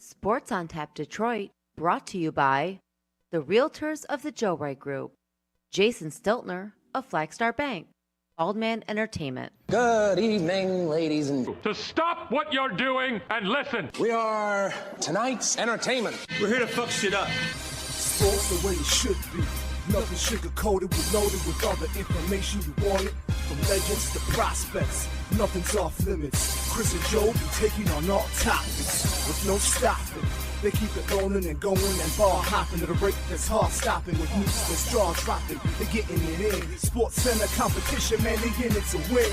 Sports on Tap Detroit, brought to you by the Realtors of the Joe Wright Group, Jason Stiltner of Flagstar Bank, Baldman Entertainment. Good evening, ladies and... To stop what you're doing and listen. We are tonight's entertainment. We're here to fuck shit up. Sports the way it should be. Nothing sugar-coated, we're loaded with all the information you wanted. From legends to prospects, nothing's off limits. Chris and Joe be taking on all topics with no stopping. They keep it going and ball hopping at a rate that's hard stopping. With news that's jaw dropping, they getting it in. Sports Center competition, man, they in it to win.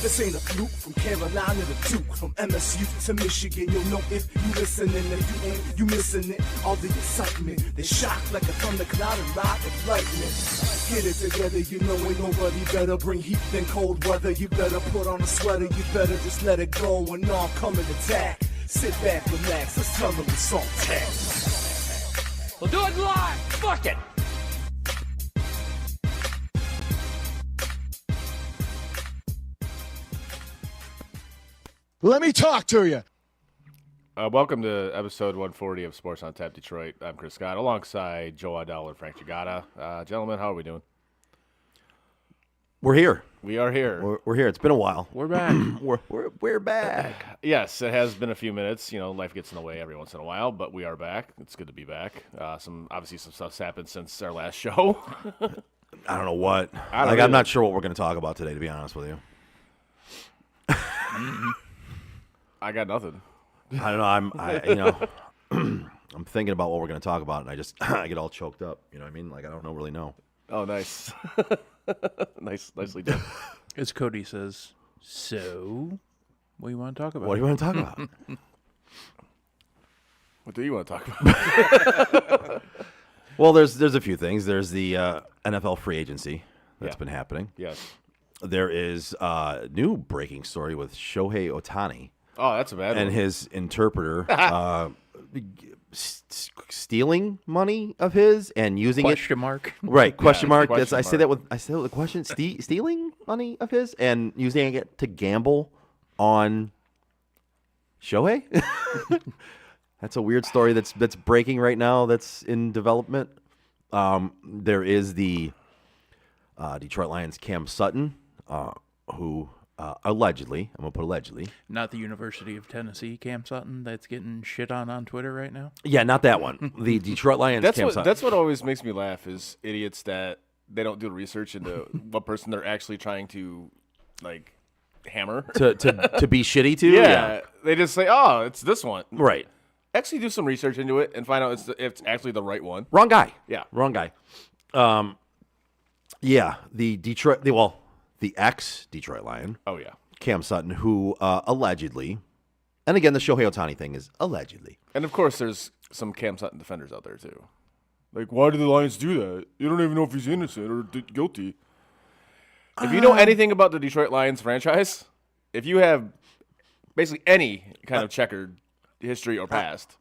This ain't a fluke, from Carolina to Duke, from MSU to Michigan. You'll know if you listening, if you ain't, you missing it. All the excitement, they shock like a thundercloud and ride with lightning. Get it together, you know ain't nobody better. Bring heat than cold weather. You better put on a sweater, you better just let it go and all come and attack. Sit back, relax, let's tell them it's on tap. We'll do it live. Fuck it. Let me talk to you. Welcome to episode 140 of Sports on Tap Detroit. I'm Chris Scott, alongside Joe Adell and Frank Giagata. Gentlemen, how are we doing? We're here. We are here. We're here. It's been a while. We're back. We're back. Yes, it has been a few minutes. You know, life gets in the way every once in a while, but we are back. It's good to be back. Some stuff's happened since our last show. I don't know what. I'm not sure what we're going to talk about today, to be honest with you. I got nothing. I don't know. I'm thinking about what we're going to talk about, and I get all choked up. You know what I mean? Like I don't really know. Oh, nice. Nicely done. As Cody says, so what do you want to talk about? What do you want to talk about? What do you want to talk about? Well, there's a few things. There's the NFL free agency that's been happening. Yes. There is a new breaking story with Shohei Ohtani. Oh, that's a bad one. And his interpreter stealing money of his and using Question mark. Right, question mark. Question I say that with a question. Stealing money of his and using it to gamble on Shohei. That's a weird story that's breaking right now. That's in development. There is the Detroit Lions Cam Sutton, who allegedly, I'm gonna put allegedly, Not the University of Tennessee Cam Sutton that's getting shit on Twitter right now. Yeah, not that one. The Detroit Lions Cam Sutton. That's what always makes me laugh is idiots that they don't do research into what person they're actually trying to like hammer to be shitty to. Yeah, they just say, "Oh, it's this one." Right. Actually, do some research into it and find out if it's actually the right one. Wrong guy. Yeah, wrong guy. Yeah, the ex-Detroit Lion. Oh yeah, Cam Sutton, who allegedly, and again, the Shohei Ohtani thing is allegedly. And of course, there's some Cam Sutton defenders out there too. Like, why do the Lions do that? You don't even know if he's innocent or guilty. If you know anything about the Detroit Lions franchise, if you have basically any kind of checkered history or past,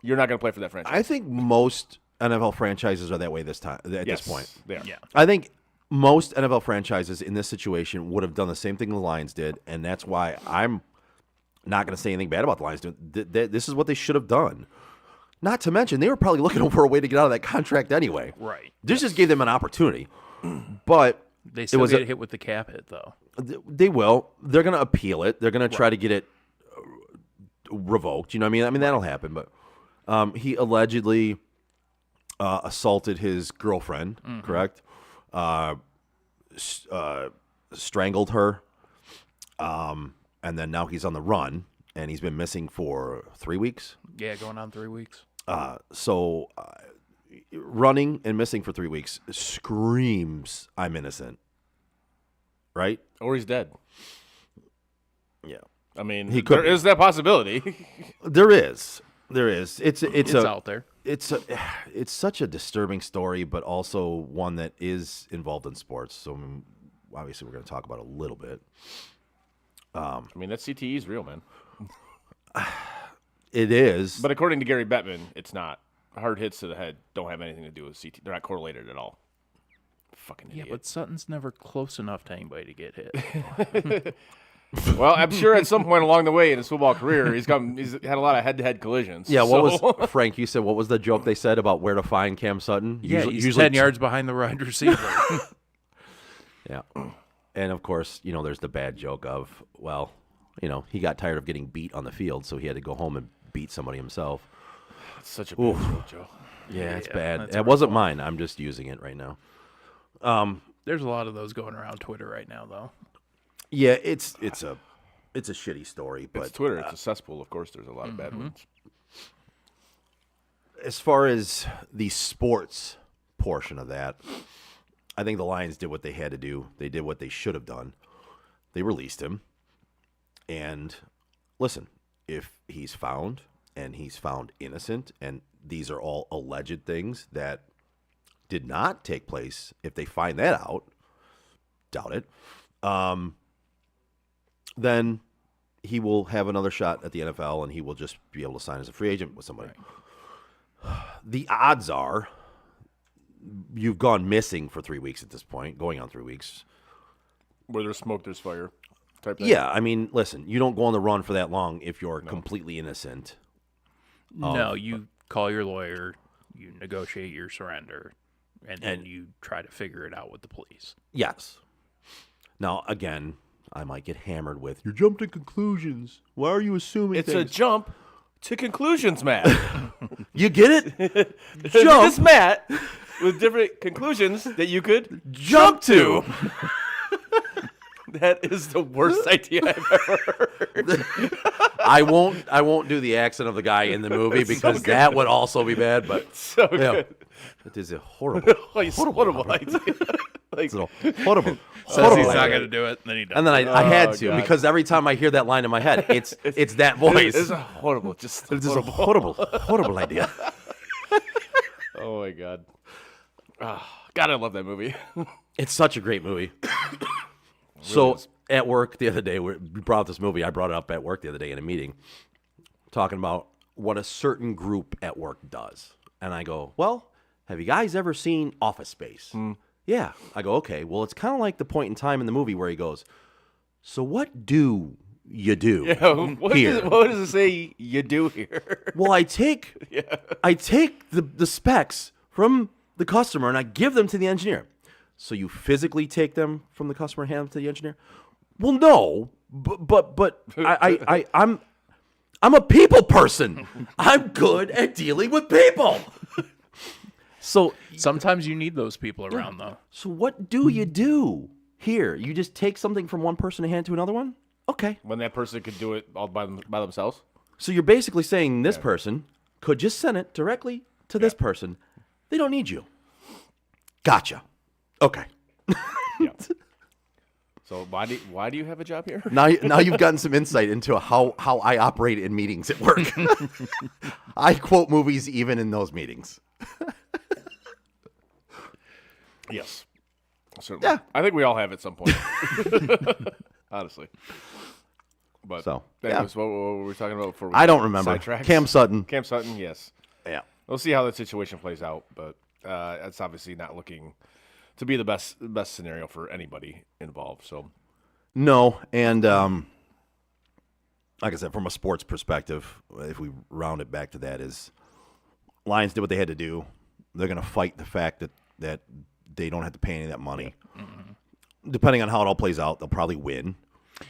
you're not going to play for that franchise. I think most NFL franchises are that way this point. They are. Yeah. I think most NFL franchises in this situation would have done the same thing the Lions did, and that's why I'm not going to say anything bad about the Lions. This is what they should have done. Not to mention, they were probably looking for a way to get out of that contract anyway. Right. This just gave them an opportunity. But They still get hit with the cap hit, though. they will. They're going to appeal it. They're going to try to get it revoked. You know what I mean? That'll happen. But he allegedly assaulted his girlfriend, correct? Strangled her. And then now he's on the run, and he's been missing for 3 weeks. Yeah, going on 3 weeks. So running and missing for 3 weeks screams I'm innocent, right? Or he's dead. Yeah, I mean, there is that possibility. there is. It's out there. It's such a disturbing story, but also one that is involved in sports. So obviously, we're going to talk about it a little bit. I mean, that CTE is real, man. It is. But according to Gary Bettman, it's not. Hard hits to the head don't have anything to do with CTE. They're not correlated at all. Fucking idiot. Yeah, but Sutton's never close enough to anybody to get hit. Well, I'm sure at some point along the way in his football career, he's had a lot of head-to-head collisions. Yeah, what so- was Frank? You said what was the joke they said about where to find Cam Sutton? Yeah, he's 10 yards behind the wide receiver. Yeah, and of course, there's the bad joke of, well, he got tired of getting beat on the field, so he had to go home and beat somebody himself. It's such a bad joke, Joe. Yeah, it's bad. that's It wasn't mine. I'm just using it right now. There's a lot of those going around Twitter right now, though. Yeah, it's a shitty story, but It's Twitter. It's a cesspool. Of course, there's a lot of bad ones. as far as the sports portion of that, I think the Lions did what they had to do. They did what they should have done. They released him. And listen, if he's found and he's found innocent, and these are all alleged things that did not take place, if they find that out, doubt it, then he will have another shot at the NFL and he will just be able to sign as a free agent with somebody. Right. The odds are you've gone missing for 3 weeks at this point, going on 3 weeks. Where there's smoke, there's fire. Type thing. Yeah, I mean, listen, you don't go on the run for that long if you're completely innocent. No, you call your lawyer, you negotiate your surrender, and then you try to figure it out with the police. Yes. Now, again, I might get hammered with, you jumped to conclusions. Why are you assuming It's things? a jump to conclusions, Matt. You get it? This Matt with different conclusions that you could Jump to. That is the worst idea I've ever heard. I won't do the accent of the guy in the movie because that would also be bad, but So yeah. good. It is a horrible, Horrible idea. Like, it's a horrible, Says horrible he's not idea. going to do it, and then he does. And then I had to God. because every time I hear that line in my head, it's that voice. it's a horrible, just It's just a horrible idea. Oh my god. God, I love that movie. It's such a great movie. So at work the other day, we brought up this movie. I brought it up at work the other day in a meeting, talking about what a certain group at work does. And I go, well, have you guys ever seen Office Space? Yeah. I go, okay. Well, it's kind of like the point in time in the movie where he goes, so what do you do here? What does it say you do here? Well, I take the specs from the customer and I give them to the engineer. So you physically take them from the customer and hand them to the engineer? Well, no, but I'm a people person. I'm good at dealing with people. So Sometimes you need those people around, though. so what do you do here? You just take something from one person and hand it to another one? Okay. When that person could do it all by themselves? So you're basically saying this person could just send it directly to this person. They don't need you. Gotcha. Okay. Yeah. So why do you have a job here? Now you've gotten some insight into how I operate in meetings at work. I quote movies even in those meetings. Yes. Certainly. Yeah. I think we all have at some point. Honestly. But So, that yeah. was what were we talking about before we I don't remember. sidetracked? Cam Sutton. Cam Sutton, yes. Yeah. We'll see how that situation plays out, but it's obviously not looking to be the best scenario for anybody involved. So No, and like I said, from a sports perspective, if we round it back to that, is Lions did what they had to do. They're going to fight the fact that they don't have to pay any of that money. Depending on how it all plays out, they'll probably win.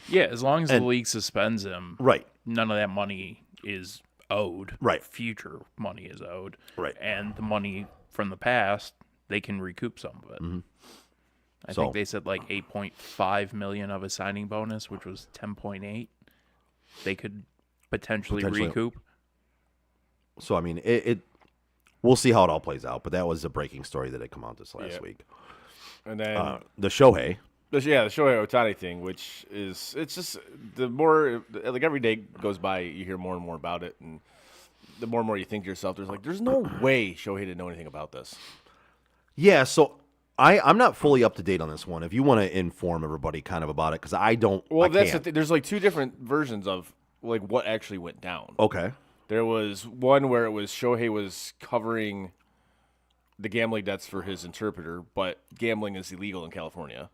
Yeah, as long as the league suspends him, Right. none of that money is owed. Right. Future money is owed. Right. And the money from the past, they can recoup some of it. I So- think they said like 8.5 million of a signing bonus, which was 10.8. They could potentially recoup. So I mean, it we'll see how it all plays out. But that was a breaking story that had come out this last week. and then The Shohei. the Shohei Ohtani thing, which is it's just the more like every day goes by, you hear more and more about it, and the more and more you think to yourself, there's no way Shohei didn't know anything about this. Yeah, so I'm not fully up to date on this one. If you want to inform everybody kind of about it, because I don't. Well, I that's the can't. thing. There's like two different versions of like what actually went down. Okay. There was one where it was Shohei was covering the gambling debts for his interpreter, but gambling is illegal in California.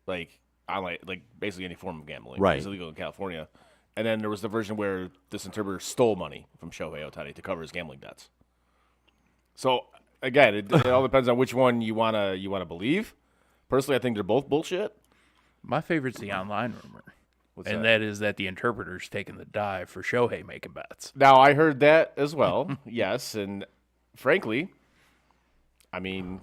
Like online, like basically any form of gambling. Right. It's illegal in California. And then there was the version where this interpreter stole money from Shohei Ohtani to cover his gambling debts. So again, it all depends on which one you wanna believe. Personally, I think they're both bullshit. My favorite's the online rumor. What's And that is that the interpreter's taking the dive for Shohei making bets. Now, I heard that as well, yes, and frankly, I mean,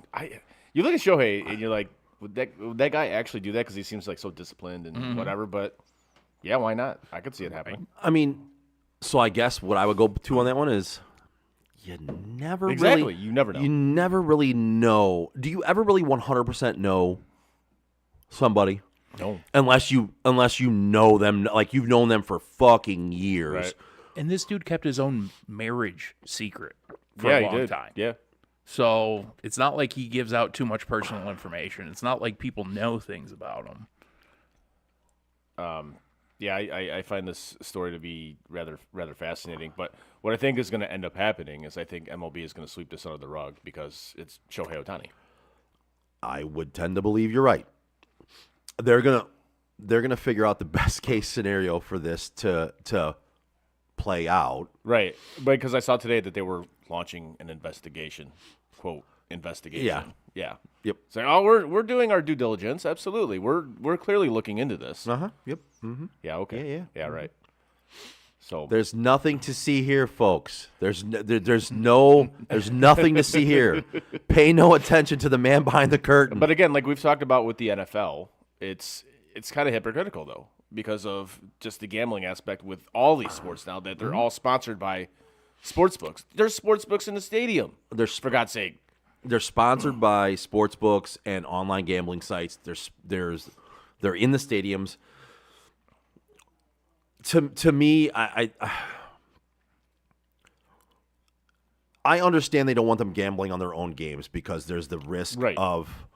you look at Shohei and you're like, would that guy actually do that? Because he seems like so disciplined and whatever, but yeah, why not? I could see it happening. I mean, so I guess what I would go to on that one is you never Exactly, really... you never know. You never really know. Do you ever really 100% know somebody? No. Unless you know them, like you've known them for fucking years. Right. And this dude kept his own marriage secret for Yeah, a he long did. time. Yeah. So it's not like he gives out too much personal information. It's not like people know things about him. Yeah, I find this story to be rather fascinating. But what I think is going to end up happening is I think MLB is going to sweep this under the rug because it's Shohei Ohtani. I would tend to believe you're right. They're gonna figure out the best case scenario for this to play out. Right. But because I saw today that they were launching an investigation, quote, investigation. Yeah. Yeah. Yep. So, we're doing our due diligence. Absolutely. We're clearly looking into this. Yep. Mm-hmm. Yeah, okay. Yeah. Yeah, right. So There's nothing to see here, folks. There's nothing to see here. Pay no attention to the man behind the curtain. But again, like we've talked about with the NFL, it's kind of hypocritical though, because of just the gambling aspect with all these sports now that they're all sponsored by sports books. There's sports books in the stadium. For God's sake. They're sponsored by sports books and online gambling sites. They're in the stadiums. To me, I understand they don't want them gambling on their own games because there's the risk Right. of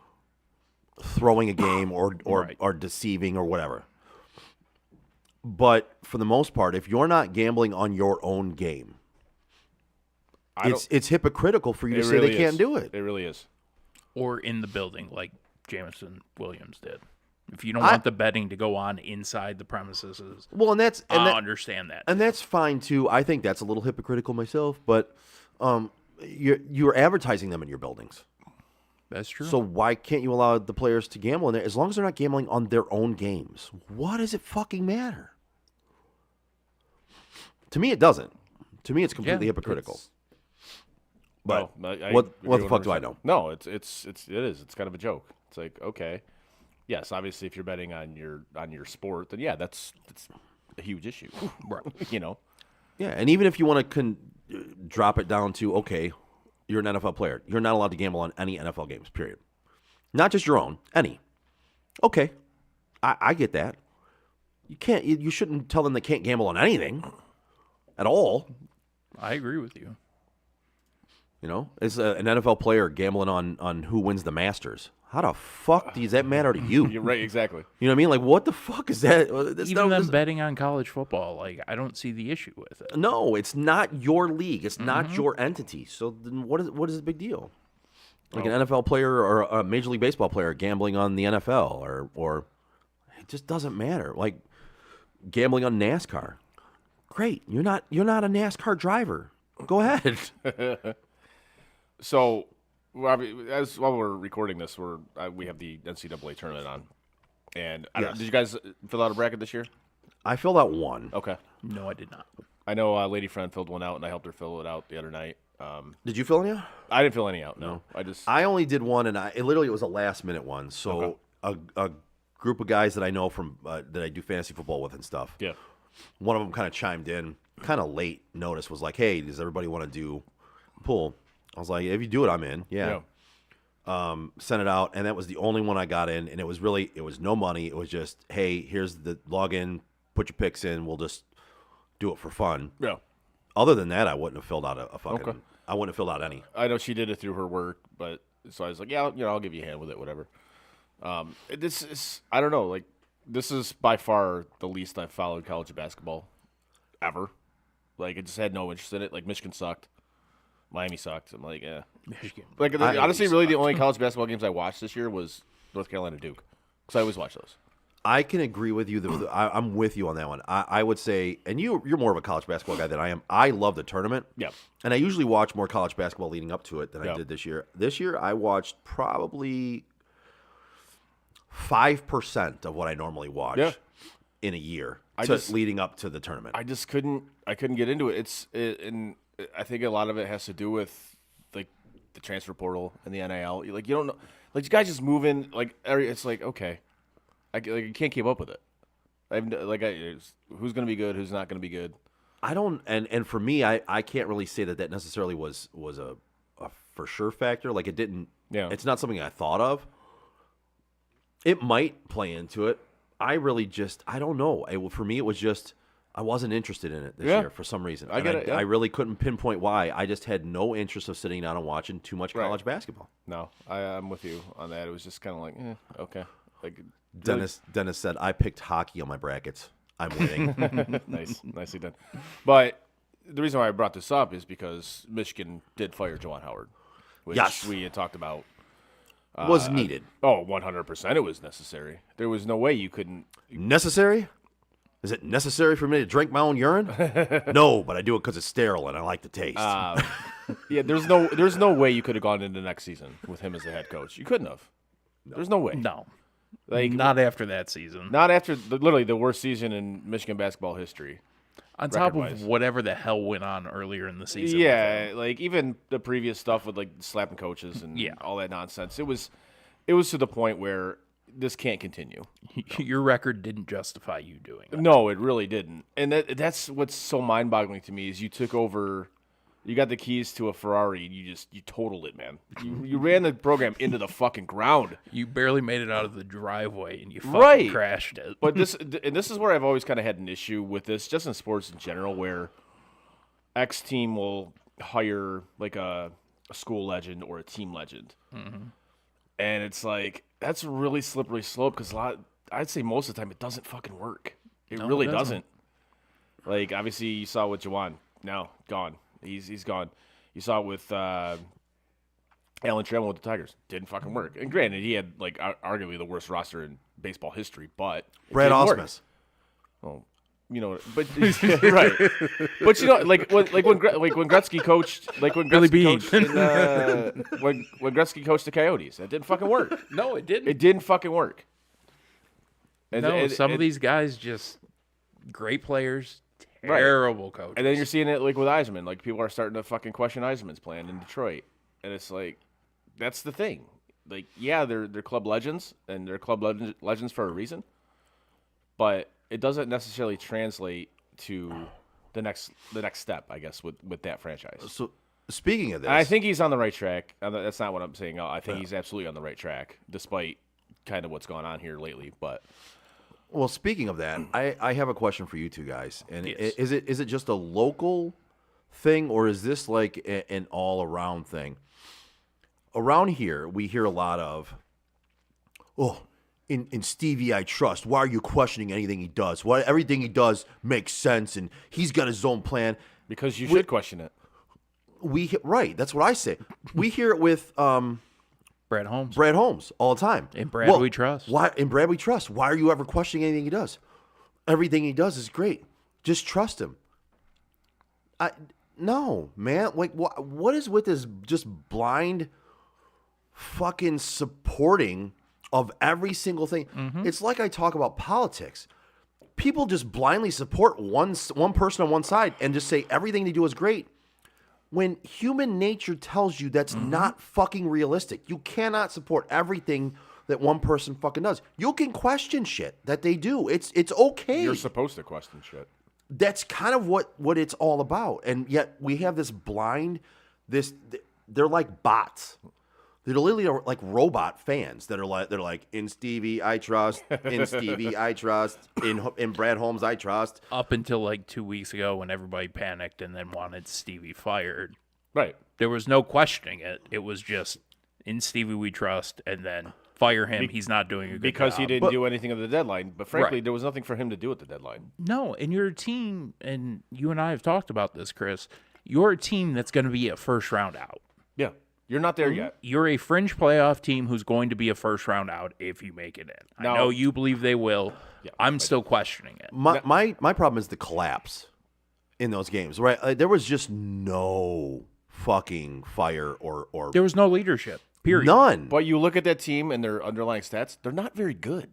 throwing a game or Right. deceiving or whatever. But for the most part, if you're not gambling on your own game, it's hypocritical for you to say they can't do it. It really is. Or in the building like Jameson Williams did. If you don't want the betting to go on inside the premises, Well, I understand that. And that's fine too. I think that's a little hypocritical myself, but you're advertising them in your buildings. That's true. So why can't you allow the players to gamble in there as long as they're not gambling on their own games? What does it fucking matter? To me, it doesn't. To me, it's completely hypocritical. But what the fuck do I know? No, it is. It's kind of a joke. It's like, okay, yes, obviously, if you're betting on your sport, then yeah, that's a huge issue, Right. You know. Yeah, and even if you want to drop it down to, okay, you're an NFL player. You're not allowed to gamble on any NFL games, period. Not just your own, any. Okay, I get that. You shouldn't tell them they can't gamble on anything at all. I agree with you. You know, is an NFL player gambling on who wins the Masters? How the fuck does that matter to you? You're right, exactly. You know what I mean? Like, what the fuck is that? Even them betting on college football, like I don't see the issue with it. No, it's not your league. It's not your entity. So then what is the big deal? Like an NFL player or a Major League Baseball player gambling on the NFL or it just doesn't matter. Like gambling on NASCAR. Great. You're not a NASCAR driver. Go ahead. So, while we're recording this, we have the NCAA tournament on, and did you guys fill out a bracket this year? I filled out one. Okay. No, I did not. I know a lady friend filled one out, and I helped her fill it out the other night. Did you fill any out? I didn't fill any out. No, I only did one, and it was a last minute one. So a group of guys that I know from that I do fantasy football with and stuff. Yeah. One of them kind of chimed in, kind of late notice, was like, "Hey, does everybody want to do pool?" I was like, "If you do it, I'm in." Yeah. Sent it out, and that was the only one I got in, and it was no money. It was just, "Hey, here's the login. Put your picks in. We'll just do it for fun." Yeah. Other than that, I wouldn't have filled out a fucking. Okay. I wouldn't have filled out any. I know she did it through her work, but so I was like, yeah, I'll give you a hand with it, whatever. This is, I don't know, like this is by far the least I've followed college basketball ever. Like I just had no interest in it. Like Michigan sucked, Miami sucked. I'm like, Michigan. Like honestly, really, the only college basketball games I watched this year was North Carolina Duke, because I always watch those. I can agree with you. I'm with you on that one. I would say, and you're more of a college basketball guy than I am. I love the tournament. Yeah. And I usually watch more college basketball leading up to it than I Yeah. did this year. This year, I watched probably 5% of what I normally watch Yeah. in a year just- leading up to the tournament. I just couldn't get into it. And I think a lot of it has to do with like the transfer portal and the NIL. Like you don't know, like you guys just move in. Like it's like okay, you can't keep up with it. Who's going to be good? Who's not going to be good? I don't, and for me, I can't really say that necessarily was a for sure factor. Like it didn't. Yeah. It's not something I thought of. It might play into it. I really I don't know. For me, it was just I wasn't interested in it this Yeah. year for some reason. I get it, yeah. I really couldn't pinpoint why. I just had no interest of sitting down and watching too much college basketball. No, I'm with you on that. It was just kind of like okay. Like Dennis said, I picked hockey on my brackets. I'm winning. nicely done. But the reason why I brought this up is because Michigan did fire Juwan Howard, which Yes. we had talked about. Was needed. 100% it was necessary. There was no way you couldn't. Necessary? Is it necessary for me to drink my own urine? No, but I do it because it's sterile and I like the taste. Yeah, there's no way you could have gone into next season with him as the head coach. You couldn't have. There's no way. No, Like not after that season. not after literally the worst season in Michigan basketball history. On top record-wise. of whatever the hell went on earlier in the season. Yeah, like even the previous stuff with like slapping coaches and Yeah. all that nonsense. It was to the point where this can't continue. Your record didn't justify you doing it. No, it really didn't. And that's what's so mind-boggling to me is you took over, you got the keys to a Ferrari, and you totaled it, man. You ran the program into the fucking ground. You barely made it out of the driveway and you fucking Right. crashed it. But this is where I've always kind of had an issue with this, just in sports in general, where X team will hire like a school legend or a team legend, and it's like that's a really slippery slope because I'd say most of the time it doesn't fucn work. It No, really it doesn't. doesn't. Like obviously you saw with Juwan, now gone. He's gone. You saw it with Alan Trammell with the Tigers. Didn't fucking work. And granted, he had like arguably the worst roster in baseball history, but it Brad didn't work. Osmus. Well, you know, but right. But you know, like when Gretzky coached, like when Billy Gretzky Bean. coached in, when Gretzky coached the Coyotes, that didn't fucking work. No, it didn't. It didn't fucking work. And, No, some of these guys just great players, terrible coaches. And then you're seeing it like with Yzerman. Like people are starting to fucking question Yzerman's plan in Detroit, and it's like that's the thing. Like yeah, they're club legends, and they're club legends for a reason, but it doesn't necessarily translate to the next step, I guess, with that franchise. So speaking of this, I think he's on the right track. That's not what I'm saying. I think he's absolutely on the right track, despite kind of what's going on here lately. But well, speaking of that, I have a question for you two guys. And Yes. is it just a local thing, or is this like an all around thing? Around here, we hear a lot of, in Stevie I trust. Why are you questioning anything he does? Why everything he does makes sense, and he's got his own plan. because you should question it. Right, that's what I say. We hear it with Brad Holmes. Brad Holmes all the time. In Brad we trust. Why in Brad we trust? Why are you ever questioning anything he does? Everything he does is great. Just trust him. No, man. Like what is with this just blind fucking supporting of every single thing? It's like I talk about politics. People just blindly support one person on one side and just say everything they do is great. When human nature tells you that's not fucking realistic. You cannot support everything that one person fucking does. You can question shit that they do. It's okay. You're supposed to question shit. That's kind of what it's all about. And yet we have this blind, they're like bots. They're literally like robot fans that are they're like in Stevie I trust, in Stevie I trust, in Brad Holmes I trust. Up until like 2 weeks ago when everybody panicked and then wanted Stevie fired. Right. There was no questioning it. It was just in Stevie we trust and then fire him. He's not doing a good Because job. he didn't do anything at the deadline. But frankly, Right. there was nothing for him to do at the deadline. No, and your team, and you and I have talked about this, Chris, you're a team that's going to be a first round out. Yeah. You're not there yet. You're a fringe playoff team who's going to be a first round out if you make it in. Now- I know you believe they will. I'm still questioning it. My problem is the collapse in those games, right? There was just no fucking fire or There was no leadership. Period. none. But you look at that team and their underlying stats, they're not very good.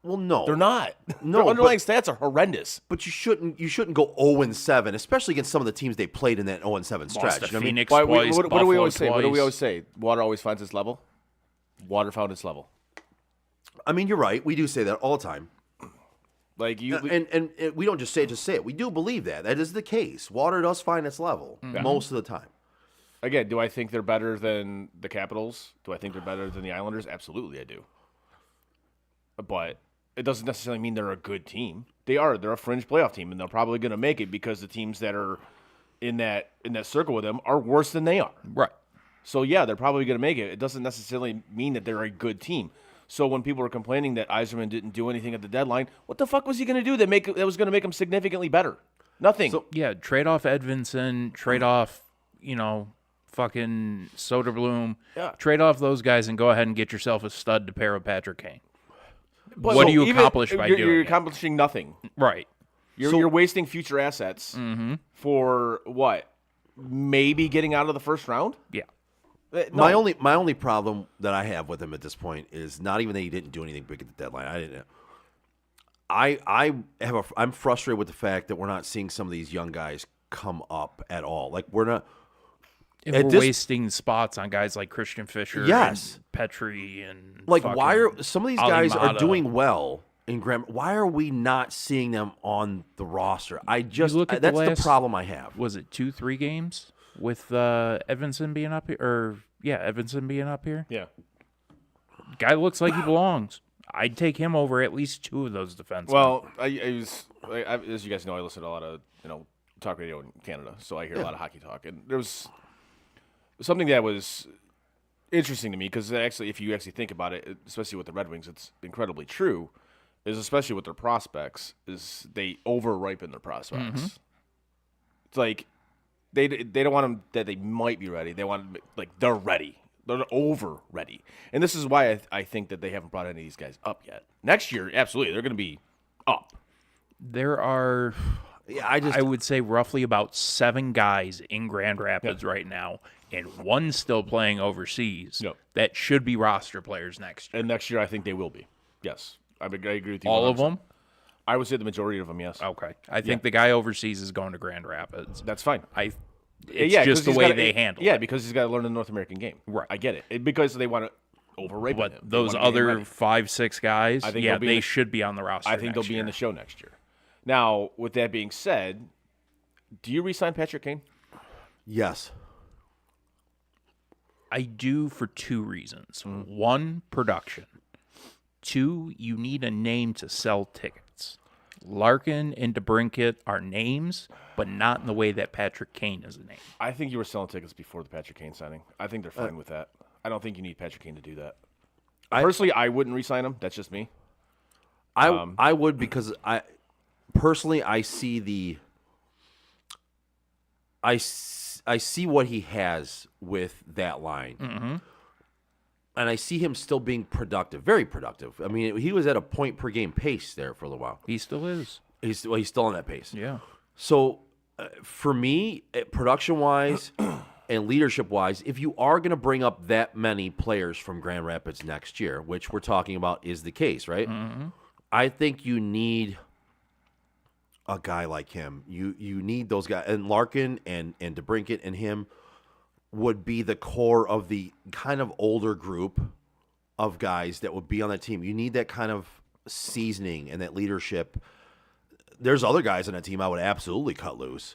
Well, no, They're not. No, Their underlying stats are horrendous. But you shouldn't go 0-7, especially against some of the teams they played in that 0-7 stretch. Lost to You know what I mean? Phoenix Why, twice, what do we Buffalo always say? What do we twice. always say? Water always finds its level. Water found its level. I mean, you're right. We do say that all the time. Like you, And we don't just say it. We do believe that. That is the case. Water does find its level most of the time. again, do I think they're better than the Capitals? Do I think they're better than the Islanders? Absolutely, I do. But it doesn't necessarily mean they're a good team. They are. They're a fringe playoff team, and they're probably going to make it because the teams that are in that circle with them are worse than they are. Right. So yeah, they're probably going to make it. It doesn't necessarily mean that they're a good team. So when people are complaining that Yzerman didn't do anything at the deadline, what the fuck was he going to do that was going to make him significantly better? Nothing. Yeah, trade off Edvinson, trade off, fucking Soderblom. Yeah. Trade off those guys and go ahead and get yourself a stud to pair with Patrick Kane. But What do you even- accomplish by you're, doing You're it? accomplishing nothing. Right. You're wasting future assets for what? Maybe getting out of the first round? Yeah. No. My only problem that I have with him at this point is not even that he didn't do anything big at the deadline. I'm frustrated with the fact that we're not seeing some of these young guys come up at all. Like we're not. And At we're this- wasting spots on guys like Christian Fisher, Yes. and Petrie, and Like fucking why are some of these guys are Alimata. doing well in Graham? Why are we not seeing them on the roster? That's look at the problem I have. Was it 2-3 games with Edvinson being up here? Edvinson being up here. Yeah. Guy looks like he belongs. I'd take him over at least two of those defensemen. Well, as you guys know, I listen to a lot of talk radio in Canada, so I hear a lot of hockey talk. And there was something that was interesting to me because actually, if you actually think about it, especially with the Red Wings, it's incredibly true. Is especially with their prospects, is they over-ripen their prospects. It's like they don't want them that they might be ready. They want them, like they're ready. They're over ready. And this is why I think that they haven't brought any of these guys up yet. Next year, absolutely, they're going to be up. there are, I would say, roughly about 7 guys in Grand Rapids right now, and one still playing overseas that should be roster players next year. And next year, I think they will be. Yes. I agree with you. All of 100%. them? I would say the majority of them, yes. Okay. I think the guy overseas is going to Grand Rapids. That's fine. It's Yeah, 'cause just the he's way gotta- they handle Yeah, it. because he's got to learn the North American game. Right. I get it. Because they want to over-ripen But him. They those wanna get him other ready. 5-6 guys, I think yeah, they'll be they in the- should be on the roster. I think they'll next be in year. the show next year. Now, with that being said, do you re-sign Patrick Kane? Yes. I do for 2 reasons. 1, production. 2, you need a name to sell tickets. Larkin and DeBrincat are names, but not in the way that Patrick Kane is a name. I think you were selling tickets before the Patrick Kane signing. I think they're fine with that. I don't think you need Patrick Kane to do that. Personally, I wouldn't re-sign him. That's just me. I would because I see I see what he has with that line. And I see him still being productive, very productive. I mean, he was at a point per game pace there for a little while. He still is. He's still on that pace. Yeah. So for me, production-wise and leadership-wise, if you are going to bring up that many players from Grand Rapids next year, which we're talking about is the case, right? I think you need a guy like him. You need those guys. And Larkin and DeBrincat and him would be the core of the kind of older group of guys that would be on that team. You need that kind of seasoning and that leadership. There's other guys on that team I would absolutely cut loose.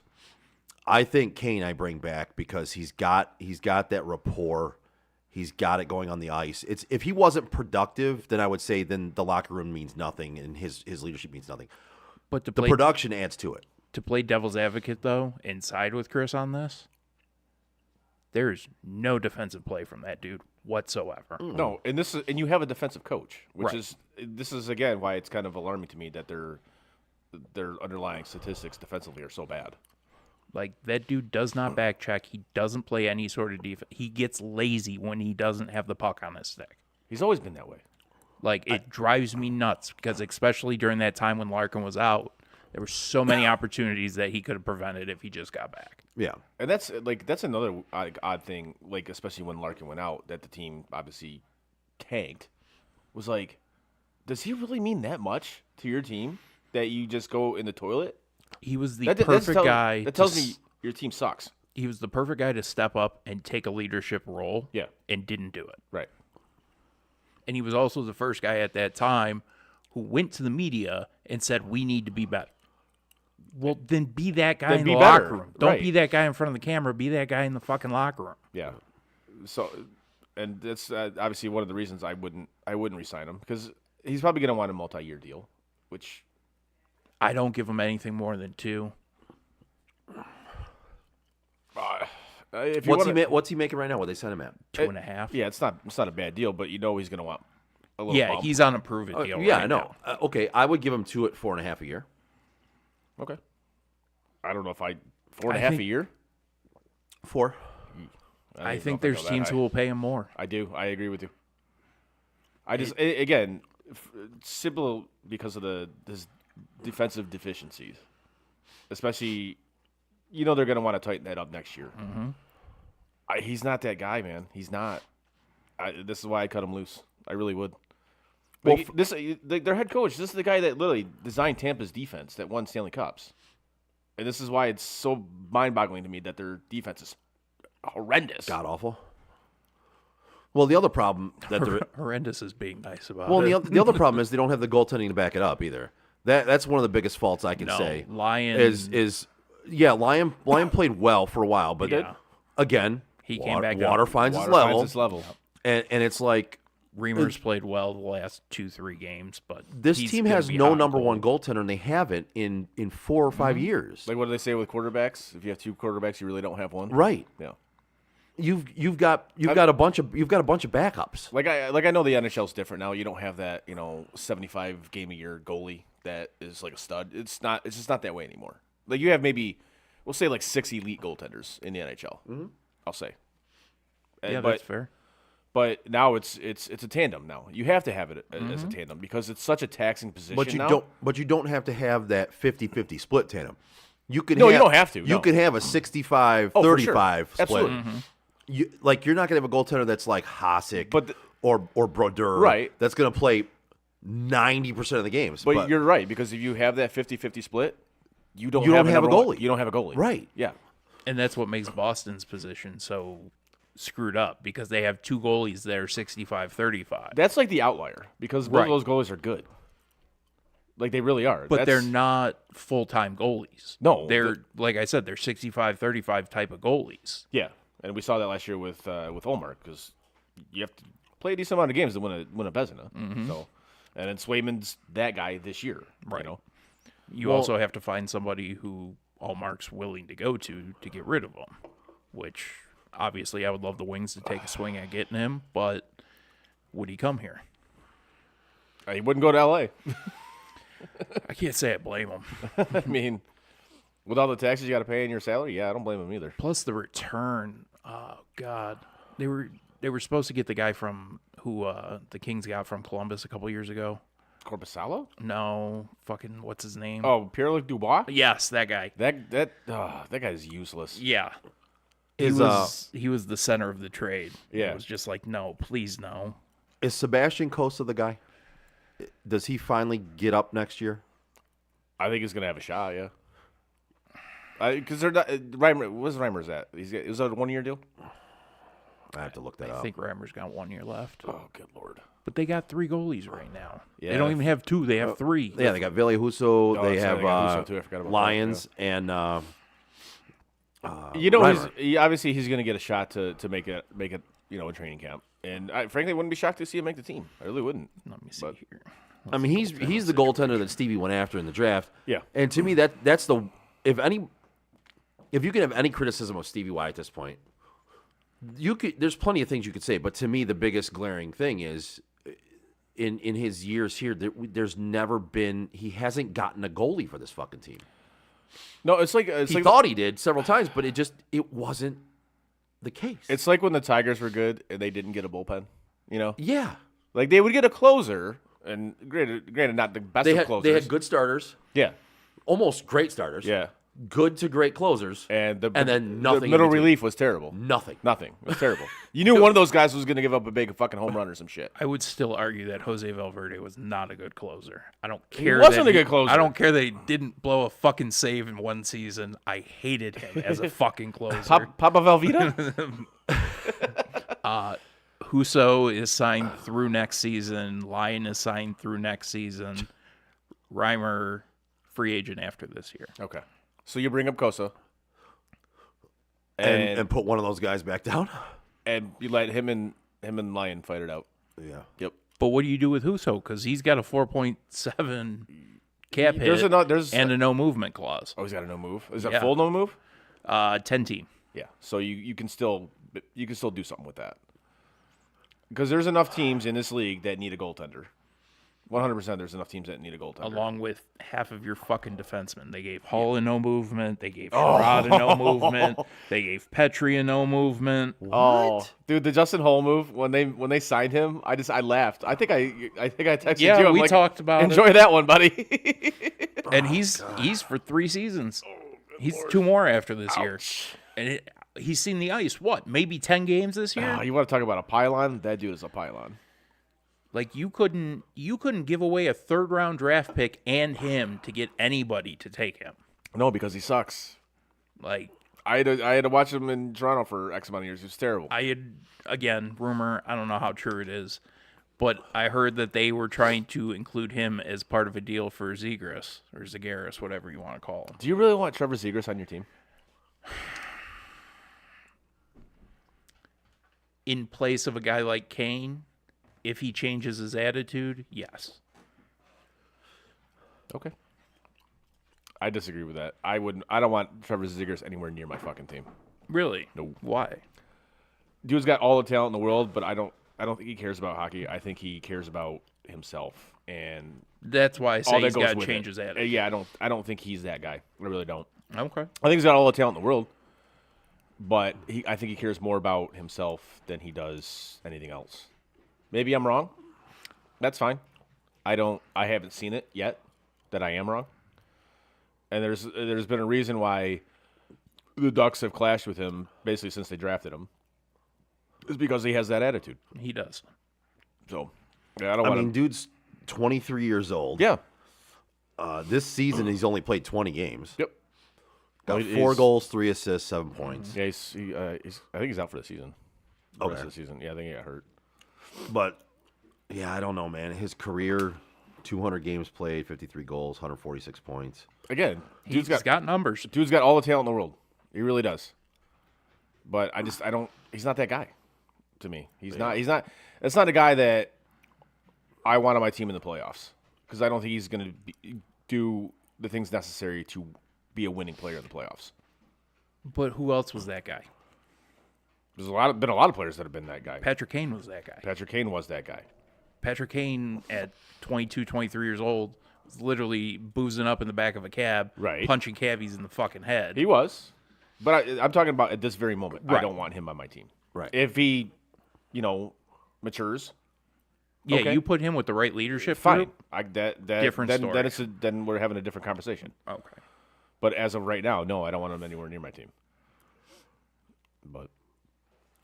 I think Kane I bring back because he's got that rapport. He's got it going on the ice. It's if he wasn't productive, then I would say then the locker room means nothing and his leadership means nothing. But to The play, production adds to it. to play devil's advocate, though, and side with Chris on this, there's no defensive play from that dude whatsoever. No, and you have a defensive coach, which Right. this is again why it's kind of alarming to me that their underlying statistics defensively are so bad. Like, that dude does not back check. He doesn't play any sort of defense. He gets lazy when he doesn't have the puck on his stick. He's always been that way. Like, it drives me nuts because especially during that time when Larkin was out, there were so many opportunities that he could have prevented if he just got back. Yeah. And that's another odd thing, like especially when Larkin went out, that the team obviously tanked. Was like, does he really mean that much to your team that you just go in the toilet? He was the That's perfect guy. That tells me your team sucks. He was the perfect guy to step up and take a leadership role. Yeah. And didn't do it. Right. And he was also the first guy at that time who went to the media and said, we need to be better. Well, then be that guy in the locker room. Don't be that guy in front of the camera. Be that guy in the fucking locker room. Yeah. So, and that's obviously one of the reasons I wouldn't re-sign him, because he's probably going to want a multi-year deal, which I don't give him anything more than 2. if you What's he making right now? What they sent him at? 2.5. Yeah, it's not a bad deal, but he's going to want a little Yeah, bump. he's on a prove-it deal Yeah, right I know. Okay, I would give him 2 at 4.5 a year. Okay. I don't know if 4.5 a year? 4. I think there's teams who will pay him more. I do. I agree with you. I just again, simple because of his defensive deficiencies, especially, they're going to want to tighten that up next year. Mm-hmm. He's not that guy, man. He's not. This is why I cut him loose. I really would. Well, their head coach. This is the guy that literally designed Tampa's defense that won Stanley Cups, and this is why it's so mind-boggling to me that their defense is horrendous. God awful. Well, the other problem that they're horrendous is being nice about well, it. the other problem is they don't have the goaltending to back it up either. That's one of the biggest faults I can say. Lion Lion played well for a while, but again, he came back water up. finds Water its level. finds its level. And it's like Reamer's played well the last 2-3 games, but this he's team gonna has be no hot number goal. one goaltender, and they haven't in 4 or 5 years. Like, what do they say with quarterbacks? If you have 2 quarterbacks, you really don't have one. Right. Yeah. You've got a bunch of backups. Like I know the NHL's different now. You don't have that 75 game a year goalie that is like a stud. It's just not that way anymore. Like, you have maybe, we'll say, like 6 elite goaltenders in the NHL. Mm-hmm. I'll say. Yeah, that's fair. But now it's a tandem. Now you have to have it as a tandem because it's such a taxing position. But you don't have to have that 50-50 split tandem. You could you don't have to. You could have a 65-35 split. Absolutely. Mm-hmm. You're not gonna have a goaltender that's like Hasek or Brodeur, right? That's gonna play 90% of the games. But you're right, because if you have that 50-50 split, you don't have a number goalie. one. You don't have a goalie. Right. Yeah. And that's what makes Boston's position so screwed up, because they have 2 goalies that are 65-35. That's like the outlier, because both of those goalies are good. Like, they really are. But they're not full-time goalies. No. They're, like I said, they're 65-35 type of goalies. Yeah. And we saw that last year with Ullmark, because you have to play a decent amount of games to win a Vezina. Mm-hmm. So, and then Swayman's that guy this year. Right. You also have to find somebody who Ullmark's willing to go to get rid of him, which obviously I would love the Wings to take a swing at getting him, but would he come here? He wouldn't go to L.A. I can't say I blame him. I mean, with all the taxes you got to pay in your salary, yeah, I don't blame him either. Plus the return. Oh God, they were supposed to get the guy from who the Kings got from Columbus a couple years ago. Corpusalo? No, fucking what's his name? Oh, Pierre-Luc Dubois? Yes, that guy. That guy's useless. Yeah. He was the center of the trade. Yeah. It was just like, no, please no. Is Sebastian Costa the guy? Does he finally get up next year? I think he's gonna have a shot. Yeah. Because they're not. Reimer, what's Reimer's at? Is that a 1-year deal? I have to look that up. I think Reimer's got 1 year left. Oh, good lord. But they got 3 goalies right now. Yeah. They don't even have 2. They have 3. Yeah, they got Ville Husso. They that's right, have they got Husso too. I forgot about Lions that, and Reimer. Obviously he's gonna get a shot to make it a training camp. And I frankly wouldn't be shocked to see him make the team. I really wouldn't. Let me see here. I mean, he's the goaltender that Stevie went after in the draft. Yeah. And to me, that's the if you can have any criticism of Stevie Y at this point, there's plenty of things you could say. But to me, the biggest glaring thing is in his years here, there's never been he hasn't gotten a goalie for this fucking team. No, it's like He thought he did several times, but it wasn't the case. it's like when the Tigers were good and they didn't get a bullpen. You know, yeah. like they would get a closer, and granted not the best They of had closers. they had good starters, yeah, almost great starters. yeah, Good to great closers. and then the nothing in middle between. relief was terrible. Nothing. Nothing. It was terrible. You knew one of those guys was going to give up a big fucking home run or some shit. I would still argue that Jose Valverde was not a good closer. I don't care. wasn't that a good closer. I don't care that he didn't blow a fucking save in one season. I hated him as a fucking closer. Papa Velveeta? Huso is signed through next season. Lyon is signed through next season. Reimer, free agent after this year. Okay. So you bring up Kosa. And put one of those guys back down. And you let him and Lyon fight it out. Yeah. Yep. But what do you do with Huso? Because he's got a 4.7 cap hit There's and a no movement clause. Oh, he's got a no move. Is that Yeah. full no move? 10 team. Yeah. So you can still do something with that. Because there's enough teams in this league that need a goaltender. 100% there's enough teams that need a goaltender. Along with half of your fucking defensemen. They gave Hull a no movement. They gave Sherrod a no movement. They gave Petrie a no movement. Oh, dude, the Justin Hull move when they signed him, I laughed. I think I texted Yeah, you. I'm we like, talked about enjoy it. that one, buddy. And he's for 3 seasons. He's 2 more after this year. And he's seen the ice, what, maybe 10 games this year? You want to talk about a pylon? That dude is a pylon. Like you couldn't give away a 3rd round draft pick and him to get anybody to take him. No, because he sucks. Like I had to watch him in Toronto for X amount of years. It was terrible. I had, again, rumor, I don't know how true it is, but I heard that they were trying to include him as part of a deal for Zegras or Zagaris, whatever you want to call him. Do you really want Trevor Zegras on your team? In place of a guy like Kane, if he changes his attitude, yes. Okay. I disagree with that. I don't want Trevor Zegras anywhere near my fucking team. Really? No. Why? Dude's got all the talent in the world, but I don't think he cares about hockey. I think he cares about himself and That's why I all say that he's goes got to with change it. his attitude. Yeah, I don't think he's that guy. I really don't. Okay. I think he's got all the talent in the world, but I think he cares more about himself than he does anything else. Maybe I'm wrong. That's fine. I haven't seen it yet that I am wrong. And there's been a reason why the Ducks have clashed with him basically since they drafted him. It's because he has that attitude. He does. So, yeah, I mean, dude's 23 years old. Yeah. This season, he's only played 20 games. Yep. Got Well, 4 he's- goals, 3 assists, 7 points. Yeah, I think he's out for the season. The rest Okay. of the season. Yeah, I think he got hurt. But, yeah, I don't know, man. His career, 200 games played, 53 goals, 146 points. Again, He's got numbers. Dude's got all the talent in the world. He really does. But he's not that guy to me. He's not. It's not a guy that I want on my team in the playoffs because I don't think he's going to do the things necessary to be a winning player in the playoffs. But who else was that guy? There's been a lot of players that have been that guy. Patrick Kane was that guy. Patrick Kane was that guy. Patrick Kane at 22, 23 years old was literally boozing up in the back of a cab, Right. punching cabbies in the fucking head. He was. But I'm talking about at this very moment. I Right. don't want him on my team. Right. If he, matures, yeah, okay. you put him with the right leadership fine. group. Different story. Then we're having a different conversation. Okay. But as of right now, no, I don't want him anywhere near my team. But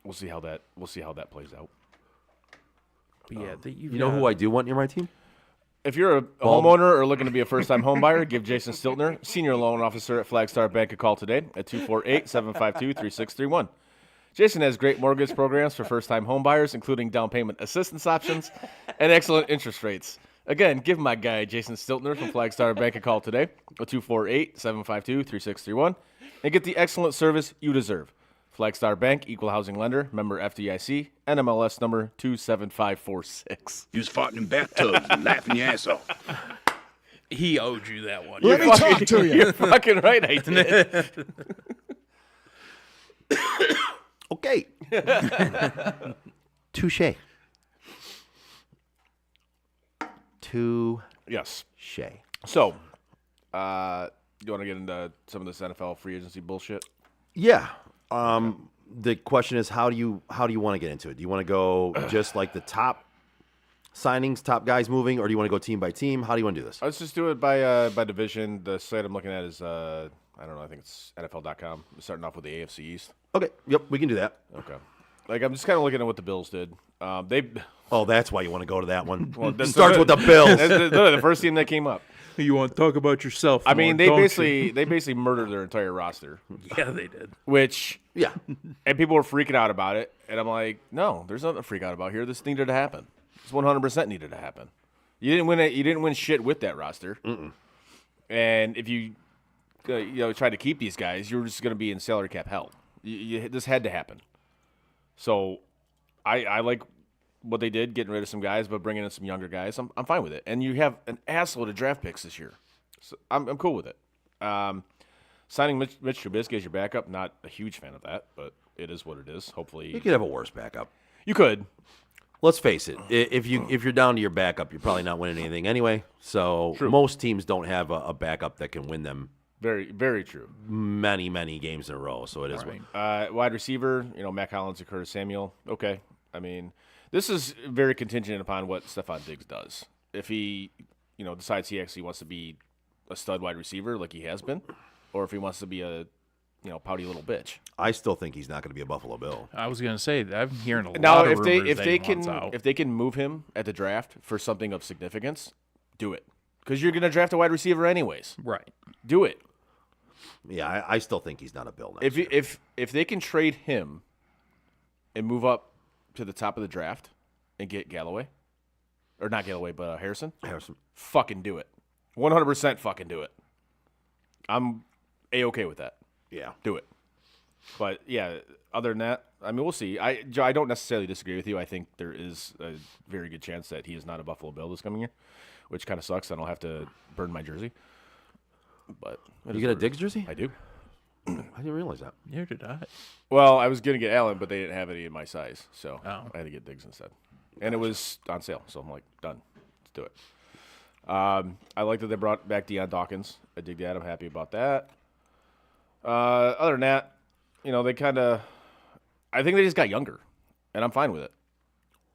we'll see how that plays out. But yeah, You know who I do want near my team? If you're a homeowner or looking to be a first-time home buyer, give Jason Stiltner, Senior Loan Officer at Flagstar Bank, a call today at 248-752-3631. Jason has great mortgage programs for first-time home buyers, including down payment assistance options and excellent interest rates. Again, give my guy Jason Stiltner from Flagstar Bank a call today at 248-752-3631 and get the excellent service you deserve. Flagstar Bank, equal housing lender, member FDIC, NMLS number 27546. You was farting in bathtubs and laughing your ass off. he owed you that one. Let me talk to you. You're fucking right, I did. Okay. Touche. Touche. Yes. So, You want to get into some of this NFL free agency bullshit? Yeah. The question is, how do you want to get into it? Do you want to go just like the top signings, top guys moving, or do you want to go team by team? How do you want to do this? Let's just do it by division. The site I'm looking at is I don't know. I think it's NFL.com. I'm starting off with the AFC East. Okay. Yep, we can do that. Okay. Like I'm just kind of looking at what the Bills did. Oh, that's why you want to go to that one. Well, It starts with the Bills. That's the first team that came up. You want to talk about yourself? I mean, they basically murdered their entire roster. Yeah, they did. Which Yeah. and people were freaking out about it, and I'm like, no, there's nothing to freak out about here. This needed to happen. This 100% needed to happen. You didn't win it. You didn't win shit with that roster. And if you try to keep these guys, you're just going to be in salary cap hell. This had to happen. So I like what they did, getting rid of some guys, but bringing in some younger guys. I'm fine with it. And you have an assload of draft picks this year. So I'm cool with it. Signing Mitch Trubisky as your backup, not a huge fan of that, but it is what it is. Hopefully, You could have a worse backup. you could. Let's face it. If you're down to your backup, you're probably not winning anything anyway. So most teams don't have a backup that can win them Very, very true. many games in a row. So it is. Wide receiver, Matt Collins and Curtis Samuel. Okay. I mean, this is very contingent upon what Stephon Diggs does. If he, decides he actually wants to be a stud wide receiver like he has been, or if he wants to be a, pouty little bitch. I still think he's not going to be a Buffalo Bill. I was gonna say I'm hearing a Now, lot of if they rumors if that they he can wants out. if they can move him at the draft for something of significance, do it. Because you're gonna draft a wide receiver anyways. Right. Do it. Yeah, I still think he's not a Bill. If they can trade him and move up to the top of the draft and get Galloway, or not Galloway, but Harrison, fucking do it. 100% fucking do it. I'm A-okay with that. Yeah. Do it. But, yeah, other than that, I mean, we'll see. Joe, I don't necessarily disagree with you. I think there is a very good chance that he is not a Buffalo Bill this coming year, which kind of sucks. I don't have to burn my jersey. But You get a Diggs jersey? I do. I didn't realize that. Neither did I. Well, I was going to get Allen, but they didn't have any in my size, so Oh. I had to get Diggs instead. And it was on sale, so I'm like, done. Let's do it. I like that they brought back Deion Dawkins. I dig that. I'm happy about that. Other than that, they kind of – I think they just got younger, and I'm fine with it.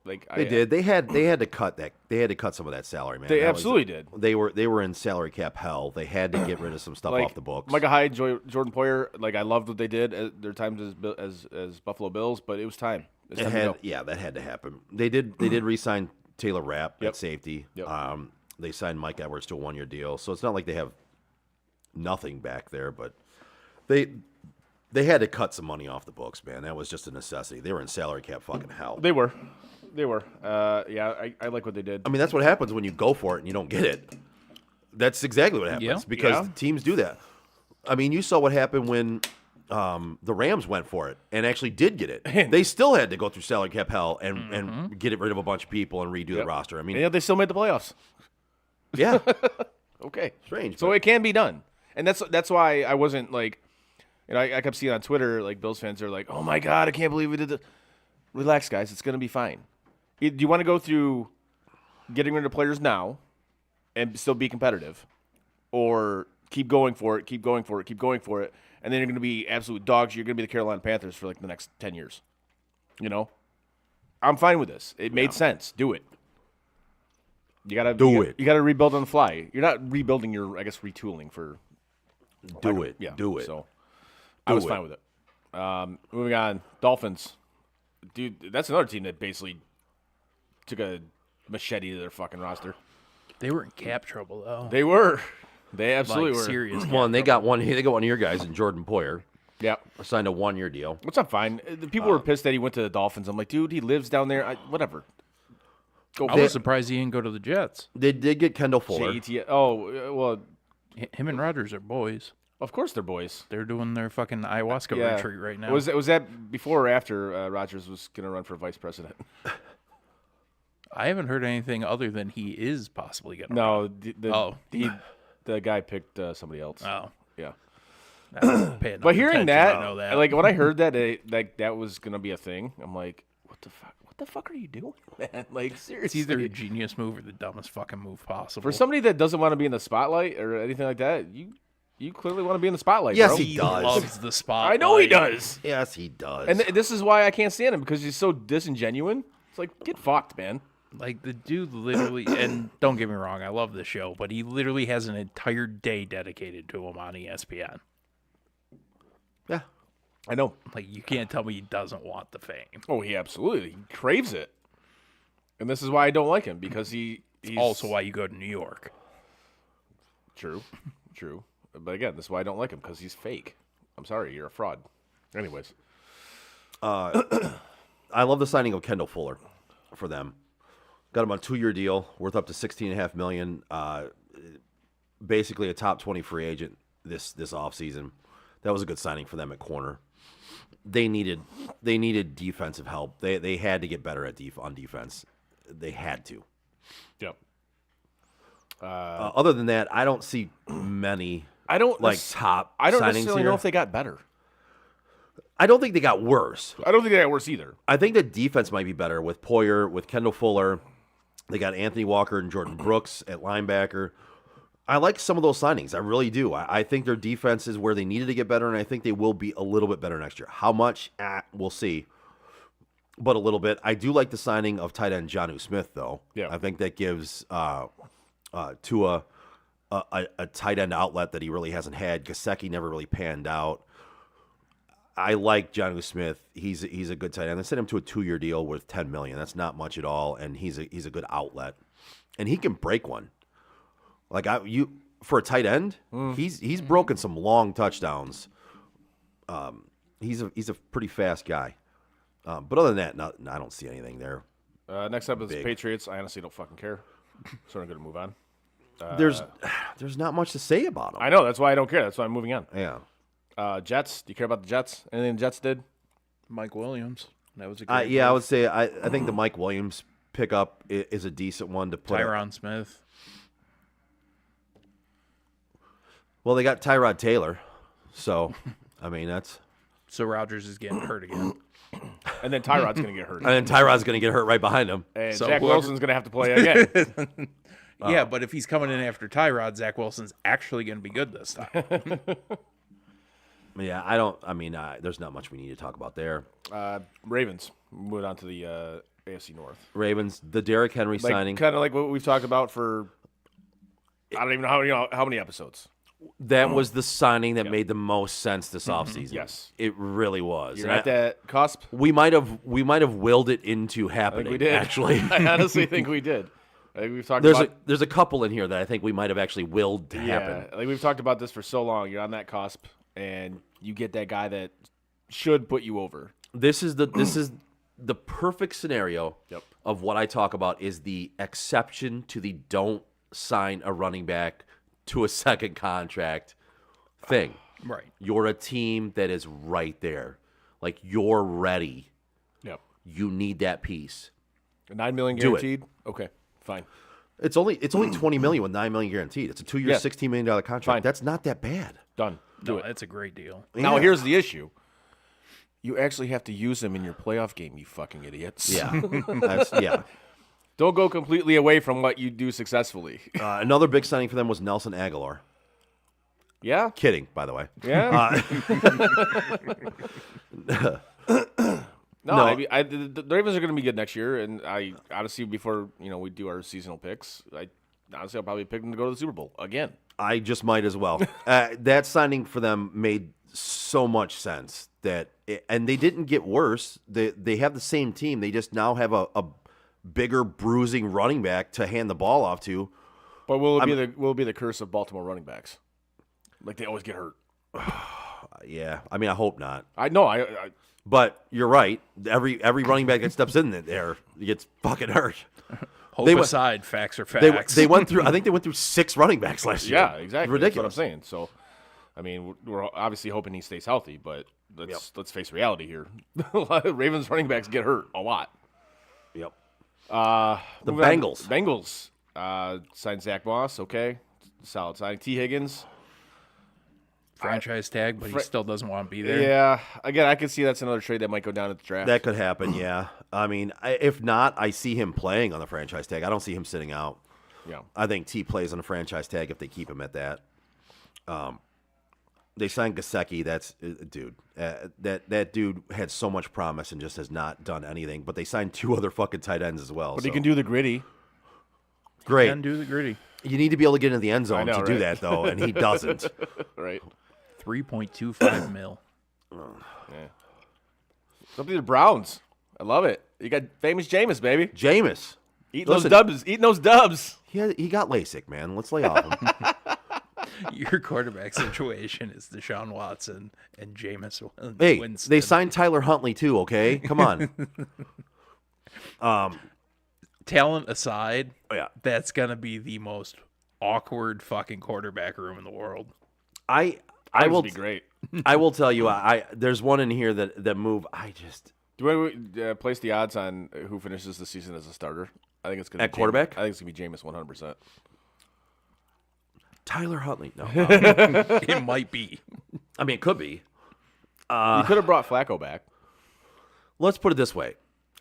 Like They did. They had to cut that. They had to cut some of that salary, man. They That absolutely did. They were in salary cap hell. They had to get rid of some stuff Like, off the books. Micah Hyde, Jordan Poyer, like I loved what they did at their times as Buffalo Bills, but it was time. It's time to go. that had to happen. They did re-sign Taylor Rapp Yep. at safety. Yep. They signed Mike Edwards to a 1-year deal, so it's not like they have nothing back there. But they had to cut some money off the books, man. That was just a necessity. They were in salary cap fucking hell. They were. Yeah, I like what they did. I mean, that's what happens when you go for it and you don't get it. That's exactly what happens Yeah. because Yeah. teams do that. I mean, you saw what happened when the Rams went for it and actually did get it. They still had to go through salary cap hell and get rid of a bunch of people and redo the roster. I mean, And yet they still made the playoffs. yeah, Okay. strange. So but- it can be done. And that's why I wasn't like, I kept seeing on Twitter, like Bills fans are like, oh my God, I can't believe we did this. Relax, guys. It's going to be fine. Do you want to go through getting rid of players now and still be competitive, or keep going for it, and then you're going to be absolute dogs? You're going to be the Carolina Panthers for like the next 10 years. I'm fine with this. It made sense. Do it. You gotta Do it. You gotta rebuild on the fly. You're not rebuilding. You're, I guess, retooling for. do it. Yeah, do it. So I was fine with it. Moving on, Dolphins, dude. That's another team that basically took a machete to their fucking roster. They were in cap trouble though. They were. They absolutely like were. serious. Well, and they got one. They got one of your guys in Jordan Poyer. Yeah. Signed a 1-year deal. Which I'm fine. The people were pissed that he went to the Dolphins. I'm like, dude, he lives down there. Whatever. Go I was surprised he didn't go to the Jets. They did get Kendall Fuller. JET. Oh, well, Him and Rodgers are boys. of course they're boys. They're doing their fucking ayahuasca Yeah. retreat right now. Was that before or after Rodgers was going to run for vice president? I haven't heard anything other than he is possibly going to. No, the guy picked somebody else. Oh. Yeah. But hearing I know that. like when I heard that, that was gonna be a thing, I'm like, what the fuck? What the fuck are you doing, man? Like it's seriously, either a genius move or the dumbest fucking move possible. for somebody that doesn't want to be in the spotlight or anything like that, you You clearly want to be in the spotlight, Yes, bro. he does. Loves the spotlight. I know he does. Yes, he does. And this is why I can't stand him, because he's so disingenuous. It's like, get fucked, man. Like, the dude literally, and don't get me wrong, I love the show, but he literally has an entire day dedicated to him on ESPN. yeah. I know. Like, you can't tell me he doesn't want the fame. Oh, he absolutely craves it. And this is why I don't like him, because he's Also why you go to New York. True. But again, this is why I don't like him, because he's fake. I'm sorry, you're a fraud. Anyways. I love the signing of Kendall Fuller for them. Got him on a 2-year deal worth up to $16.5 million. Basically a top 20 free agent this offseason. That was a good signing for them at corner. They needed defensive help. They had to get better on defense. They had to. Yep. Other than that, I don't see many. I don't top. I don't signings necessarily here. know if they got better. I don't think they got worse. I don't think they got worse either. I think the defense might be better with Poyer, with Kendall Fuller. They got Anthony Walker and Jordan Brooks at linebacker. I like some of those signings. I really do. I think their defense is where they needed to get better, and I think they will be a little bit better next year. How much? We'll see. But a little bit. I do like the signing of tight end Jonnu Smith, though. Yeah. I think that gives Tua a tight end outlet that he really hasn't had. Gesicki never really panned out. I like Jonnu Smith. He's a good tight end. They sent him to a 2-year deal worth $10 million. That's not much at all, and he's a good outlet, and he can break one. Like for a tight end, he's broken some long touchdowns. He's a pretty fast guy. But other than that, I don't see anything there. Next up is the Patriots. I honestly don't fucking care. So I'm going to move on. There's not much to say about him. I know. That's why I don't care. That's why I'm moving on. Yeah. Jets. Do you care about the Jets? Anything the Jets did? Mike Williams. That was a great Yeah, I move. would say I think the Mike Williams pickup is a decent one to put. Tyron Smith. Well, they got Tyrod Taylor, so I mean that's. So Rodgers is getting hurt again. And then Tyrod's going to get hurt. And then Tyrod's going to get hurt right behind him. And So Zach whoever- Wilson's going to have to play again. Yeah, but if he's coming in after Tyrod, Zach Wilson's actually going to be good this time. Yeah, I don't. I mean, there's not much we need to talk about there. Ravens. Moving on to the AFC North. Ravens, the Derrick Henry signing. Kind of like what we've talked about for, I don't even know how many episodes. That was the signing that made the most sense this offseason. Yes. It really was. You're And at that cusp. we might have willed it into I happening. think we did. Actually. I honestly think we did. I think we've talked There's about a couple in here that I think we might have actually willed to happen. like we've talked about this for so long. You're on that cusp, and you get that guy that should put you over. This is the perfect scenario Yep. of what I talk about is the exception to the don't sign a running back to a second contract thing. Right. You're a team that is right there. Like you're ready. Yep. You need that piece. $9 million Do it. guaranteed. Okay, fine. It's only $20 million with $9 million guaranteed. It's a 2-year, Yeah. $16 million contract. Fine. That's not that bad. Done. Do No, it. that's a great deal. Now Yeah. here's the issue. You actually have to use him in your playoff game, you fucking idiots. Yeah. Yeah. Don't go completely away from what you do successfully. Another big signing for them was Nelson Aguilar. Yeah? Kidding, by the way. Yeah? No, No. I mean, the Ravens are going to be good next year, and I honestly, before we do our seasonal picks, I'll probably pick them to go to the Super Bowl again. I just might as well. That signing for them made so much sense and they didn't get worse. They have the same team. They just now have a bigger bruising running back to hand the ball off to. But will it be the curse of Baltimore running backs? Like they always get hurt. Yeah, I mean, I hope not. I know. But you're right. Every running back that steps in there gets fucking hurt. Hope They went- aside, facts are facts. They went through. I think they went through 6 running backs last year. Yeah, exactly. Ridiculous. That's what I'm saying. So, I mean, we're obviously hoping he stays healthy, but let's face reality here. Ravens running backs get hurt a lot. Yep. The Bengals. Bengals signed Zach Moss. Okay, solid signing. T. Higgins. Franchise tag, but he still doesn't want to be there. Yeah, again, I can see that's another trade that might go down at the draft. That could happen. Yeah. I mean, if not, I see him playing on the franchise tag. I don't see him sitting out. Yeah. I think T plays on a franchise tag if they keep him at that. They signed Gesicki. That's dude. That dude had so much promise and just has not done anything. But they signed 2 other fucking tight ends as well. But so. he can do the gritty. Great. Can do the gritty. You need to be able to get into the end zone know, to do right? that though, and he doesn't. Right. 3.25 mil. Something to the Browns. I love it. You got famous Jameis, baby. Jameis. Eating Listen. those dubs. Eating those dubs. He got LASIK, man. Let's lay off him. Your quarterback situation is Deshaun Watson and Jameis Hey, Winston. they signed Tyler Huntley too. Okay, come on. Talent aside, Yeah. that's gonna be the most awkward fucking quarterback room in the world. I That will would be great. I will tell you. There's one in here that move. Do we place the odds on who finishes the season as a starter? I think it's going to At quarterback? I think it's going to be Jameis 100%. Tyler Huntley. No, It might be. I mean it could be. You could have brought Flacco back. Let's put it this way.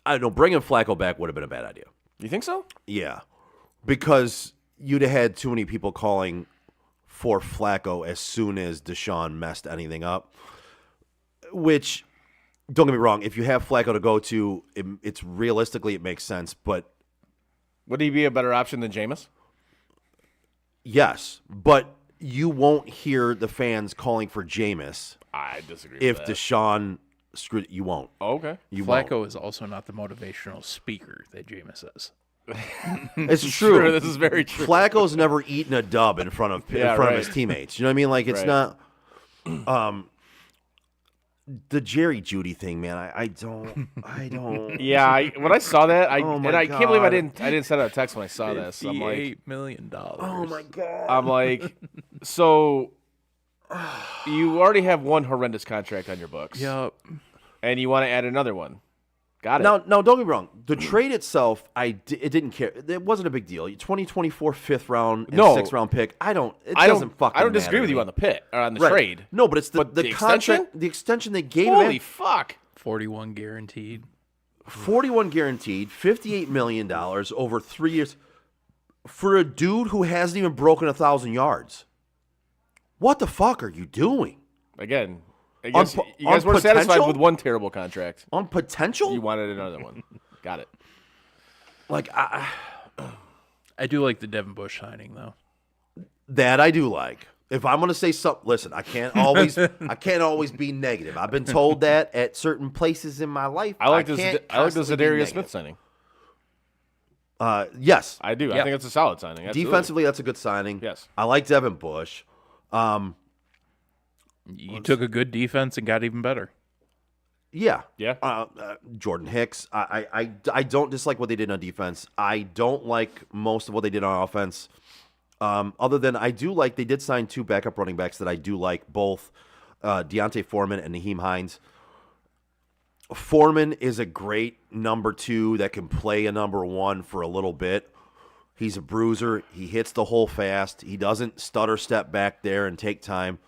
I know bringing Flacco back would have been a bad idea. You think so? Yeah, because you'd have had too many people calling for Flacco as soon as Deshaun messed anything up. Which, don't get me wrong, if you have Flacco to go to, it's realistically it makes sense. But Would he be a better option than Jameis? yes, but you won't hear the fans calling for Jameis I disagree if with that. Deshaun screwed. You won't. Oh, okay. You won't. Flacco is also not the motivational speaker that Jameis is. It's true. This is very true. Flacco's never eaten a dub in front of right. his teammates. You know what I mean? Like it's Right. not. The Jerry Judy thing, man. I don't. Yeah, when I saw that, Oh my I can't believe I God. didn't send out a text when I saw this. I'm like, $58 million. Oh my god. I'm like, so you already have one horrendous contract on your books. Yup. And you want to add another one. Got it. Now, don't get me wrong. The trade itself, it didn't care. It wasn't a big deal. 2024 5th round and No. 6th round pick. It I doesn't fucking I don't disagree matter with to you me. on the pit or on the Right. trade. No, but it's But the the contract, extension? the extension they gave him. Holy fuck. 41 guaranteed. 41 guaranteed, $58 million over 3 years for a dude who hasn't even broken 1,000 yards. What the fuck are you doing? Again, I guess On you guys on were satisfied potential? with one terrible contract. On potential? You wanted another one. Got it. Like, I do like the Devin Bush signing, though. that I do like. If I'm going to say something, listen, I can't always be negative. I've been told that at certain places in my life. I like this. can't I like the constantly be Zadarius negative. Smith signing. Yes. I do. I Yeah. think it's a solid signing. Absolutely. Defensively, that's a good signing. Yes. I like Devin Bush. You took a good defense and got even better. Yeah. Yeah. Jordan Hicks. I don't dislike what they did on defense. I don't like most of what they did on offense. Other than I do like they did sign 2 backup running backs that I do like, both Deontay Foreman and Naheem Hines. Foreman is a great number 2 that can play a number 1 for a little bit. He's a bruiser. He hits the hole fast. He doesn't stutter step back there and take time.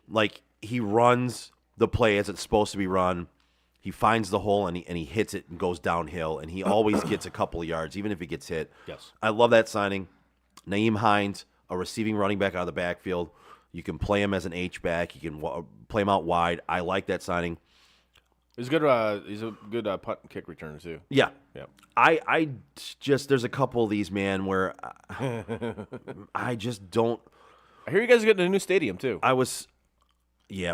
Like, he runs the play as it's supposed to be run. He finds the hole and he hits it and goes downhill, and he always gets a couple of yards, even if he gets hit. Yes. I love that signing. Naeem Hines, a receiving running back out of the backfield. You can play him as an H-back. You can play him out wide. I like that signing. He's good. He's a good punt and kick returner too. Yeah. Yeah. I just, there's a couple of these, man, where I just don't. I hear you guys are getting a new stadium too. We'll see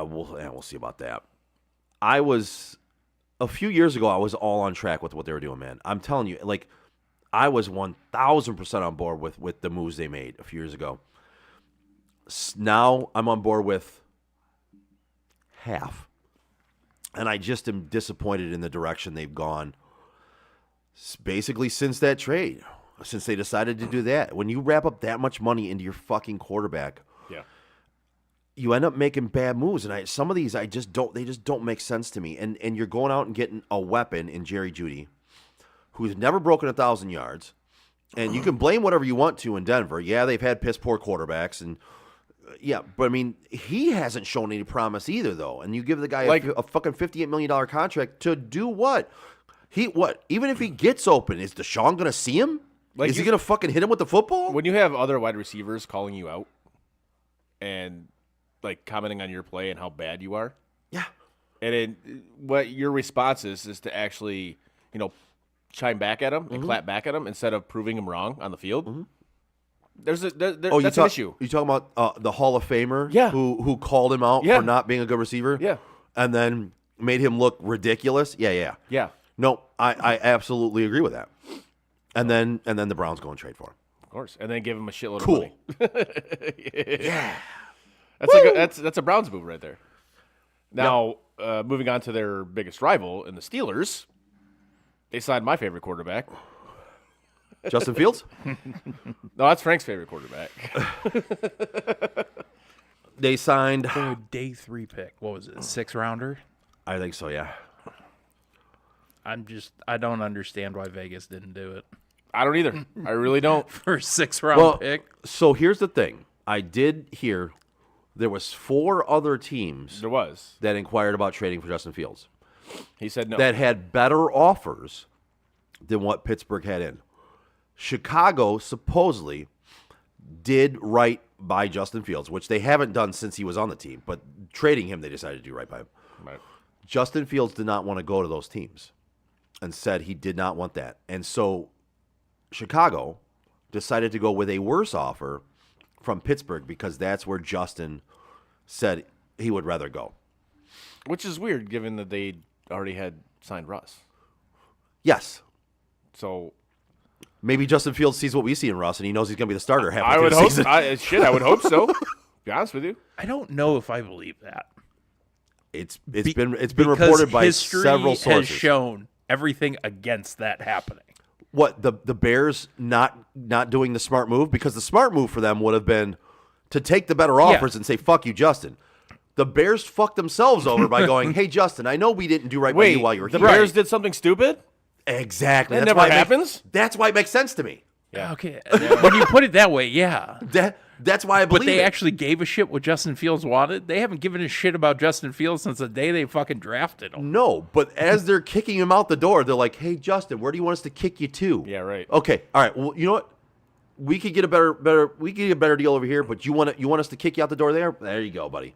about that. A few years ago, I was all on track with what they were doing, man. I'm telling you, like, I was 1,000% on board with the moves they made a few years ago. Now I'm on board with half. And I just am disappointed in the direction they've gone. Basically, since that trade, since they decided to do that. When you wrap up that much money into your fucking quarterback, Yeah. you end up making bad moves. And some of these, they just don't make sense to me. And you're going out and getting a weapon in Jerry Jeudy, who's never broken 1,000 yards. And you can blame whatever you want to in Denver. Yeah, they've had piss poor quarterbacks, and but I mean, he hasn't shown any promise either, though. And you give the guy a fucking $58 million contract to do what? Even if he gets open, is Deshaun going to see him? Is he going to fucking hit him with the football? When you have other wide receivers calling you out, and like commenting on your play and how bad you are. Yeah. And what your response is to actually, chime back at him and clap back at him instead of proving him wrong on the field. There's that's an issue. You talking about the Hall of Famer? Yeah. Who called him out Yeah. for not being a good receiver? Yeah. And then made him look ridiculous? Yeah. Yeah. No, I absolutely agree with that. And then the Browns go and trade for him. Of course. And then give him a shitload Cool. of money. Yeah. That's a Browns move right there. Now, moving on to their biggest rival in the Steelers, they signed my favorite quarterback. Justin Fields? No, that's Frank's favorite quarterback. They signed. The day 3 pick. What was it? 6th rounder? I think so, yeah. I don't understand why Vegas didn't do it. I don't either. I really don't. For a 6th round pick. So here's the thing. I did hear there was 4 other teams There was. that inquired about trading for Justin Fields He said no. that had better offers than what Pittsburgh had in. Chicago supposedly did right by Justin Fields, which they haven't done since he was on the team, but trading him, they decided to do right by him. Right. Justin Fields did not want to go to those teams and said he did not want that. And so Chicago decided to go with a worse offer from Pittsburgh because that's where Justin said he would rather go. Which is weird given that they already had signed Russ. Yes. So Maybe Justin Fields sees what we see in Russ and he knows he's going to be the starter halfway I through would the hope season. I would hope so. Be honest with you. I don't know if I believe that. It's been Because reported by history several sources. has shown everything against that happening. What the Bears not doing the smart move, because the smart move for them would have been to take the better offers and say fuck you, Justin. The Bears fucked themselves over by going, hey Justin, I know we didn't do right by you while you were the here. Bears did something stupid? Exactly. That That's never why happens? That's why it makes sense to me. Yeah. Okay. When you put it that way, yeah. That's why I believe But they it. actually gave a shit what Justin Fields wanted. They haven't given a shit about Justin Fields since the day they fucking drafted him. No, but as they're kicking him out the door, they're like, hey Justin, where do you want us to kick you to? Yeah, right. Okay. All right. Well, you know what? We could get a better deal over here, but you want us to kick you out the door there? There you go, buddy.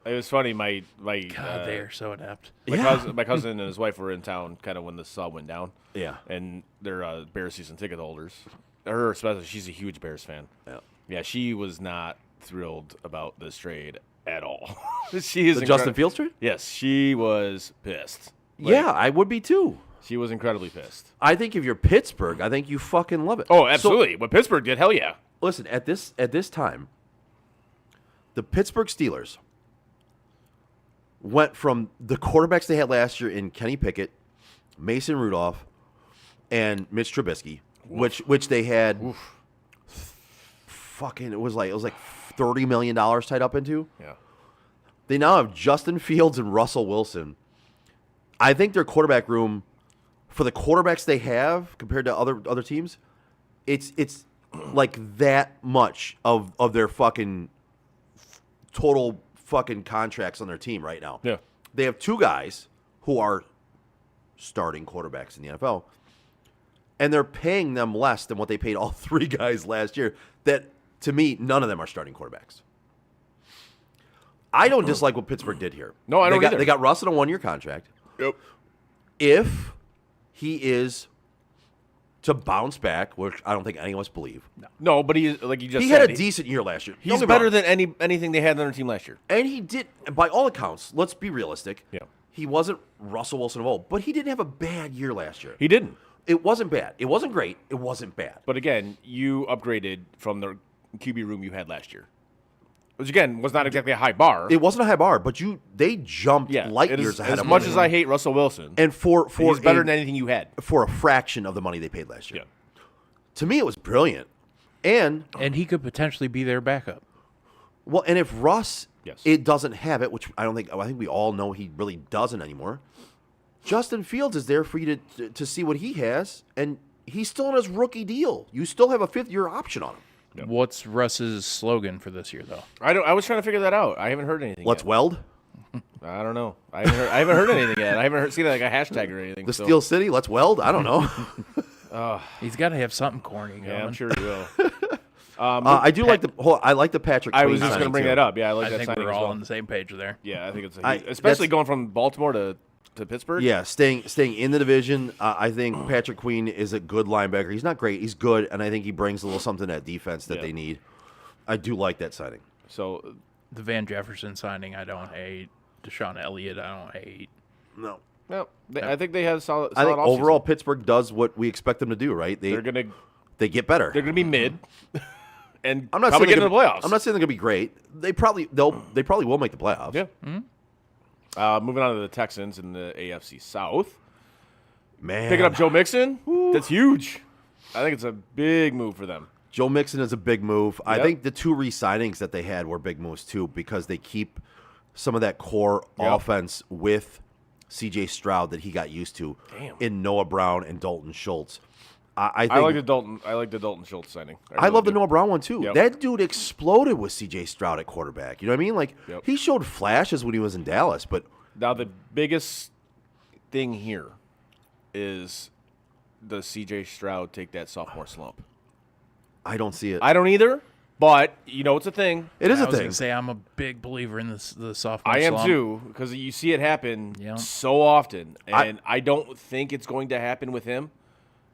It was funny. My God, they are so inept. my cousin and his wife were in town kind of when this all went down. Yeah. And they're Bears season ticket holders. Her especially, she's a huge Bears fan. Yeah. Yeah, she was not thrilled about this trade at all. She is The Justin Fields trade? Yes, she was pissed. Yeah, I would be too. She was incredibly pissed. I think if you're Pittsburgh, I think you fucking love it. Oh, absolutely. What Pittsburgh did, hell yeah. Listen, at this time, the Pittsburgh Steelers went from the quarterbacks they had last year in Kenny Pickett, Mason Rudolph, and Mitch Trubisky, which they had fucking it was like $30 million tied up into. Yeah. They now have Justin Fields and Russell Wilson. I think their quarterback room, for the quarterbacks they have compared to other teams, it's like that much of their fucking total fucking contracts on their team right now. Yeah. They have 2 guys who are starting quarterbacks in the NFL, and they're paying them less than what they paid all 3 guys last year. That, to me, none of them are starting quarterbacks. I don't dislike what Pittsburgh did here. No, I don't either. They got Russ on a 1-year contract. Yep. If he is to bounce back, which I don't think any of us believe. No, but he, like you just He said, had a decent year last year. Don't he's get me better wrong. than anything they had on their team last year. And he did, by all accounts, let's be realistic. Yeah. He wasn't Russell Wilson of old, but he didn't have a bad year last year. He didn't. It wasn't bad. It wasn't great. It wasn't bad. But again, you upgraded from the QB room you had last year, which again was not exactly a high bar. It wasn't a high bar, but they jumped light it is- years ahead as of much him. as I hate Russell Wilson, And for he's better a- than anything you had. for a fraction of the money they paid last year. Yeah. To me, it was brilliant. And And he could potentially be their backup. well, and if Russ Yes. it doesn't have it, which I think we all know he really doesn't anymore. Justin Fields is there for you to see what he has, and he's still on his rookie deal. You still have a 5th-year option on him. What's Russ's slogan for this year, though? I was trying to figure that out. I haven't heard anything. Let's yet. weld. I don't know. I haven't heard anything yet. I haven't seen like a hashtag or anything. The so- Steel City, let's weld. I don't know. He's got to have something corny going. Yeah, I'm sure he will. I do like I like the Patrick. I Queen was just going to signing, bring too. that up. Yeah, I like I that think signing we're as all well. on the same page there. Yeah, I think it's I- especially that's- going from Baltimore to Pittsburgh. Yeah, staying in the division. I think Patrick Queen is a good linebacker. He's not great. He's good, and I think he brings a little something to that defense that Yeah. they need. I do like that signing. So The Van Jefferson signing, I don't hate. Deshaun Elliott, I don't hate. No, I think they have solid. I think offseason. overall Pittsburgh does what we expect them to do. Right? they're gonna They get better. be mid, and I'm not probably saying get into the playoffs. I'm not saying they're gonna be great. They probably will make the playoffs. Yeah. Moving on to the Texans in the AFC South, Man, picking up Joe Mixon. That's huge. I think it's a big move for them. Joe Mixon is a big move. I Yep. think the 2 re-signings that they had were big moves too because they keep some of that core Yep. offense with C.J. Stroud that he got used to in Noah Brown and Dalton Schultz. I think I like the Dalton Schultz signing. I really love the do. Noah Brown one too. Yep. That dude exploded with C.J. Stroud at quarterback. You know what I mean? Like Yep. he showed flashes when he was in Dallas, but Now the biggest thing here is does C.J. Stroud take that sophomore slump? I don't see it. I don't either, but you know it's a thing. It is I a was thing. gonna say I'm a big believer in the sophomore. I am slump. too, because you see it happen Yeah. so often, and I don't think it's going to happen with him.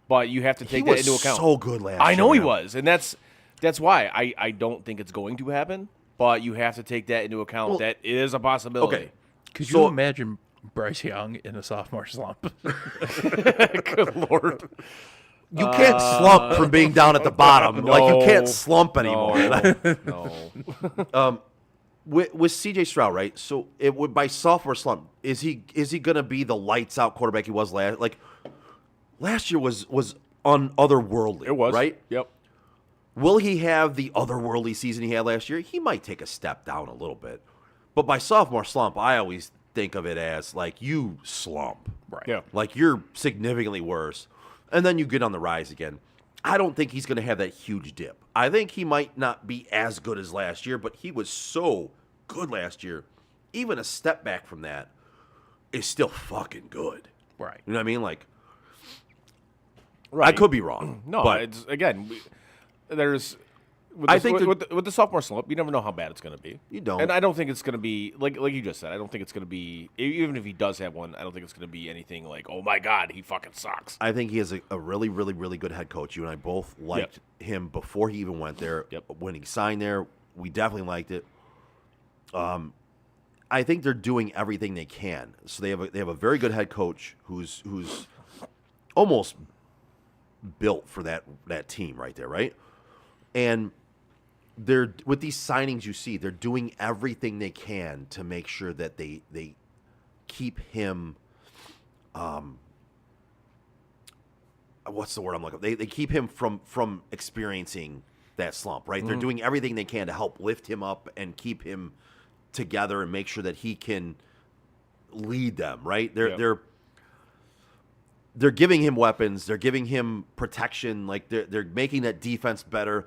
But you have to He take that was into account. so good last I know year, he man. was, and that's why I don't think it's going to happen. But you have to take that into account Well, that it is a possibility. Okay. Could So- you imagine Bryce Young in a sophomore slump? Good lord. You can't slump from being down at the bottom. Like you can't slump anymore. No. With C.J. Stroud, right? So it would by sophomore slump. Is he gonna be the lights out quarterback he was last? Like last year was otherworldly. It was right. Yep. Will he have the otherworldly season he had last year? He might take a step down a little bit, but by sophomore slump, I always think of it as like you slump, Right. Yeah. like you're significantly worse, and then you get on the rise again. I don't think he's going to have that huge dip. I think he might not be as good as last year, but he was so good last year. Even a step back from that is still fucking good. Right. You know what I mean? Like, Right. I could be wrong. No, but it's again. There's. With I the, think with the sophomore slump, you never know how bad it's going to be. You don't. and I don't think it's going to be like you just said. I don't think it's going to be even if he does have one. I don't think it's going to be anything like, oh my god, he fucking sucks. I think he has a really, really, really good head coach. You and I both liked him before he even went there. Yep. When he signed there, we definitely liked it. I think they're doing everything they can. So they have a very good head coach who's almost built for that team right there, right? And they're with these signings you see, they're doing everything they can to make sure that they keep him what's the word I'm looking for? They keep him from experiencing that slump, right? They're doing everything they can to help lift him up and keep him together and make sure that he can lead them, right? They're giving him weapons, they're giving him protection, like they're making that defense better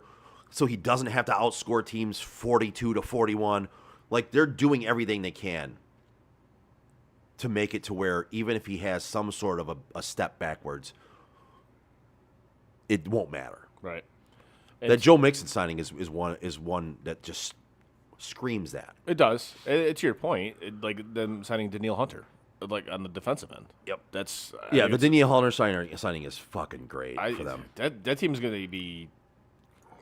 so he doesn't have to outscore teams 42-41. Like they're doing everything they can to make it to where even if he has some sort of a step backwards, it won't matter. Right. That Joe Mixon signing is one that just screams that. It does. It's your point. Like them signing Daniil Hunter, like on the defensive end. Yep. That's Yeah, the Daniil Hunter signing is fucking great for them. That team's going to be.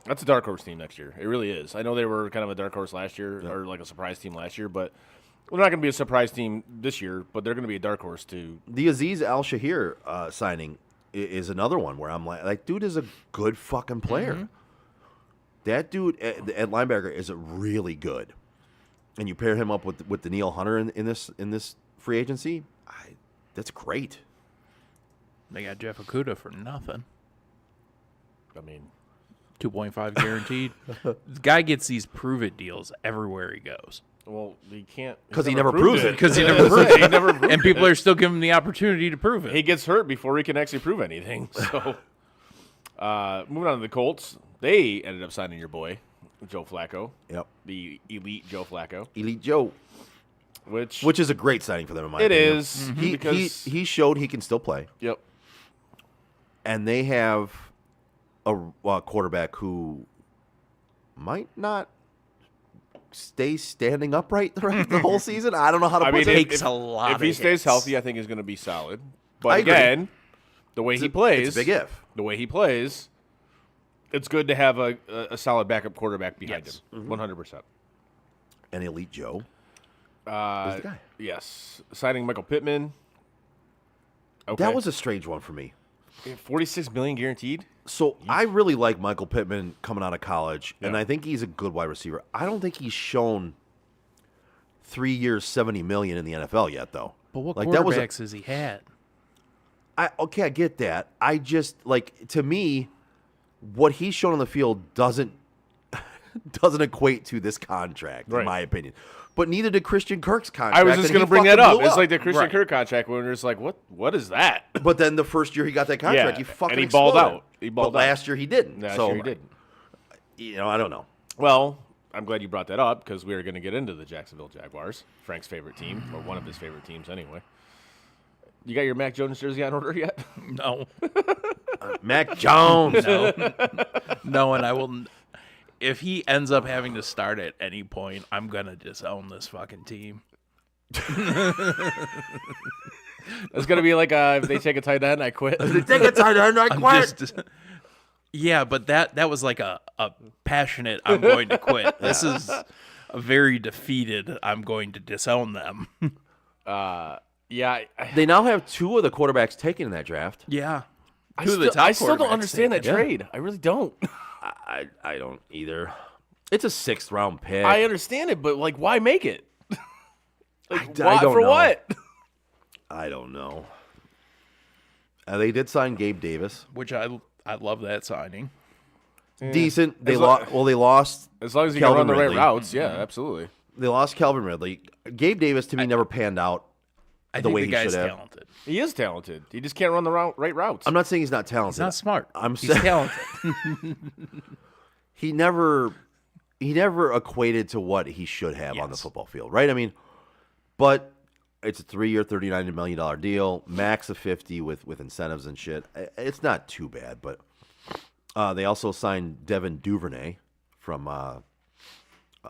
That's a dark horse team next year. It really is. I know they were kind of a dark horse last year, or like a surprise team last year, but they're not going to be a surprise team this year. But they're going to be a dark horse too. The Aziz Al-Shahir signing is another one where I'm like, dude is a good fucking player. Mm-hmm. That dude at linebacker is really good, and you pair him up with Daniil Hunter in this free agency, that's great. They got Jeff Okuda for nothing. I mean, 2.5 guaranteed. The guy gets these prove it deals everywhere he goes. well, he can't Because he he's never proved proves it. Because he never proves it. He never proved And people it. are still giving him the opportunity to prove it. He gets hurt before he can actually prove anything. So, moving on to the Colts, they ended up signing your boy, Joe Flacco. Yep. The elite Joe Flacco, Elite Joe, which which is a great signing for them in my it opinion. is He he showed he can still play, Yep. and they have a quarterback who might not stay standing upright the whole season. I don't know how to I put mean, it. takes a lot if of he stays hits. healthy, I think he's going to be solid. But I agree. again, the way he plays, It's a big if. the way he plays, it's good to have a solid backup quarterback behind Yes. him. 100%. And Elite Joe. Uh, the guy. yes. Signing Michael Pittman. Okay. That was a strange one for me. $46 million guaranteed. So I really like Michael Pittman coming out of college, and I think he's a good wide receiver. I don't think he's shown 3 years, $70 million in the NFL yet, though. But what that was quarterbacks has he had? okay, I get that. I just to me, what he's shown on the field doesn't equate to this contract, Right. in my opinion. But neither did Christian Kirk's contract. I was just and going to he bring that fucking up. blew It's like the Christian Right. Kirk contract when we're just like, what is that? But then the first year he got that contract, Yeah, he fucking and he balled exploded. out. He balled but out. last year he didn't. Last so year he didn't. I don't know. Well, I'm glad you brought that up because we were going to get into the Jacksonville Jaguars, Frank's favorite team, or one of his favorite teams anyway. You got your Mac Jones jersey on order yet? No. Mac Jones. No, and I will. If he ends up having to start at any point, I'm gonna disown this fucking team. It's going to be like if they take a tight end, I quit. Take a tight end, I quit. Yeah, but that was like a passionate. I'm going to quit. This is a very defeated. I'm going to disown them. Yeah, They now have two of the quarterbacks taken in that draft. Yeah, I Two of the still, top I still don't quarterbacks understand that taken. trade. I really don't. I don't either. It's a 6th round pick. I understand it, but like, why make it? Like, I why, don't for know. what? I don't know. They did sign Gabe Davis. which I love that signing. Decent. They As lo- they lost. As long as you Calvin can run the Ridley. right routes, yeah, absolutely. They lost Calvin Ridley. Gabe Davis to me never panned out I the think way the he guy's should have. talented. He is talented. He just can't run the right routes. I'm not saying he's not talented. He's not smart. I'm He's saying talented. he never equated to what he should have on the Yes. football field, right? I mean, but it's a 3-year, $39 million deal, max of 50 with incentives and shit. It's not too bad, but they also signed Devin Duvernay from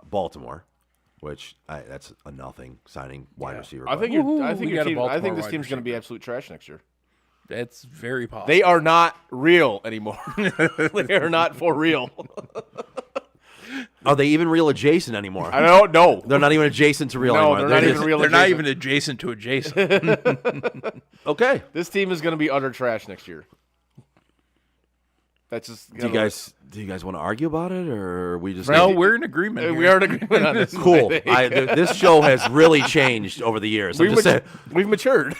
Baltimore, which that's a nothing signing wide receiver. I but- think I think we your got a team. I Baltimore think this wide team's going to be receiver. absolute trash next year. That's very possible. They are not real anymore. They are not for real. Are they even real adjacent anymore? I don't know. They're not even adjacent to real No, anymore. they're not even just- real. They're not adjacent. even adjacent to adjacent. Okay. This team is going to be utter trash next year. That's just. Do you guys want to argue about it, or are we just No, we're in agreement. We here. are in agreement on this. cool? This show has really changed over the years. I'm just saying, We've matured.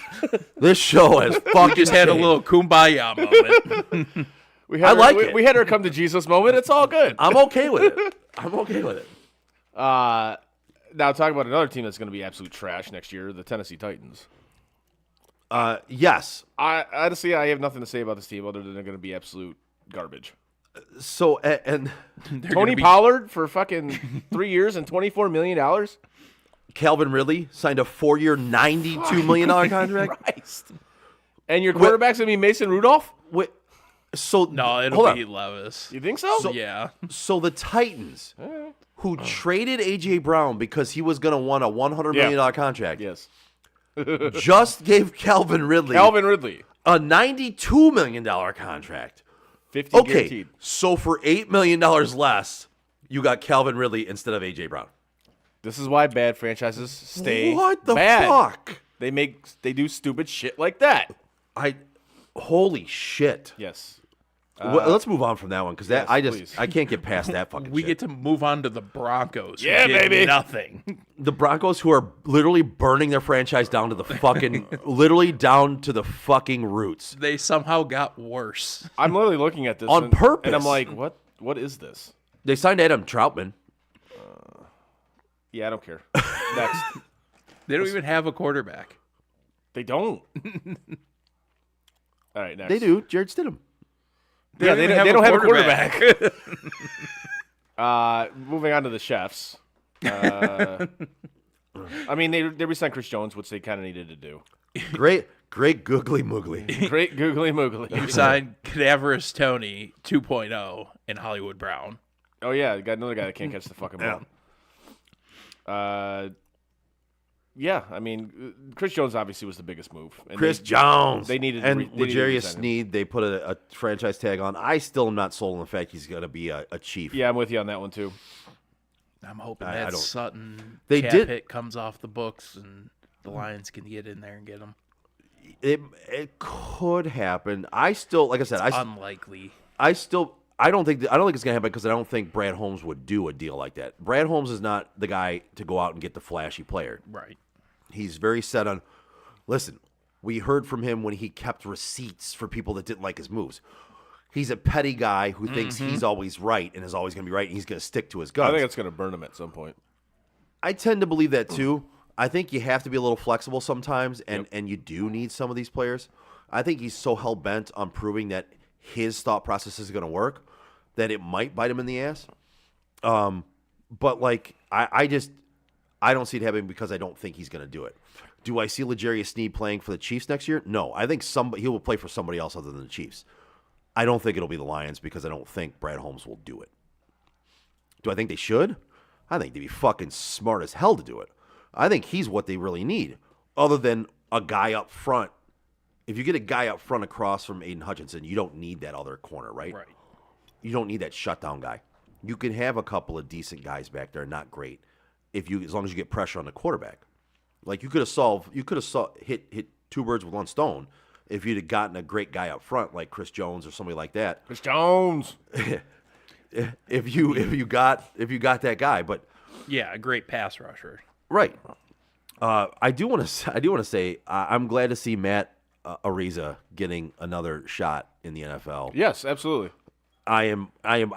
this show has We fucking just had a changed. little kumbaya moment. We had I like we, it. We had our come to Jesus moment. It's all good. I'm okay with it. I'm okay with it. Now talking about another team that's going to be absolute trash next year, the Tennessee Titans. Yes. I honestly I have nothing to say about this team other than they're going to be absolute garbage. So and They're Tony gonna be- Pollard for fucking 3 years and $24 million. Calvin Ridley signed a 4-year, $92 million contract. Christ. And your quarterback's going to be Mason Rudolph? Wait, so No, it'll hold on. be Levis. You think so? Yeah. So the Titans, who traded AJ Brown because he was going to want a $100 million contract, Yes. just gave Calvin Ridley Calvin Ridley. a $92 million contract. 50 Okay, guaranteed. so for $8 million less, you got Calvin Ridley instead of AJ Brown. This is why bad franchises stay What the bad. fuck? They do stupid shit like that. Holy shit. Yes. Well, let's move on from that one because yes, I please. can't get past that fucking We shit. get to move on to the Broncos. who Yeah, did baby. Nothing. The Broncos, who are literally burning their franchise down to the fucking, literally down to the fucking roots. They somehow got worse. I'm literally looking at this On purpose. and I'm like, what is this? They signed Adam Troutman. Yeah, I don't care. Next. They don't even have a quarterback. They don't. All right, next. They do. Jared Stidham. Yeah, don't they even don't have a quarterback. quarterback. Moving on to the Chefs. I mean, they re-signed Chris Jones, which they kind of needed to do. Great googly moogly. Great googly moogly. You signed Cadaverous Tony 2.0 and Hollywood Brown. Oh yeah, you got another guy that can't catch the fucking ball. Yeah, I mean, Chris Jones obviously was the biggest move. And Chris Jones. They needed and they needed to L'Jarius resign him. Sneed. They put a franchise tag on. I still am not sold on the fact he's going to be a Chief. Yeah, I'm with you on that one too. I'm hoping I that don't- Sutton They cap did- hit comes off the books and the Lions can get in there and get him. It could happen. I still, like I said, Unlikely. I don't think it's going to happen because I don't think Brad Holmes would do a deal like that. Brad Holmes is not the guy to go out and get the flashy player. Right. He's very set on. Listen, we heard from him when he kept receipts for people that didn't like his moves. He's a petty guy who thinks he's always right and is always going to be right, and he's going to stick to his guns. I think it's going to burn him at some point. I tend to believe that too. I think you have to be a little flexible sometimes, and you do need some of these players. I think he's so hell bent on proving that his thought process is going to work that it might bite him in the ass. But like I don't see it happening because I don't think he's going to do it. Do I see L'Jarius Sneed playing for the Chiefs next year? No, I think he will play for somebody else other than the Chiefs. I don't think it'll be the Lions because I don't think Brad Holmes will do it. Do I think they should? I think they'd be fucking smart as hell to do it. I think he's what they really need, other than a guy up front. If you get a guy up front across from Aiden Hutchinson, you don't need that other corner, right? Right. You don't need that shutdown guy. You can have a couple of decent guys back there, not great, as long as you get pressure on the quarterback. Like you could have hit two birds with one stone if you'd have gotten a great guy up front like Chris Jones or somebody like that. Chris Jones. If you got that guy, but Yeah, a great pass rusher. right. I do want to say I'm glad to see Matt Ariza getting another shot in the NFL. Yes, absolutely. I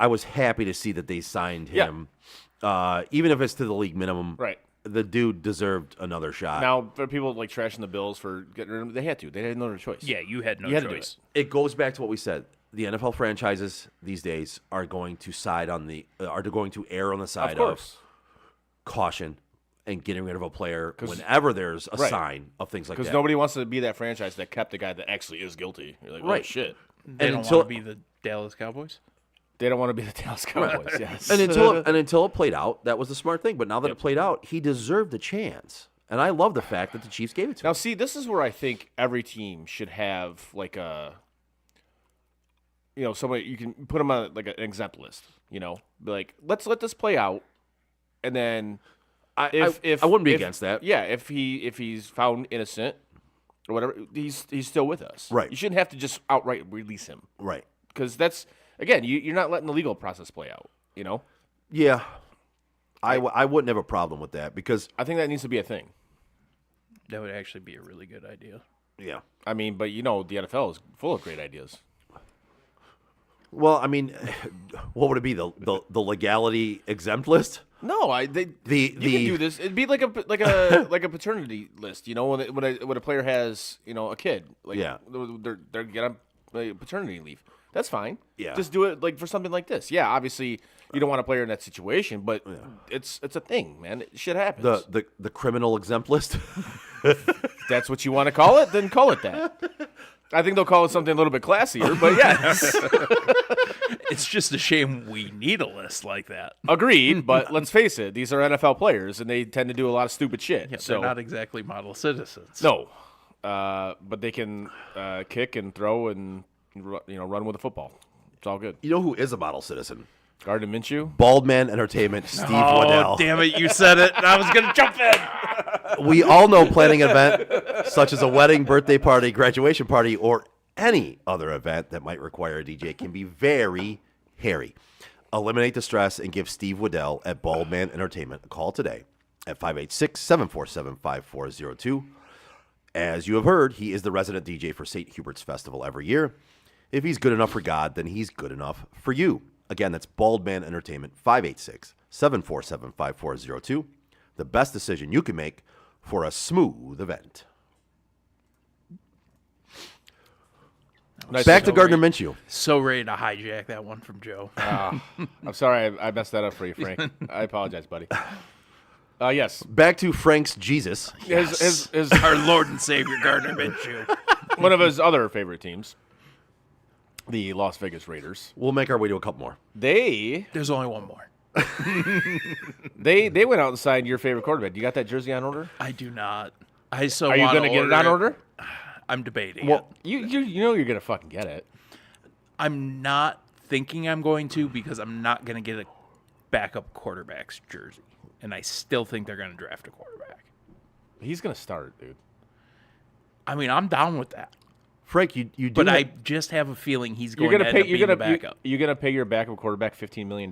was happy to see that they signed him, even if it's to the league minimum. Right. The dude deserved another shot. Now, for people like trashing the Bills for getting rid of him, they had to. They had no other choice. Yeah, you had no You had to do choice. It goes back to what we said. The NFL franchises these days are going to err on the side Of course. caution and getting rid of a player whenever there's a Right. sign of things like that. Because nobody wants to be that franchise that kept a guy that actually is guilty. You're like, oh, Right. shit. They And don't until- want to be the Dallas Cowboys. They don't want to be the Dallas Cowboys. Yes. And until it played out, that was the smart thing. But now that it played out, he deserved a chance. And I love the fact that the Chiefs gave it to him. Now, see, this is where I think every team should have like a, somebody you can put them on like an exempt list. Be like, let's let this play out, and then I wouldn't be against that. Yeah, if he's found innocent or whatever, he's still with us. Right. You shouldn't have to just outright release him Right. because that's again, you're not letting the legal process play out. Yeah. I wouldn't have a problem with that because, I think that needs to be a thing. That would actually be a really good idea. yeah. I mean, but the NFL is full of great ideas. Well, I mean, what would it be? The legality exempt list? No, you can do this. It'd be like a like a paternity list. When a player has a kid, like Yeah. they're getting paternity leave. That's fine. Yeah. Just do it like for something like this. Yeah, obviously you don't want a player in that situation, but it's a thing, man. Shit happens. The criminal exempt list? If that's what you want to call it, then call it that. I think they'll call it something a little bit classier, but yes. It's just a shame we need a list like that. Agreed, but let's face it, these are NFL players, and they tend to do a lot of stupid shit. Yeah, so they're not exactly model citizens. no, but they can kick and throw and run with the football. It's all good. You know who is a model citizen? Gardner Minshew. Bald Man Entertainment, Steve Oh, Waddell. damn it. You said it. And I was going to jump in. We all know planning an event such as a wedding, birthday party, graduation party, or any other event that might require a DJ can be very hairy. Eliminate the stress and give Steve Waddell at Bald Man Entertainment a call today at 586-747-5402. As you have heard, he is the resident DJ for St. Hubert's Festival every year. If he's good enough for God, then he's good enough for you. Again, that's Bald Man Entertainment, 586-747-5402. The best decision you can make for a smooth event. Nice Back to one. Gardner Minshew. So ready to hijack that one from Joe. I'm sorry, I messed that up for you, Frank. I apologize, buddy. Yes. Back to Frank's Jesus. His Our Lord and Savior, Gardner Minshew. one of his other favorite teams. The Las Vegas Raiders. We'll make our way to a couple more. There's only one more. They went out and signed your favorite quarterback. You got that jersey on order? I do not. I so Are you want to going to get it on order? I'm debating Well, it. you know you're going to fucking get it. I'm not thinking I'm going to because I'm not going to get a backup quarterback's jersey. And I still think they're going to draft a quarterback. He's going to start, dude. I mean, I'm down with that. Frank, you do. But I just have a feeling he's going You're to going end to up pay. being the backup. You're going to pay your backup quarterback $15 million.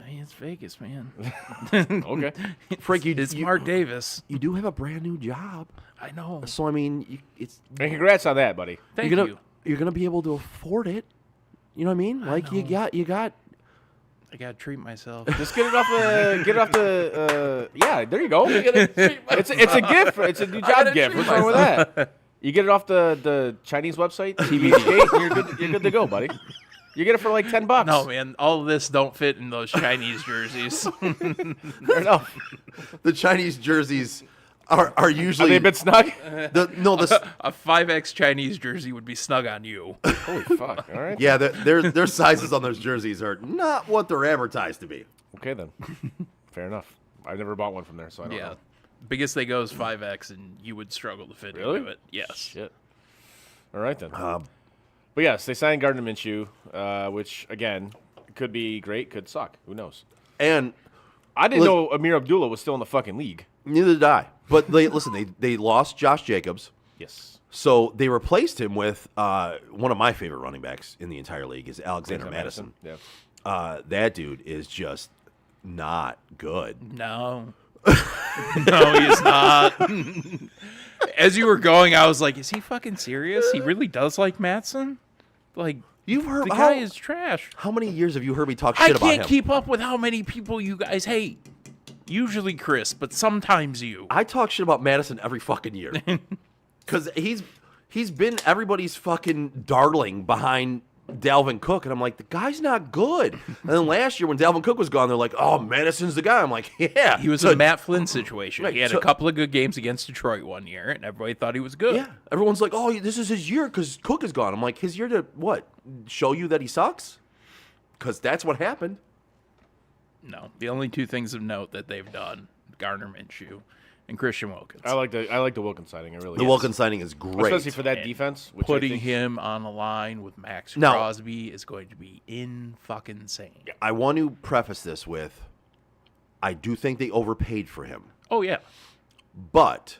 Hey, it's Vegas, man. Okay. Frank, It's Mark Davis. you do have a brand new job, I know. so I mean, it's And congrats on that, buddy. Thank you're you. gonna be able to afford it. You know what I mean? Like you got. I got to treat myself. Just get it off the. Yeah, there you go. It's a gift. It's a new job gift. What's wrong with that? You get it off the Chinese website, TVH, and you're good to go, buddy. You get it for like $10. No, man. All of this don't fit in those Chinese jerseys. Fair enough. The Chinese jerseys are Are usually they a bit snug? the A 5X Chinese jersey would be snug on you. Holy fuck! All right. yeah their sizes on those jerseys are not what they're advertised to be. Okay then. Fair enough. I've never bought one from there, so I don't Yeah. know. Biggest they go is 5X, and you would struggle to fit Really? into it. Yes. Shit. All right then. But yes, they signed Gardner Minshew, which again could be great, could suck. Who knows? And I didn't know Amir Abdullah was still in the fucking league. neither did I. But they lost Josh Jacobs, Yes. so they replaced him with one of my favorite running backs in the entire league is Alexander Madison. Yeah. That dude is just not good. No. No, he's not. As you were going, I was like, is he fucking serious? He really does like Matson? Like, You've heard the guy is trash. How many years have you heard me talk I shit about him? can't keep up with how many people you guys hate. Usually Chris, but sometimes you. I talk shit about Madison every fucking year. Because he's been everybody's fucking darling behind Dalvin Cook. And I'm like, the guy's not good. And then last year when Dalvin Cook was gone, they're like, oh, Madison's the guy. I'm like, yeah. He was a Matt Flynn situation. Right, He had so- a couple of good games against Detroit one year, and everybody thought he was good. Yeah. Everyone's like, oh, this is his year because Cook is gone. I'm like, his year to what? Show you that he sucks? Because that's what happened. No, the only two things of note that they've done, Gardner Minshew and Christian Wilkins. I like the Wilkins signing. I really The is. Wilkins signing is great. especially for that defense. Which I Putting think- him on the line with Max Now- Crosby is going to be fucking insane. I want to preface this with, I do think they overpaid for him. Oh yeah, But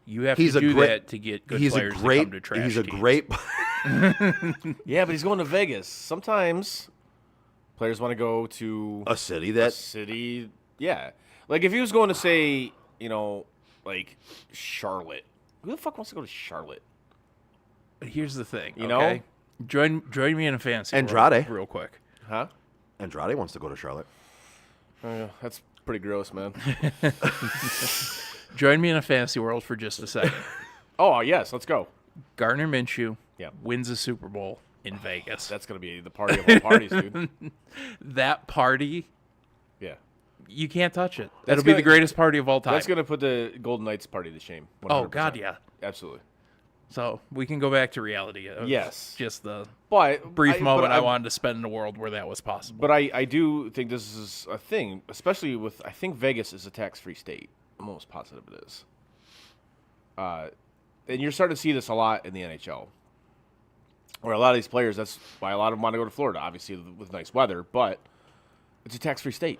you have he's to a do great, that to get good he's players a great, to come to trash he's a teams. great. Yeah, but he's going to Vegas. Sometimes players want to go to A city a that city. Yeah, like if he was going to say, like Charlotte. Who the fuck wants to go to Charlotte? But here's the thing, You know? okay? Join me in a fantasy world Andrade. real quick. Huh? Andrade wants to go to Charlotte. That's pretty gross, man. Join me in a fantasy world for just a second. Oh yes, let's go. Gardner Minshew Yeah. wins a Super Bowl in Vegas. That's gonna be the party of all parties, dude. That party, Yeah, you can't touch it. That's That'll be the gonna- greatest party of all time. that's gonna put the Golden Knights party to shame. 100%. Oh God, yeah. Absolutely. So we can go back to reality. Of Yes. just the But brief moment but I wanted to spend in a world where that was possible. But I do think this is a thing, especially with I think Vegas is a tax-free state. I'm almost positive it is. And you're starting to see this a lot in the NHL, where a lot of these players. That's why a lot of them want to go to Florida, obviously with nice weather. But it's a tax-free state.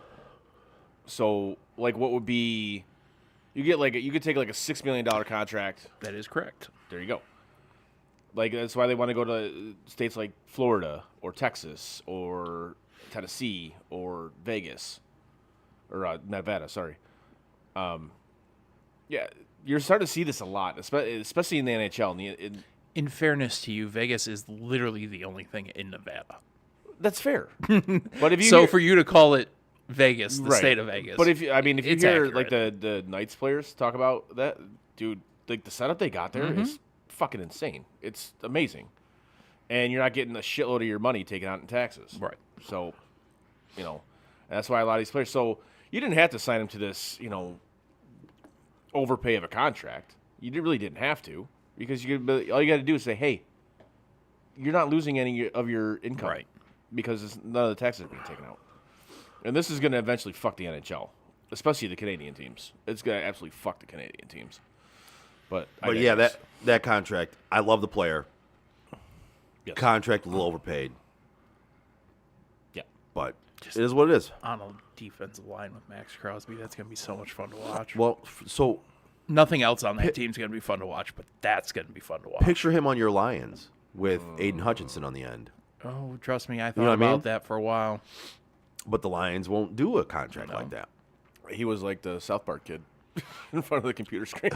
So, like, what would be? You could take like a $6 million contract. that is correct. There you go. Like that's why they want to go to states like Florida or Texas or Tennessee or Vegas or Nevada. Sorry. Yeah, you're starting to see this a lot, especially in the NHL. In fairness to you, Vegas is literally the only thing in Nevada. That's fair. But if you So hear- for you to call it Vegas, the Right. state of Vegas. But if you it's hear accurate. like the Knights players talk about that, dude, like the setup they got there is fucking insane. It's amazing, and you're not getting a shitload of your money taken out in taxes. Right. So, and that's why a lot of these players. So you didn't have to sign them to this, overpay of a contract. You really didn't have to because all you got to do is say, hey, you're not losing any of your income, Right. Because none of the taxes are being taken out. And this is going to eventually fuck the NHL, especially the Canadian teams. It's going to absolutely fuck the Canadian teams. But yeah, digress. that contract, I love the player. Yes. Contract a little overpaid, Yeah. but it is what it is. On a defensive line with Max Crosby, that's going to be so much fun to watch. Well, so Nothing else on that team's going to be fun to watch, but that's going to be fun to watch. picture him on your Lions with Aiden Hutchinson on the end. Oh, trust me, I thought know what I about mean? that for a while. But the Lions won't do a contract like that. He was like the South Park kid in front of the computer screen.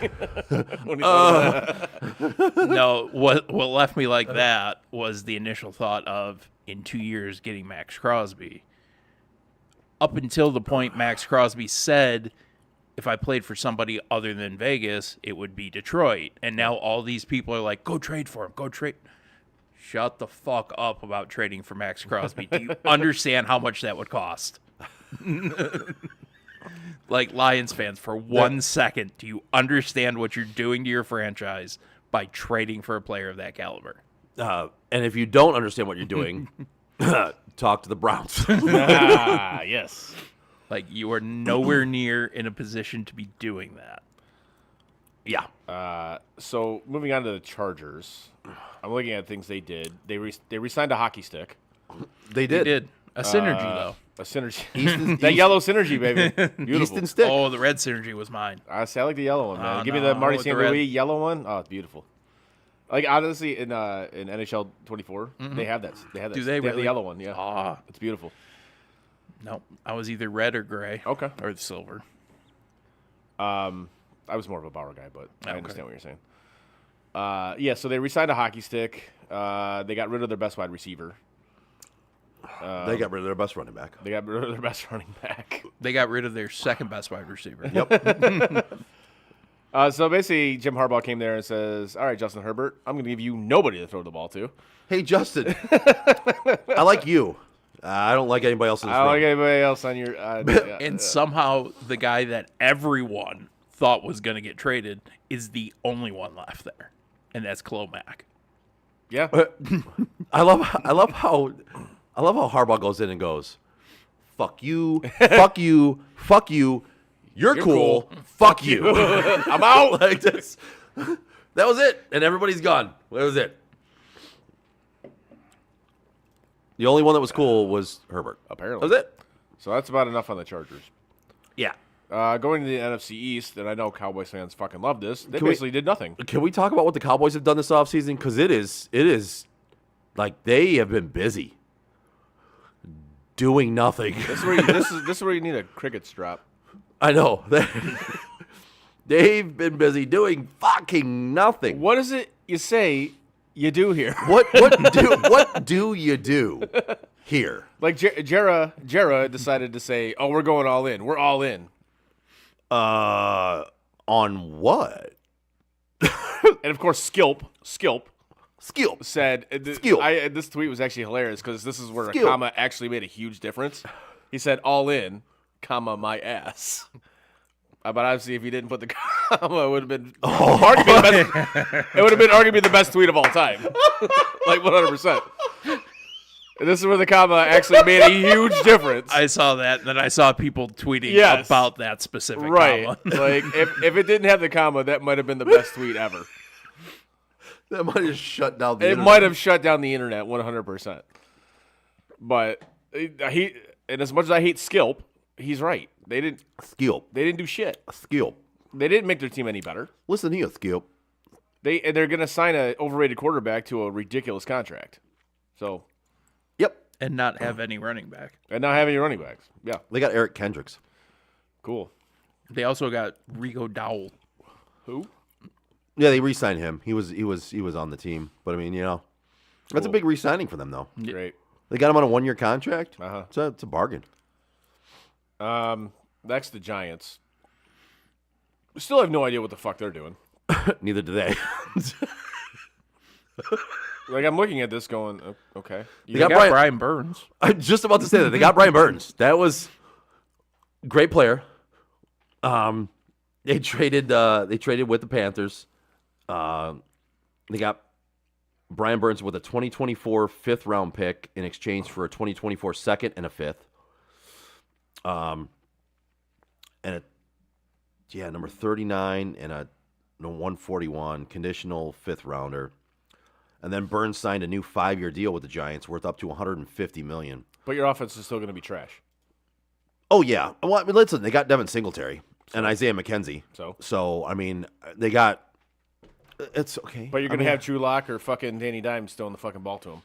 When he thought of that. No, what left me like that was the initial thought of in 2 years getting Max Crosby. Up until the point Max Crosby said, if I played for somebody other than Vegas, it would be Detroit. And now all these people are like, go trade for him, go trade. Shut the fuck up about trading for Max Crosby. Do you understand how much that would cost? Like Lions fans, for 1 second, do you understand what you're doing to your franchise by trading for a player of that caliber? And if you don't understand what you're doing, talk to the Browns. Yes. Like, you are nowhere near in a position to be doing that. Yeah. So moving on to the Chargers, I'm looking at things they did. They re-signed a hockey stick, They They did. did. A synergy, though. a synergy. Easton- That yellow synergy, baby. Beautiful. Easton Stick. Oh, the red synergy was mine. I like the yellow one, man. Oh, Give me no, the Marty with the St. red. Louis yellow one. Oh, it's beautiful. Like honestly, in NHL 24, they have that. They have that. Do they have the really? yellow one. Yeah, Ah, it's beautiful. no. I was either red or gray. Okay. Or the silver. I was more of a Bauer guy, but I Okay. understand what you're saying. Yeah, so they re-signed a hockey stick. They got rid of their best wide receiver. They got rid of their best running back. They got rid of their best running back. They got rid of their second best wide receiver. Yep. So basically, Jim Harbaugh came there and says, "All right, Justin Herbert, I'm going to give you nobody to throw the ball to. Hey, Justin. I like you. I don't like anybody else in this I don't like room. anybody else on your." And somehow the guy that everyone thought was going to get traded is the only one left there. And that's Clomac. yeah, I love how Harbaugh goes in and goes, "Fuck you, fuck you, fuck you. You're cool. Fuck you. I'm out." Like this. That was it, and everybody's gone. That was it. The only one that was cool was Herbert. apparently. That was it. So that's about enough on the Chargers. Yeah. Going to the NFC East, and I know Cowboys fans fucking love this. They Can we- basically did nothing. Can we talk about what the Cowboys have done this offseason? Because it is like they have been busy doing nothing. This is where you need a crickets drop. I know. They've been busy doing fucking nothing. What is it you say you do here? What do you do here? Like Jera decided to say, "Oh, we're going all in. We're all in." On what? And of course, Skilp Skill. said, Skilp. this tweet was actually hilarious because this is where Skilp. a comma actually made a huge difference. He said, "All in, comma my ass." But obviously, if you didn't put the comma, it would have been arguably the best. It would have been arguably the best tweet of all time, like 100%. And this is where the comma actually made a huge difference. I saw that, and then I saw people tweeting Yes. about that specific Right, comma. like if it didn't have the comma, that might have been the best tweet ever. That might have shut down the It internet. might have shut down the internet 100%. But and as much as I hate Skilp, he's right. They didn't do shit. Skill. They didn't make their team any better. Listen here, Skill. They're going to sign an overrated quarterback to a ridiculous contract. So, Yep. And not have any running back. and not having your running backs. Yeah, They got Eric Kendricks. cool. They also got Rico Dowell. Who? Yeah, they re-signed him. He was on the team. But I mean, that's a Cool. big re-signing for them though. Great. They got him on a 1-year contract. Uh-huh. It's a bargain. Next, the Giants. Still have no idea what the fuck they're doing. Neither do they. Like, I'm looking at this going, okay. They got Got Brian- Brian Burns. I'm just about to say that. They got Brian Burns. That was great player. They traded with the Panthers. They got Brian Burns with a 2024 fifth-round pick in exchange for a 2024 second and a fifth. Number 39 and a 141 conditional fifth-rounder. And then Burns signed a new 5-year deal with the Giants worth up to $150 million. But your offense is still going to be trash. Oh, yeah. Well, I mean, listen, they got Devin Singletary and Isaiah McKenzie. So, I mean, they got – it's okay. But you're going to have Drew Lock or fucking Danny Dimes throwing the fucking ball to him.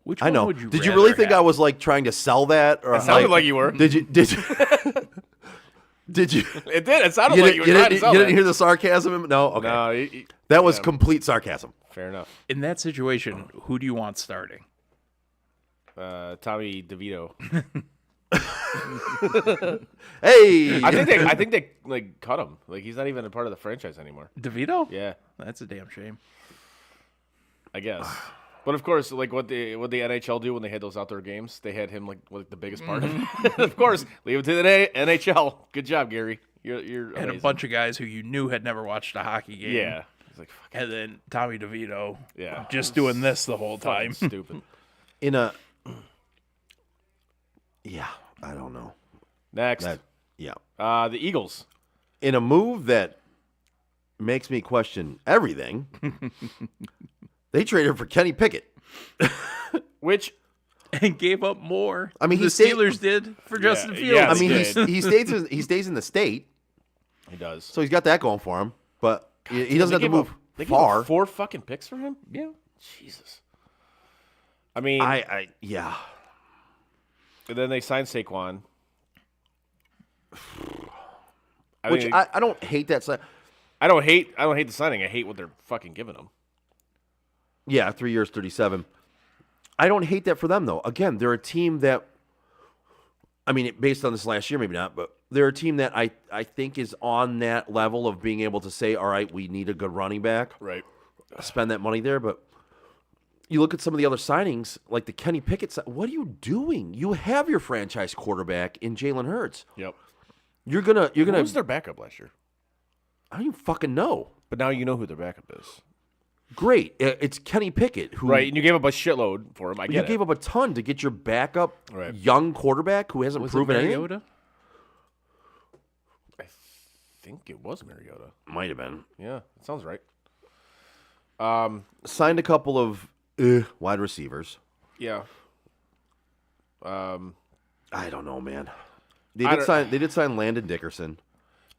Which I one know. would you Did you rather really think have? I was, like, trying to sell that? Or It sounded like you were. Did you – Did you? It did. It sounded like you were trying to sell You that. didn't hear the sarcasm? No? Okay. No, that was complete sarcasm. Fair enough. In that situation, who do you want starting? Tommy DeVito. Hey, I think they like cut him. Like he's not even a part of the franchise anymore. DeVito? Yeah, That's a damn shame. I guess. But of course, like what the NHL do when they had those outdoor games, they had him like the biggest part of it. Of course, leave it to the NHL. Good job, Gary. You're And a amazing. bunch of guys who you knew had never watched a hockey game. Yeah. It's like fuck, And then Tommy DeVito. Yeah. Just doing this the whole time. fucking stupid. Yeah, I don't know. Next, Yeah. the Eagles. In a move that makes me question everything, they traded for Kenny Pickett. Which And gave up more. I mean, the he stayed- Steelers did for Justin Fields. yeah, I mean, did. he stays in the state, he does. so he's got that going for him. But he doesn't have to move They gave up far. 4 fucking picks for him. Yeah. Jesus. I mean, Yeah. and then they signed Saquon. Which think- I don't hate that. I don't hate the signing. I hate what they're fucking giving him. Yeah, 3 years, 37. I don't hate that for them, though. Again, they're a team that, I mean, based on this last year, maybe not, but they're a team that I think is on that level of being able to say, all right, we need a good running back. Right. Spend that money there. But you look at some of the other signings, like the Kenny Pickett. What are you doing? You have your franchise quarterback in Jalen Hurts. Yep. You're gonna. Who was their backup last year? I don't even fucking know. But now you know who their backup is. Great. It's Kenny Pickett, who Right, and you gave up a shitload for him. I you get gave it. up a ton to get your backup Right. young quarterback who hasn't Was it proven anything. Mariota? I think it was Mariota. Might have been. Yeah, that sounds right. Signed a couple of wide receivers. Yeah. I don't know, man. They I did don't- sign. They did sign Landon Dickerson.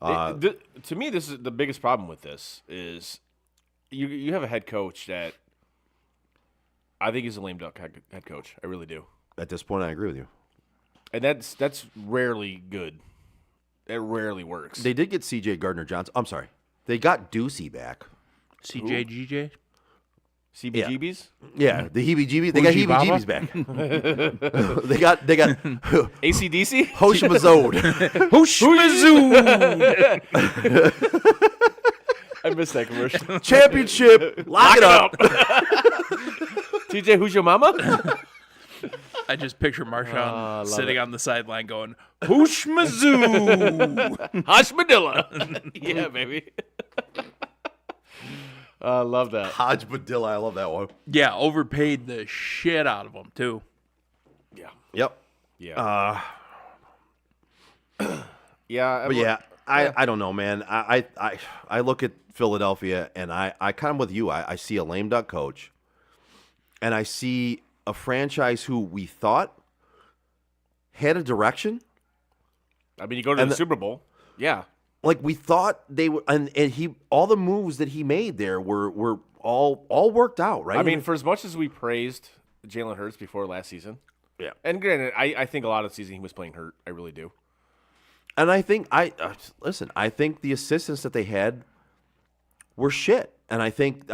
To me, this is the biggest problem with this is you have a head coach that I think he's a lame duck head coach. I really do. At this point, I agree with you. And that's rarely good. It rarely works. They did get C.J. Gardner Johnson. I'm sorry. They got Ducey back. CJGJ? CBGBs? Yeah, the heebie-jeebies. They got Bougie Baba? heebie-jeebies back. they got ACDC? Hosh Mazode. I missed that commercial. Championship. Lock it up. TJ, who's your mama? I just picture Marshawn sitting on the sideline going, Hoosh Mizzou! Hashmadilla. Yeah, baby. I love that. Hodge Badilla. I love that one. Yeah, overpaid the shit out of him, too. Yeah. Yep. Yeah. Yeah. But yeah, I don't know, man. I look at Philadelphia and I kind of with you. I see a lame duck coach, and I see a franchise who we thought had a direction. I mean, you go to the Super Bowl. Yeah. Like we thought they would, and he all the moves that he made there were all worked out, right? I mean, for as much as we praised Jalen Hurts before last season, yeah. and granted, I think a lot of the season he was playing hurt. I really do. And I think listen. I think the assistants that they had were shit, and I think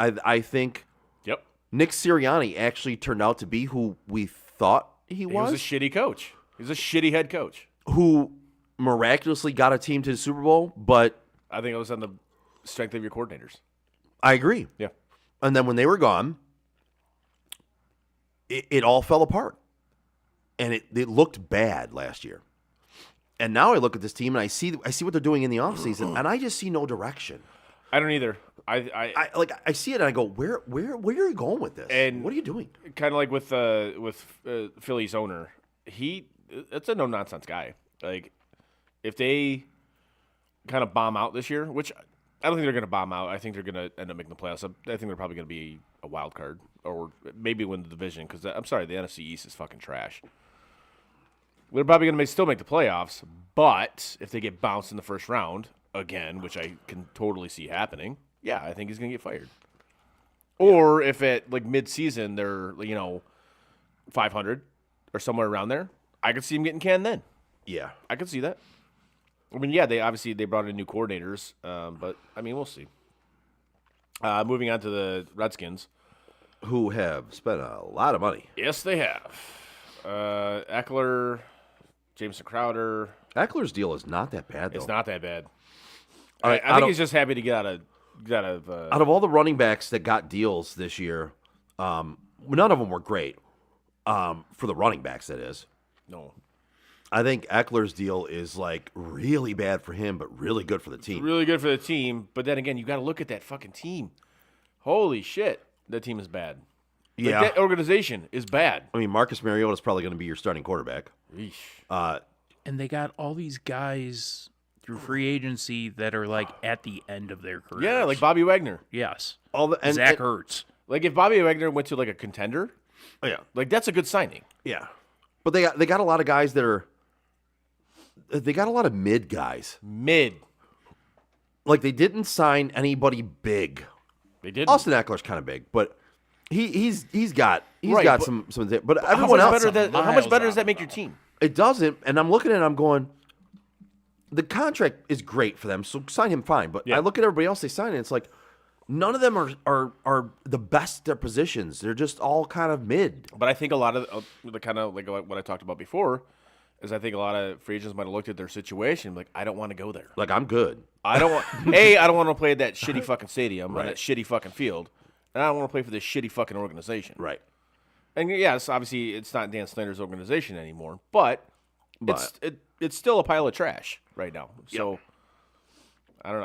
Yep. Nick Sirianni actually turned out to be who we thought he was. He was a shitty coach. He was a shitty head coach. Who miraculously got a team to the Super Bowl, but I think it was on the strength of your coordinators. I agree. Yeah. And then when they were gone, it all fell apart. And it looked bad last year. And now I look at this team and I see what they're doing in the offseason, and I just see no direction. I don't either. I see it and I go, where are you going with this? And what are you doing? Kind of like with Philly's owner, it's a no nonsense guy. Like, if they kind of bomb out this year, which I don't think they're going to bomb out. I think they're going to end up making the playoffs. I think they're probably going to be a wild card or maybe win the division because I'm sorry, the NFC East is fucking trash. They're probably going to still make the playoffs, but if they get bounced in the first round again, which I can totally see happening, yeah, I think he's going to get fired. Or if at like mid-season they're 500 or somewhere around there, I could see him getting canned then. Yeah. I could see that. I mean, yeah, they brought in new coordinators, but I mean, we'll see. Moving on to the Redskins, Who have spent a lot of money. yes, they have Eckler, Jameson Crowder. Eckler's deal is not that bad, though. It's not that bad. All right, I think he's just happy to get out of. Out of all the running backs that got deals this year, none of them were great. For the running backs, that is. No, I think Eckler's deal is like really bad for him, but really good for the team. really good for the team. But then again, you got to look at that fucking team. Holy shit, that team is bad. Like, Yeah. that organization is bad. I mean, Marcus Mariota is probably going to be your starting quarterback. And they got all these guys through free agency that are like at the end of their careers. Yeah, like Bobby Wagner. Yes. And Zach Ertz. Like if Bobby Wagner went to like a contender, Yeah, like that's a good signing. yeah. But they got a lot of guys that are. They got a lot of mid guys. Mid. Like they didn't sign anybody big. They did. Austin Eckler's kind of big, but he's got Right, got but- some. But everyone else, How much better does that make your team? it doesn't. And I'm looking at it, I'm going. The contract is great for them, so sign him fine. But Yeah. I look at everybody else they sign, and it's like none of them are the best at their positions. They're just all kind of mid. But I think a lot of the kind of like what I talked about before is I think a lot of free agents might have looked at their situation like I don't want to go there. Like I'm good. I don't want I don't want to play at that shitty fucking stadium on Right. that shitty fucking field, and I don't want to play for this shitty fucking organization. Right. And yes, obviously it's not Dan Snyder's organization anymore, but it's still a pile of trash right now. So I don't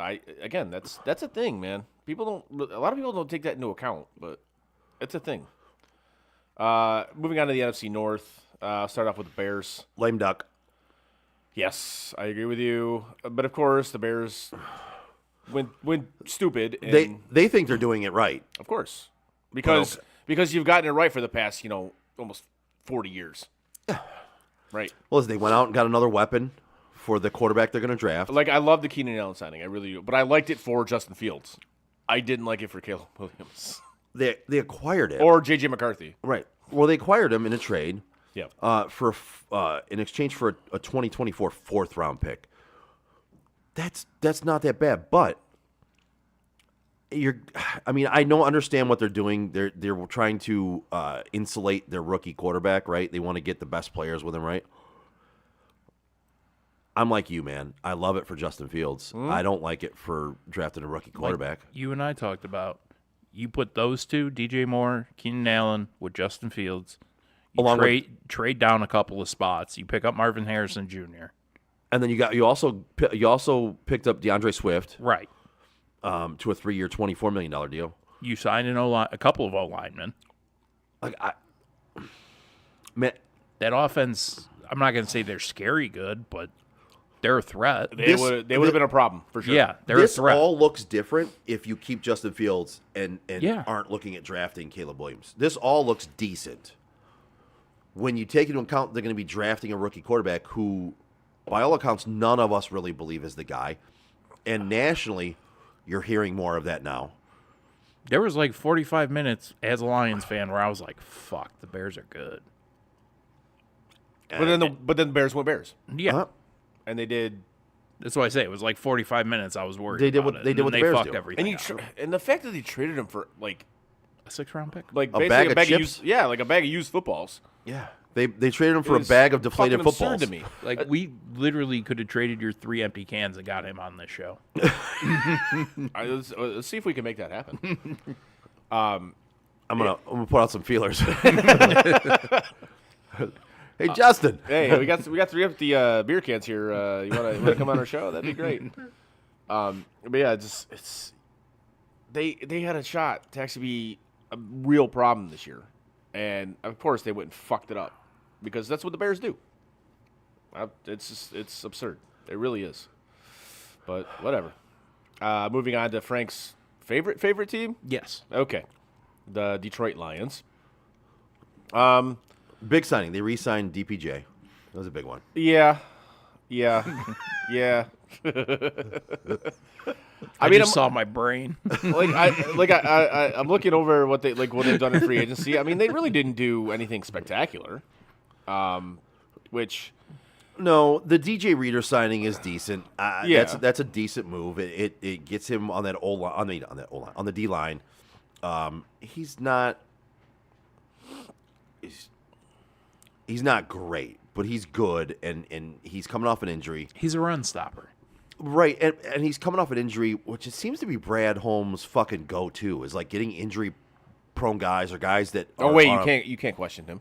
know. That's a thing, man. A lot of people don't take that into account, but it's a thing. Moving on to the NFC North. Start off with the Bears. Lame duck. Yes, I agree with you. But of course, the Bears went stupid. And They think they're doing it right. of course, because you've gotten it right for the past almost 40 years. Right. Well, they went out and got another weapon for the quarterback they're going to draft. Like I love the Keenan Allen signing, I really do. But I liked it for Justin Fields. I didn't like it for Caleb Williams They acquired it. or JJ McCarthy. Right. Well, they acquired him in a trade. Yeah. For in exchange for a 2024 fourth round pick. That's not that bad, but I understand what they're doing. They're trying to insulate their rookie quarterback, right? They want to get the best players with him, right? I'm like you, man. I love it for Justin Fields. I don't like it for drafting a rookie quarterback. You and I talked about. You put those two, DJ Moore, Keenan Allen, with Justin Fields. You Along trade down a couple of spots. You pick up Marvin Harrison Jr. And then you also picked up DeAndre Swift, Right. to a 3-year, $24 million deal. You signed a couple of O-linemen. Like man, That offense, I'm not going to say they're scary good, but they're a threat. They would have been a problem for sure. Yeah, they're this a threat. all looks different if you keep Justin Fields and Yeah. aren't looking at drafting Caleb Williams. This all looks decent. When you take into account they're going to be drafting a rookie quarterback who, by all accounts, none of us really believe is the guy. And nationally, you're hearing more of that now. There was like 45 minutes as a Lions fan where I was like, fuck, the Bears are good. But then the Bears went Bears, Yeah. Uh-huh. and they did. That's what I say. It was like 45 minutes I was worried They did about what- it, they and did what then the Bears fucked do. everything And up. and the fact that they traded him for like A 6th-round pick? basically bag of a bag of chips? used, like a bag of used footballs. Yeah. They traded him for a It bag of was deflated fucking footballs. absurd to me. Like, we literally could have traded your 3 empty cans and got him on this show. Let's see if we can make that happen. I'm gonna put out some feelers. Hey, Justin. Hey, we got 3 empty beer cans here. You want to come on our show? That'd be great. But yeah, it's they had a shot to actually be a real problem this year, and of course they went and fucked it up because that's what the Bears do. It's absurd. It really is. But whatever. Moving on to Frank's favorite team. Yes. Okay, the Detroit Lions. Big signing. They re-signed DPJ. That was a big one. Yeah. I mean, just saw my brain. I'm looking over what they've done in free agency. I mean, they really didn't do anything spectacular. Which No, the DJ Reader signing is decent. Yeah. That's a decent move. It gets him on that on the D line. He's not great, but he's good, and he's coming off an injury. He's a run stopper. Right, and he's coming off an injury, which it seems to be Brad Holmes' fucking go-to, is like getting injury-prone guys or guys that. You can't question him.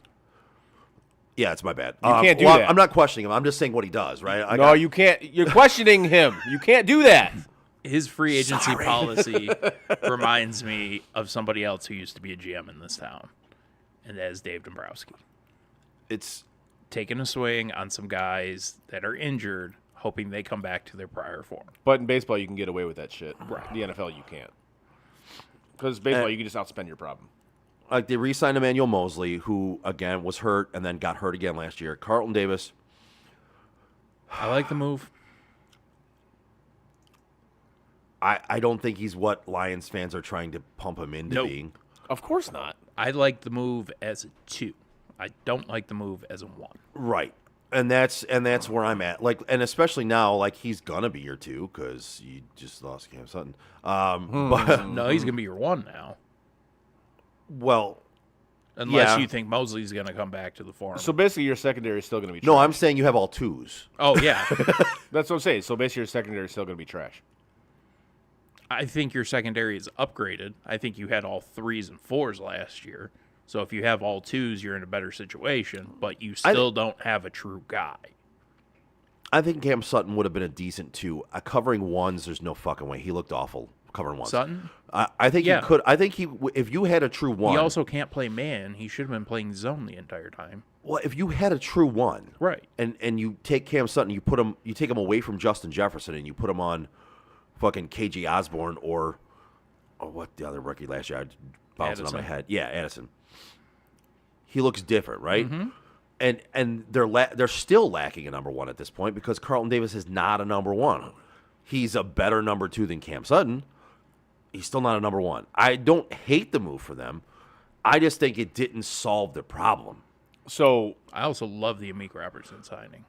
Yeah, it's my bad. You can't do that. I'm not questioning him. I'm just saying what he does. Right? You can't. You're questioning him. You can't do that. His free agency policy reminds me of somebody else who used to be a GM in this town, and that is Dave Dombrowski. It's taking a swing on some guys that are injured, hoping they come back to their prior form. But in baseball, you can get away with that shit. Right. The NFL, you can't. Because baseball, you can just outspend your problem. Like they re-signed Emmanuel Mosley, who again was hurt and then got hurt again last year. Carlton Davis. I like the move. I don't think he's what Lions fans are trying to pump him into being. Of course not. I like the move as a 2. I don't like the move as a 1. Right. And that's where I'm at. Like, and especially now, like he's gonna be your 2 because you just lost Cam Sutton. But No, he's gonna be your 1 now. Well, unless you think Mosley's gonna come back to the form. So basically, your secondary is still going to be trash. No, I'm saying you have all 2s. Oh yeah, That's what I'm saying. So basically, your secondary is still going to be trash. I think your secondary is upgraded. I think you had all 3s and 4s last year. So if you have all 2s, you're in a better situation. But you still don't have a true guy. I think Cam Sutton would have been a decent 2. Covering 1s, there's no fucking way. He looked awful covering 1s. Sutton? I think he could. I think if you had a true 1. He also can't play man. He should have been playing zone the entire time. Well, if you had a true 1, right, and you take Cam Sutton, you take him away from Justin Jefferson, and you put him on fucking KJ Osborne or what the other rookie last year? Bouncing on my head. Yeah, Addison. He looks different, right? Mm-hmm. And they're still lacking a number 1 at this point because Carlton Davis is not a number 1. He's a better number 2 than Cam Sutton. He's still not a number 1. I don't hate the move for them. I just think it didn't solve the problem. So I also love the Amik Robertson signing.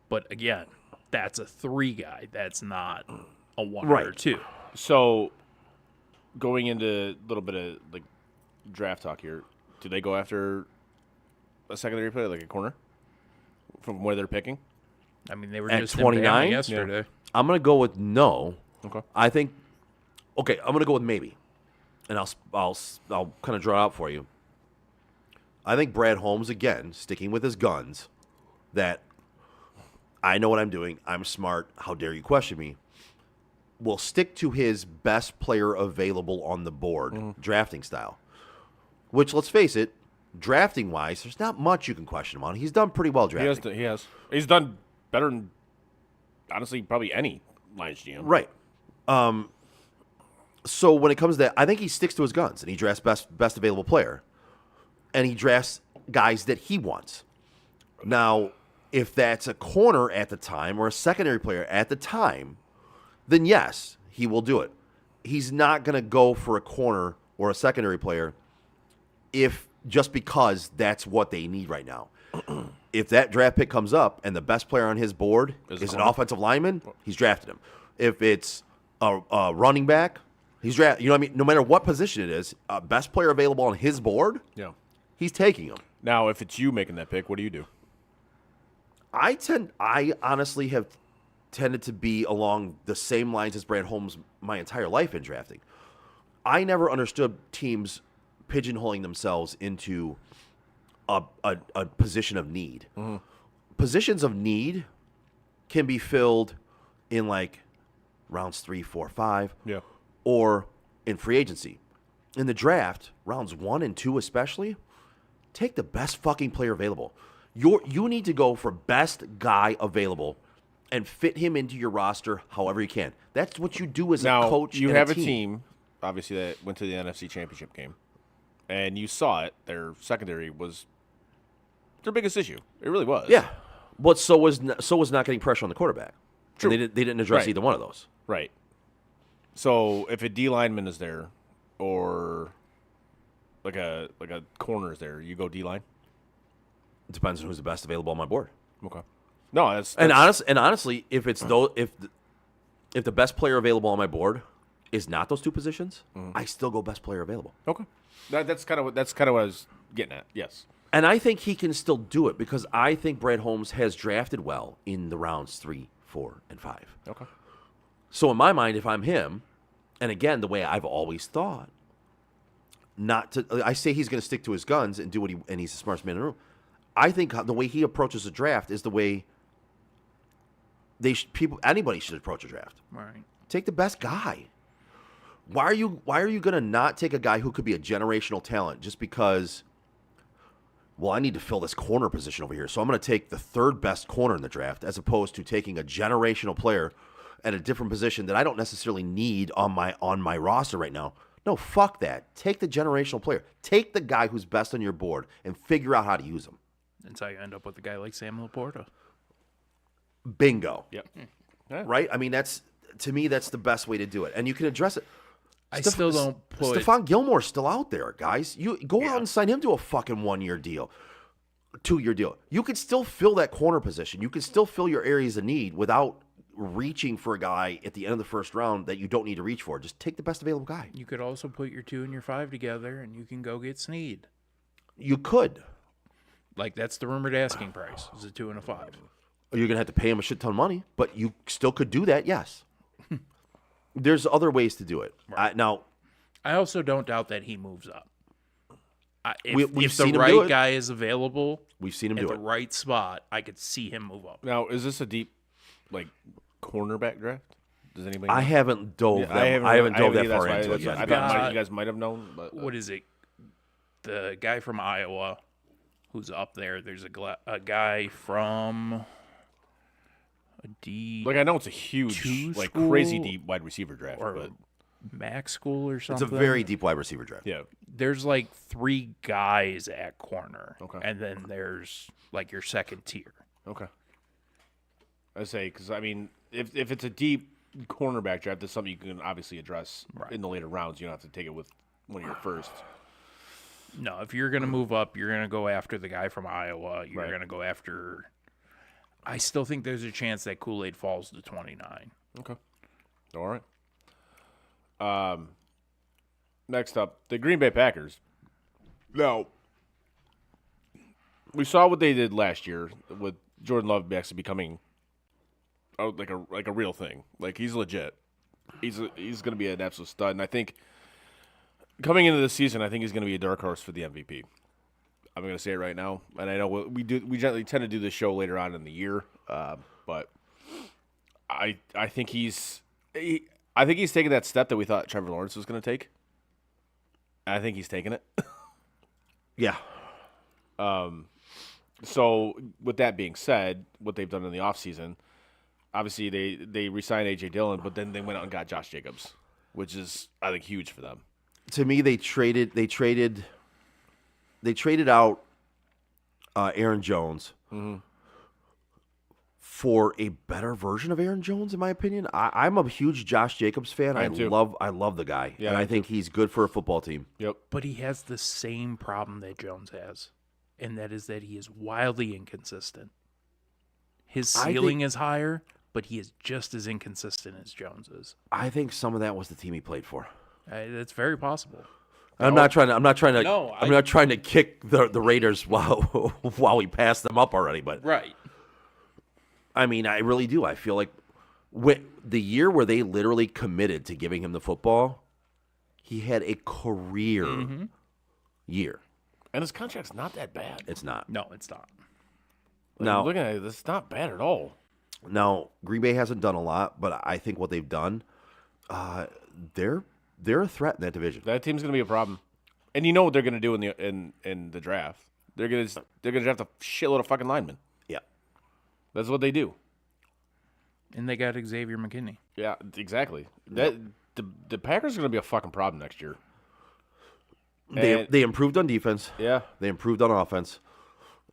But again, that's a 3 guy. That's not a 1 or 2. So going into a little bit of like draft talk here, do they go after a secondary player, like a corner, from where they're picking? I mean, they were at just 29 yesterday. Yeah. I'm gonna go with no. Okay. I think. Okay, I'm gonna go with maybe, and I'll kind of draw it out for you. I think Brad Holmes, again, sticking with his guns, that I know what I'm doing. I'm smart. How dare you question me? Will stick to his best player available on the board, drafting style. Which, let's face it, drafting wise, there's not much you can question him on. He's done pretty well drafting. He has. He's done better than, honestly, probably any Lions GM. Right. So when it comes to that, I think he sticks to his guns and he drafts best available player, and he drafts guys that he wants. Now, if that's a corner at the time or a secondary player at the time, then yes, he will do it. He's not going to go for a corner or a secondary player if just because that's what they need right now. If that draft pick comes up and the best player on his board is an offensive lineman, he's drafted him. If it's a running back, he's drafted. You know what I mean? No matter what position it is, best player available on his board, he's taking him. Now, if it's you making that pick, what do you do? I honestly have tended to be along the same lines as Brad Holmes my entire life in drafting. I never understood teams pigeonholing themselves into a position of need. Mm-hmm. Positions of need can be filled in like rounds 3, 4, 5. Yeah. Or in free agency. In the draft, rounds 1 and 2 especially, take the best fucking player available. You need to go for best guy available and fit him into your roster however you can. That's what you do as a coach. You and have a team, obviously, that went to the NFC Championship game, and you saw it. Their secondary was their biggest issue. It really was. Yeah, but so was not getting pressure on the quarterback. True. And they didn't address Right. either one of those. Right. So if a D lineman is there, or like a corner is there, you go D line. It depends on who's the best available on my board. Okay. No, that's And honestly, if it's if the best player available on my board is not those two positions, I still go best player available. okay. That's kind of what I was getting at. Yes. And I think he can still do it because I think Brad Holmes has drafted well in the rounds 3, 4, and 5. Okay. So in my mind, if I'm him, and again, the way I've always thought, I say he's going to stick to his guns and do what and he's the smartest man in the room. I think the way he approaches a draft is the way anybody should approach a draft. Right. Take the best guy. Why are you going to not take a guy who could be a generational talent just because? Well, I need to fill this corner position over here, so I'm going to take the third best corner in the draft, as opposed to taking a generational player at a different position that I don't necessarily need on my roster right now. No, fuck that. Take the generational player. Take the guy who's best on your board and figure out how to use him. That's how you end up with a guy like Sam Laporta. Bingo. Yep. Yeah. Right? I mean, to me, that's the best way to do it. And you can address it. I still don't put Stephon Gilmore's still out there, guys. You go out and sign him to a fucking 1-year deal, 2-year deal. You could still fill that corner position. You could still fill your areas of need without reaching for a guy at the end of the first round that you don't need to reach for. Just take the best available guy. You could also put your 2 and your 5 together, and you can go get Snead. You could. Like, that's the rumored asking price, is a 2 and a 5. You're going to have to pay him a shit ton of money, but you still could do that, yes. There's other ways to do it. Right. Now, I also don't doubt that he moves up. We've If seen the him do right it. guy is available We've seen him at do the it. right spot, I could see him move up. Now, is this a deep, like, cornerback draft? Does anybody? I know? haven't dove Yeah, I haven't dove that either, far that's into why- it yet. I thought you guys might have known, but What is it? The guy from Iowa who's up there. There's a guy from a D like I know it's a huge, two like school crazy deep wide receiver draft, or but Mac school or It's something. a very deep wide receiver draft. yeah, There's like 3 guys at corner. Okay. And then there's like your second tier. okay. I say because I mean, if it's a deep cornerback draft, that's something you can obviously address Right. in the later rounds. You don't have to take it with one of your first. No, if you're going to move up, you're going to go after the guy from Iowa. You're Right. going to go after. I still think there's a chance that Kool-Aid falls to 29. Okay. All right. Next up, the Green Bay Packers. Now, we saw what they did last year with Jordan Love actually becoming like a real thing. Like he's legit. He's going to be an absolute stud, and I think coming into this season, I think he's going to be a dark horse for the MVP. I'm going to say it right now, and I know we generally tend to do this show later on in the year, but I think he's taking that step that we thought Trevor Lawrence was going to take. I think he's taken it. Yeah. So with that being said, what they've done in the offseason, obviously they re-signed A.J. Dillon, but then they went out and got Josh Jacobs, which is, I think, huge for them. To me, they traded out Aaron Jones for a better version of Aaron Jones, in my opinion. I'm a huge Josh Jacobs fan. I am too. I love the guy, Yeah, and I I think he's good for a football team. Yep. But he has the same problem that Jones has, and that is that he is wildly inconsistent. His I ceiling think- is higher, but he is just as inconsistent as Jones is. I think some of that was the team he played for. That's very possible. I'm not trying to. No, I'm not trying to kick the Raiders while we pass them up already. But Right. I mean, I really do. I feel like the year where they literally committed to giving him the football, he had a career year. And his contract's not that bad. It's not. No, it's not. Like, Now- looking at it, it's not bad at all. Now, Green Bay hasn't done a lot, but I think what they've done, they're they're a threat in that division. That team's gonna be a problem, and you know what they're gonna do in the draft. They're gonna draft a shitload of fucking linemen. Yeah. That's what they do. And they got Xavier McKinney. Yeah, exactly. The Packers are gonna be a fucking problem next year. They improved on defense. Yeah. They improved on offense.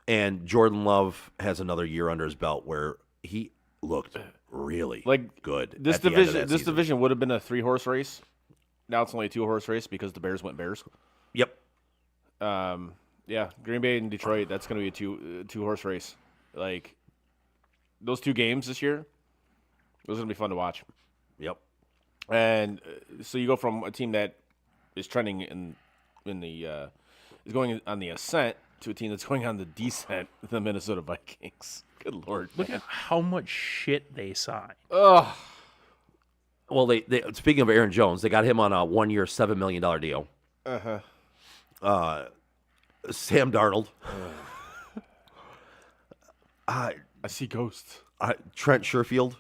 And Jordan Love has another year under his belt where he looked really good. This at the end of division, that this season. division would have been a 3-horse race. Now it's only a 2-horse race because the Bears went Bears. Yep. Yeah, Green Bay and Detroit. That's going to be a 2-horse race. Like those 2 games this year, those are going to be fun to watch. Yep. And so you go from a team that is trending in the is going on the ascent to a team that's going on the descent, the Minnesota Vikings. Good Lord. Look at how much shit they signed. Ugh. Well, they speaking of Aaron Jones, they got him on a 1-year, $7 million deal. Sam Darnold. I see ghosts. Trent Sherfield.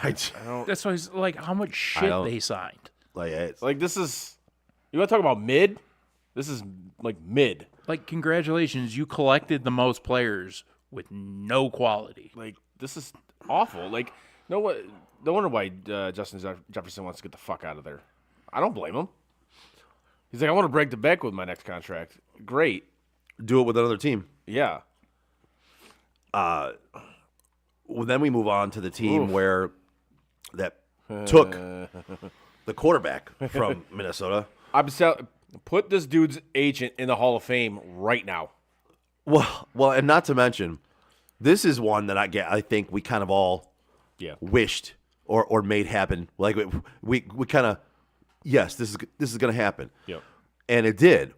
That's why it's like how much shit they signed. Like this is, you want to talk about mid? This is like mid. Like, congratulations, you collected the most players with no quality. Like this is awful. Like no wonder why Justin Jefferson wants to get the fuck out of there. I don't blame him. He's like, I want to break the bank with my next contract. Great. Do it with another team. Yeah. Well, then we move on to the team where that took the quarterback from Minnesota. Put this dude's agent in the Hall of Fame right now. Well, and not to mention, this is one that I think we kind of all wished or made happen. Like we kind of, yes, this is going to happen. Yep. And it did.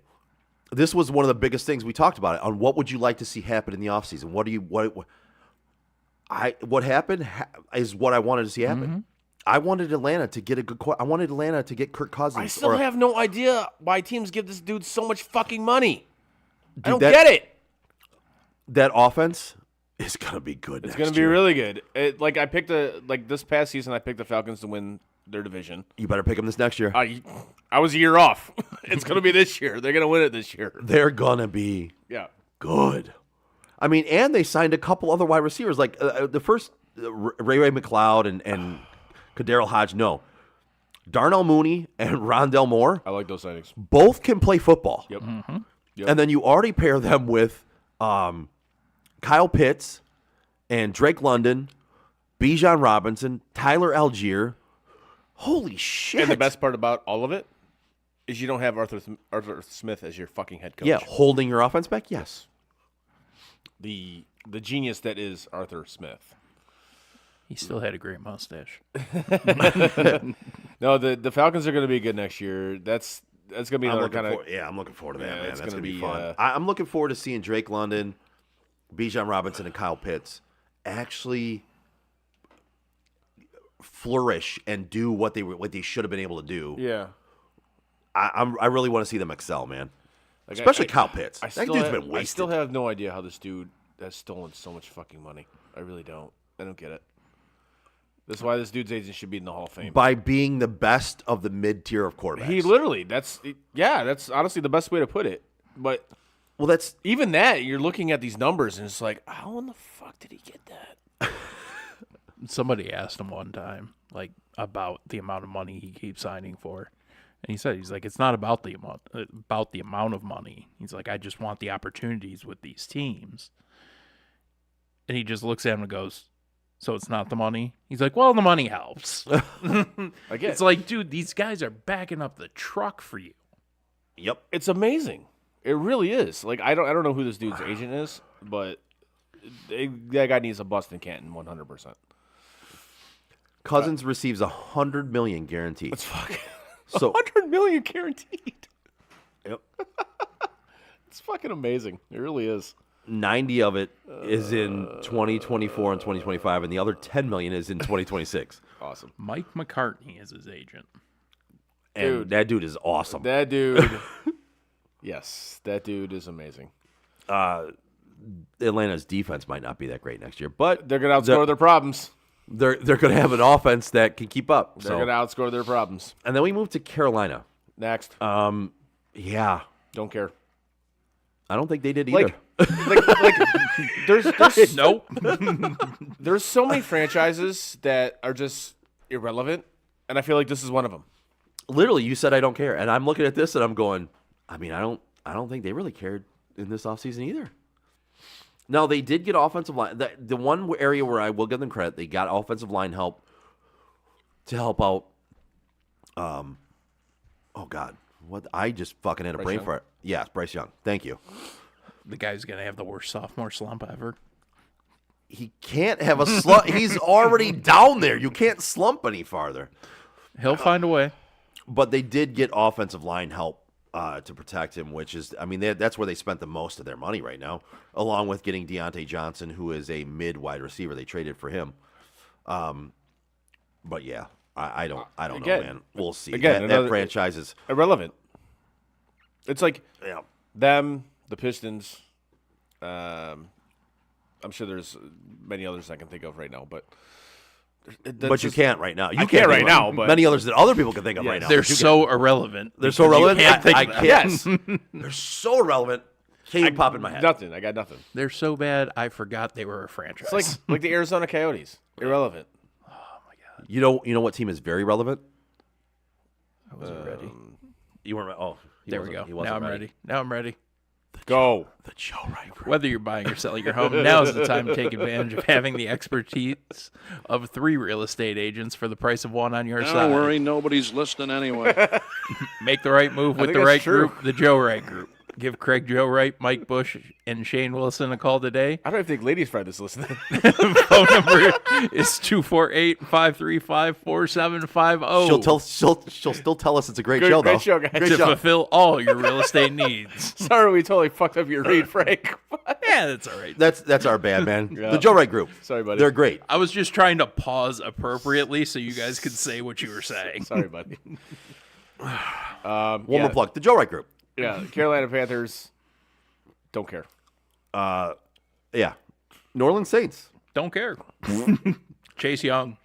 This was one of the biggest things we talked about on what would you like to see happen in the offseason? What happened is what I wanted to see happen. Mm-hmm. I wanted Atlanta to get I wanted Atlanta to get Kirk Cousins. I still have no idea why teams give this dude so much fucking money. I don't that- get it. That offense is going to be good. It's going to be really good. I picked this past season, I picked the Falcons to win their division. You better pick them this next year. I was a year off. It's going to be this year. They're going to win it this year. They're going to be good. I mean, and they signed a couple other wide receivers. Like the first, Ray McLeod and Kadarrell Hodge. No. Darnell Mooney and Rondell Moore. I like those signings. Both can play football. Yep. Mm-hmm. Yep. And then you already pair them with Kyle Pitts and Drake London, Bijan Robinson, Tyler Algier. Holy shit. And the best part about all of it is you don't have Arthur Smith as your fucking head coach. Yeah, holding your offense back? Yes. The genius that is Arthur Smith. He still had a great mustache. No, the Falcons are going to be good next year. That's going to be another kind of... I'm looking forward to that, Yeah, man. it's That's gonna going to be be, fun. I'm looking forward to seeing Drake London, Bijan Robinson, and Kyle Pitts actually flourish and do what they should have been able to do. Yeah. I really want to see them excel, man. Especially Kyle Pitts. That dude's been wasted. I still have no idea how this dude has stolen so much fucking money. I really don't. I don't get it. That's why this dude's agent should be in the Hall of Fame. By being the best of the mid-tier of quarterbacks. He literally, that's honestly the best way to put it. But that's even that, you're looking at these numbers and it's like, how in the fuck did he get that? Somebody asked him one time, like, about the amount of money he keeps signing for. And he said, he's like, it's not about the amount of money. He's like, I just want the opportunities with these teams. And he just looks at him and goes, so it's not the money? He's like, well, the money helps. It's like, dude, these guys are backing up the truck for you. Yep. It's amazing. It really is. Like, I don't know who this dude's agent is, but that guy needs a bust in Canton 100%. Cousins receives $100 million guaranteed. That's fucking so $100 million guaranteed. Yep. It's fucking amazing. It really is. 90 of it is in 2024 and 2025, and the other 10 million is in 2026. Awesome. Mike McCartney is his agent. And that dude is awesome. That dude. Yes, that dude is amazing. Atlanta's defense might not be that great next year, but they're going to outscore their problems. They're going to have an offense that can keep up. They're going to outscore their problems. And then we move to Carolina. Next. Yeah. Don't care. I don't think they did either. Like there's Nope. there's so many franchises that are just irrelevant, and I feel like this is one of them. Literally, you said I don't care, and I'm looking at this and I'm going, I mean, I don't think they really cared in this offseason either. No, they did get offensive line. The one area where I will give them credit, they got offensive line help to help out. Oh God, what I just fucking had a brain fart. Yes, Bryce Young. Thank you. The guy's going to have the worst sophomore slump ever. He can't have a slump. He's already down there. You can't slump any farther. He'll find a way. But they did get offensive line help to protect him, which is, I mean, that's where they spent the most of their money right now, along with getting Deontay Johnson, who is a mid-wide receiver. They traded for him. But yeah, I don't know, man. We'll see. Again, that franchise is irrelevant. It's like yeah. them, the Pistons. I'm sure there's many others I can think of right now, but you can't right now. You can't right now, but many others that other people can think of right now. They're so irrelevant. They're so relevant. I can't. Yes. They're so irrelevant. Can't even pop in my head. Nothing. I got nothing. They're so bad, I forgot they were a franchise. It's like the Arizona Coyotes. Irrelevant. You know what team is very relevant? I wasn't ready. You weren't. Oh, There we go. Now I'm ready. Now I'm ready. Go. The Joe Wright Group. Whether you're buying or selling your home, now is the time to take advantage of having the expertise of 3 real estate agents for the price of one on your side. Don't worry, nobody's listening anyway. Make the right move with think the that's right true. group, the Joe Wright Group. Give Craig Joe Wright, Mike Bush, and Shane Wilson a call today. I don't even think Ladies Friday is listening. Phone number is 248-535-4750. She'll still tell us it's a great Good- show though. great show, guys. Great to show. fulfill all your real estate needs. Sorry, we totally fucked up your read, Frank. Yeah, that's all right. That's our bad man. Yeah. The Joe Wright Group. Sorry, buddy. They're great. I was just trying to pause appropriately so you guys could say what you were saying. Sorry, buddy. One more plug. The Joe Wright Group. Yeah, Carolina Panthers. Don't care. Yeah. New Orleans Saints. Don't care. Chase Young.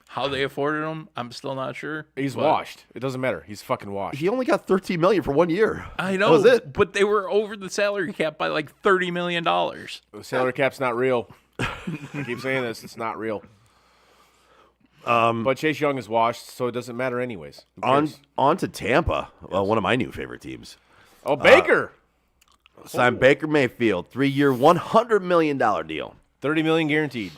How they afforded him, I'm still not sure. He's but- washed. It doesn't matter. He's fucking washed. He only got $13 million for 1 year. I know, That was it. but they were over the salary cap by like $30 million. The salary cap's not real. I keep saying this. It's not real. But Chase Young is washed, so it doesn't matter anyways. Who cares? On to Tampa. Well, one of my new favorite teams. Oh, Baker. Signed Baker Mayfield, 3-year, $100 million deal. $30 million guaranteed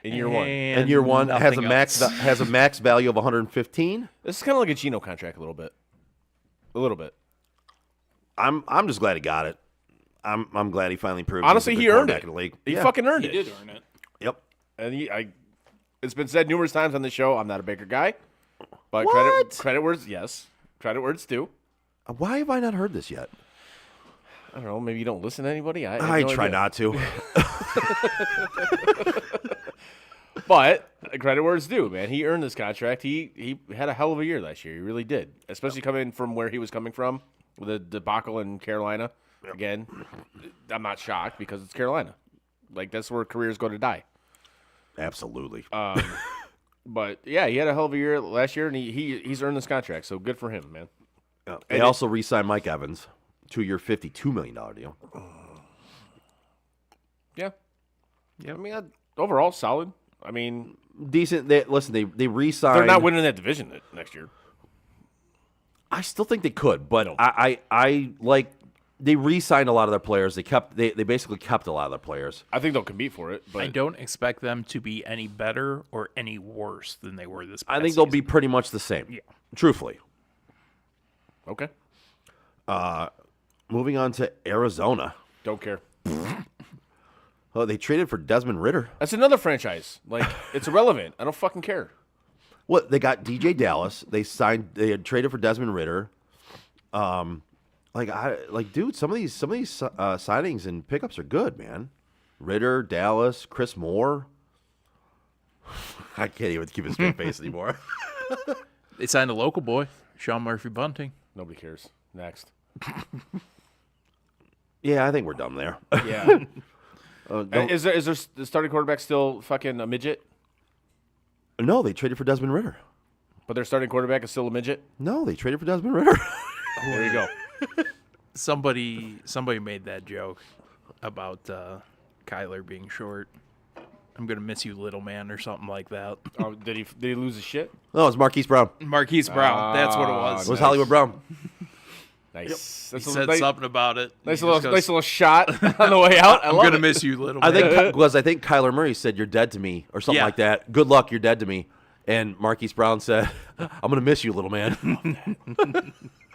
in year one. And year one has a nothing max else. has a max value of 115. This is kind of like a Geno contract a little bit. A little bit. I'm just glad he got it. I'm glad he finally proved. Honestly, he's a he good earned quarterback it. in the league. He Yeah. fucking earned it. He did earn it. Yep. And it's been said numerous times on the show, I'm not a Baker guy. But What? credit where it's, yes. Credit where it's due. Why have I not heard this yet? I don't know. Maybe you don't listen to anybody. I have I no try idea. not to. But credit where it's due, man. He earned this contract. He had a hell of a year last year. He really did. Especially coming from where he was coming from with the debacle in Carolina. Again, I'm not shocked because it's Carolina. Like, that's where careers go to die. Absolutely. But, yeah, he had a hell of a year last year, and he's earned this contract. So good for him, man. They also re-signed Mike Evans, 2-year, $52 million deal. Yeah. I mean, overall, solid. I mean, Decent. They re-signed. they're not winning that division next year. I still think they could, but I like they re-signed a lot of their players. They basically kept a lot of their players. I think they'll compete for it. But I don't expect them to be any better or any worse than they were this past I think they'll season. be pretty much the same. Yeah. Truthfully. Okay. Moving on to Arizona. Don't care. Oh, they traded for Desmond Ritter. That's another franchise. Like, it's irrelevant. I don't fucking care. What they got DJ Dallas. They had traded for Desmond Ritter. Dude, some of these signings and pickups are good, man. Ritter, Dallas, Chris Moore. I can't even keep a straight face anymore. They signed a local boy, Sean Murphy Bunting. Nobody cares. Next. Yeah, I think we're done there. Yeah. Is there the starting quarterback still fucking a midget? No, they traded for Desmond Ritter. But their starting quarterback is still a midget. No, they traded for Desmond Ritter. There you go. Somebody made that joke about Kyler being short. I'm gonna miss you, little man, or something like that. Oh, did he lose his shit? No, it's Marquise Brown. Marquise Brown. That's what it was. It was Hollywood Brown. Nice. He That's said nice, something about it. nice He little, just nice goes, little shot on the way out. I I'm love gonna it. miss you, little I man. think Kyler Murray said, "You're dead to me," or something Yeah. like that. Good luck, you're dead to me. And Marquise Brown said, "I'm gonna miss you, little man."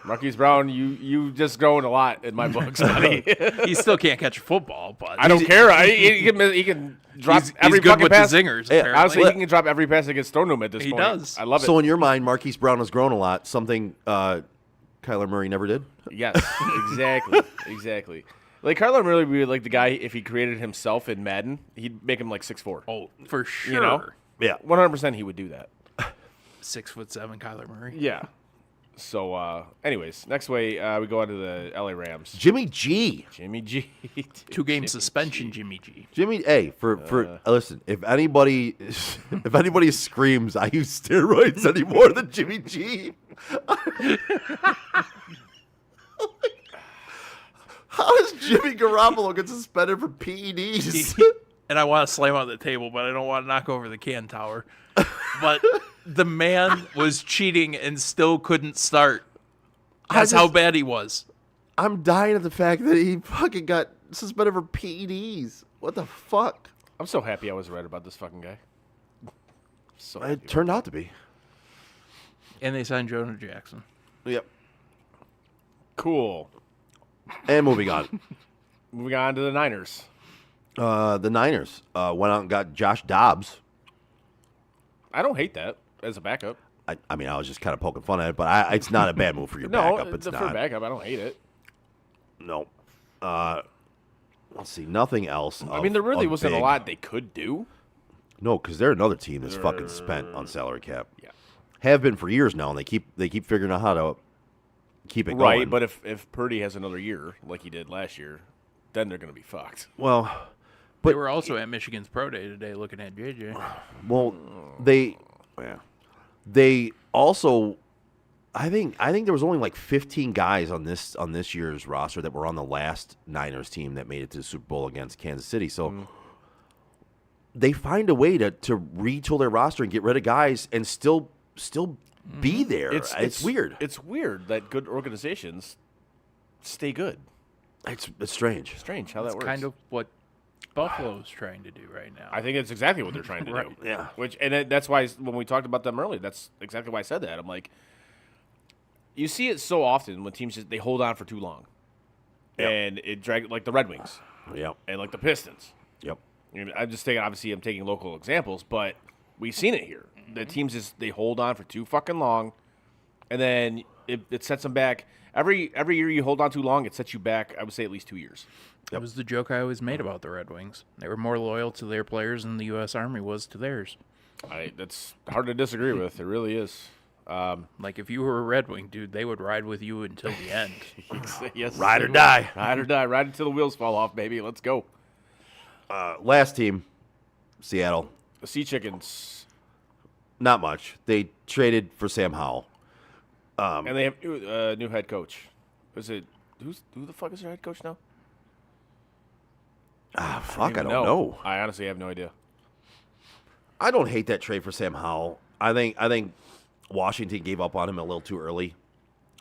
Marquise Brown, you just growing a lot in my books, buddy. He still can't catch a football, but I don't care. He can drop he's every good fucking with pass. the zingers. Yeah, apparently. Honestly, he can drop every pass that gets thrown to him at this He point. does. I love it. So in your mind, Marquise Brown has grown a lot. Something Kyler Murray never did. Yes, exactly. Like Kyler Murray would be like the guy if he created himself in Madden, he'd make him like 6'4". Oh, for sure. You know? Yeah. 100% he would do that. 6'7" Kyler Murray. Yeah. So, anyways, next way we go on to the LA Rams. Jimmy G. Jimmy G. 2-game suspension, Jimmy G. Jimmy, hey, listen, if anybody screams I use steroids any more than Jimmy G, how does Jimmy Garoppolo get suspended for PEDs? And I want to slam on the table, but I don't want to knock over the can tower. But the man was cheating and still couldn't start. That's how bad he was. I'm dying at the fact that he fucking got suspended for PEDs. What the fuck? I'm so happy I was right about this fucking guy. So happy. It turned out to be. And they signed Jonah Jackson. Yep. Cool. And moving on. Moving on to the Niners. The Niners went out and got Josh Dobbs. I don't hate that as a backup. I mean, I was just kind of poking fun at it, but it's not a bad move for your No, backup. It's for not. backup, I don't hate it. No. Let's see. Nothing else. I mean, there really of wasn't a big. lot they could do. No, because they're another team that's fucking spent on salary cap. Yeah. Have been for years now, and they keep figuring out how to keep it Right, going. but if Purdy has another year like he did last year, then they're going to be fucked. well, They were also at Michigan's Pro Day today looking at JJ. they also. I think there was only like 15 guys on this year's roster that were on the last Niners team that made it to the Super Bowl against Kansas City. So they find a way to retool their roster and get rid of guys and still be there. It's weird. It's weird that good organizations stay good. It's strange. Strange how that works. Kind of what Buffalo's trying to do right now. I think it's exactly what they're trying to Right. do. Yeah. That's why when we talked about them earlier, that's exactly why I said that. I'm like, you see it so often when teams they hold on for too long, and it drag like the Red Wings Yep. and like the Pistons. Yep. I mean, I'm taking local examples, but we've seen it here. The teams they hold on for too fucking long, and then it sets them back. Every year you hold on too long, it sets you back. I would say at least 2 years. That was the joke I always made about the Red Wings. They were more loyal to their players than the U.S. Army was to theirs. That's hard to disagree with. It really is. Like, if you were a Red Wing, dude, they would ride with you until the end. Yes, Ride or they die. will. Ride or die. Ride until the wheels fall off, baby. Let's go. Last team, Seattle. The Sea Chickens, Not much. They traded for Sam Howell. and they have new head coach. Is it who the fuck is their head coach now? Fuck, I even don't know. I honestly have no idea. I don't hate that trade for Sam Howell. I think Washington gave up on him a little too early.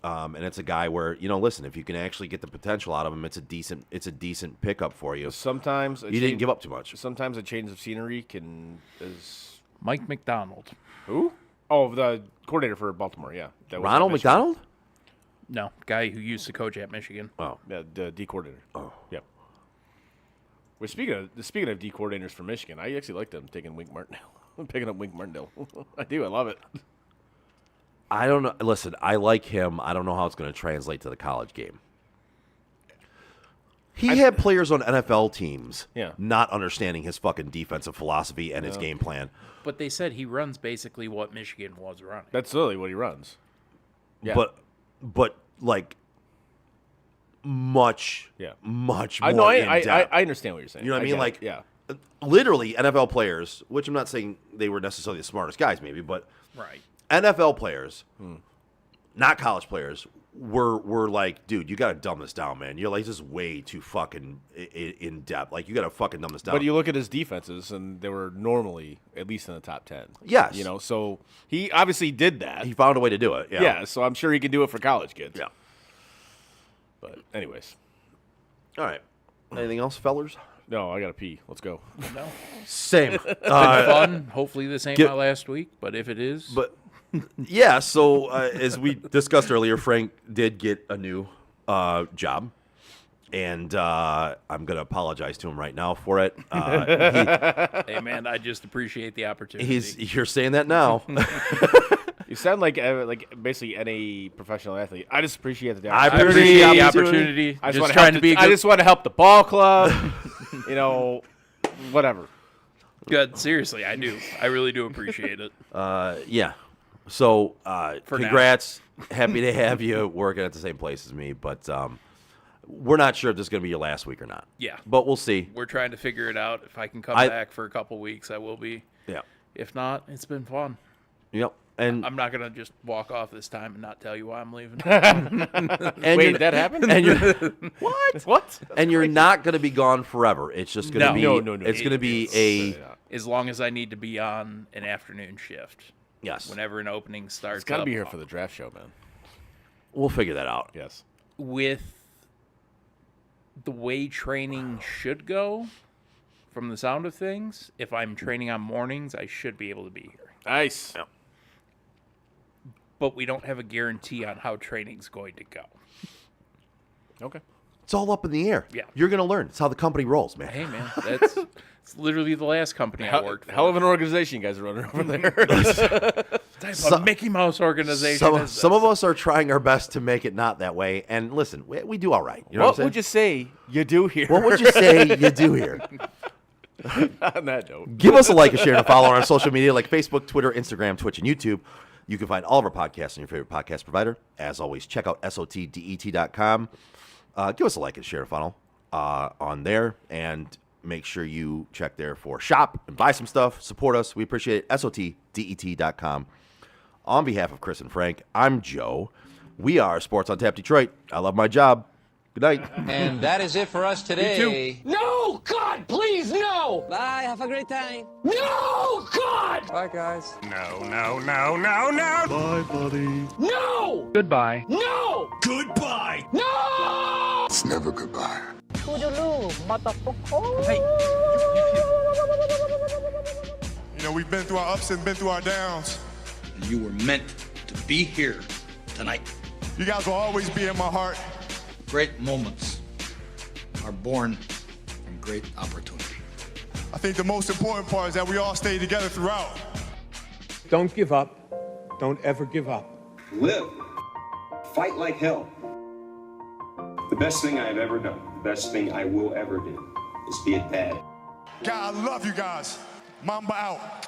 And it's a guy where, listen, if you can actually get the potential out of him, it's a decent pickup for you. Sometimes You didn't give up too much. Sometimes a change of scenery is Mike McDonald. who? Oh, the coordinator for Baltimore. Yeah, that was Ronald at Michigan. McDonald? No, guy who used to coach at Michigan. Oh. Yeah, the D coordinator. Oh, yep. Well, speaking of D coordinators for Michigan, I actually like them taking Wink Martindale. I'm picking up Wink Martindale. I do. I love it. I don't know. Listen, I like him. I don't know how it's going to translate to the college game. He had players on NFL teams not understanding his fucking defensive philosophy and his game plan. But they said he runs basically what Michigan was running. That's literally what he runs. Yeah. But like much Yeah. much more I know. in I depth. understand what you're saying. You know what I mean? get it. Like, yeah. literally NFL players, which I'm not saying they were necessarily the smartest guys, maybe, but Right. NFL players, not college players, were like, dude, you got to dumb this down, man. You're like, this is way too fucking in depth. Like, you got to fucking dumb this down. But you look at his defenses, and they were normally at least in the top 10. Yes. You know, so he obviously did that. He found a way to do it. Yeah. Yeah, so I'm sure he can do it for college kids. Yeah. But anyways, All right. Anything else, fellers? no, I gotta pee. Let's go. No. Same. Fun. Hopefully this ain't get- my last week, but if it is, But yeah, so as we discussed earlier, Frank did get a new job, and I'm gonna apologize to him right now for it. hey man, I just appreciate the opportunity. You're saying that now. You sound like basically any professional athlete. I just appreciate the I opportunity. appreciate the opportunity. I Just want trying to be I good. just want to help the ball club. You know, whatever. Good. Seriously, I do. I really do appreciate it. Yeah. So For now. congrats. Happy to have you working at the same place as me, but we're not sure if this is gonna be your last week or not. Yeah. But we'll see. We're trying to figure it out. If I can come I- back for a couple weeks, I will be. Yeah. If not, it's been fun. Yep. And I'm not gonna just walk off this time and not tell you why I'm leaving. and Wait, you're- did that happen? And you're what? What? and you're not going to be gone forever. It's just going to No. be No. It's going to be a As long as I need to be on an afternoon shift, yes. whenever an opening starts. It's gotta up, be here for the draft show, man. We'll figure that out. Yes. with the way training should go. From the sound of things, if I'm training on mornings, I should be able to be here. Nice. Yeah. But we don't have a guarantee on how training's going to go. Okay. It's all up in the air. Yeah. You're going to learn. It's how the company rolls, man. Hey, man, that's it's literally the last company I worked for. Hell of an organization you guys are running over there. Type of Mickey Mouse organization. Some of us are trying our best to make it not that way. And listen, we do all right. You know What what, would you say you do here? What would you say you do here? On that note. Give us a like, a share, and a follow on our social media like Facebook, Twitter, Instagram, Twitch, and YouTube. You can find all of our podcasts on your favorite podcast provider. As always, check out sotdet.com. Give us a like and share a funnel on there, and make sure you check there for shop and buy some stuff. Support us. We appreciate it. sotdet.com. On behalf of Chris and Frank, I'm Joe. We are Sports on Tap Detroit. I love my job. Good night. And that is it for us today. No! God, please, no! Bye, have a great time. No! God! Bye, guys. No! Bye, buddy. No! Goodbye. No! Goodbye. No! It's never goodbye. You know, we've been through our ups and been through our downs. You were meant to be here tonight. You guys will always be in my heart. Great moments are born from great opportunity. I think the most important part is that we all stay together throughout. Don't give up. Don't ever give up. Live. Fight like hell. The best thing I have ever done, the best thing I will ever do, is be a dad. God, I love you guys. Mamba out.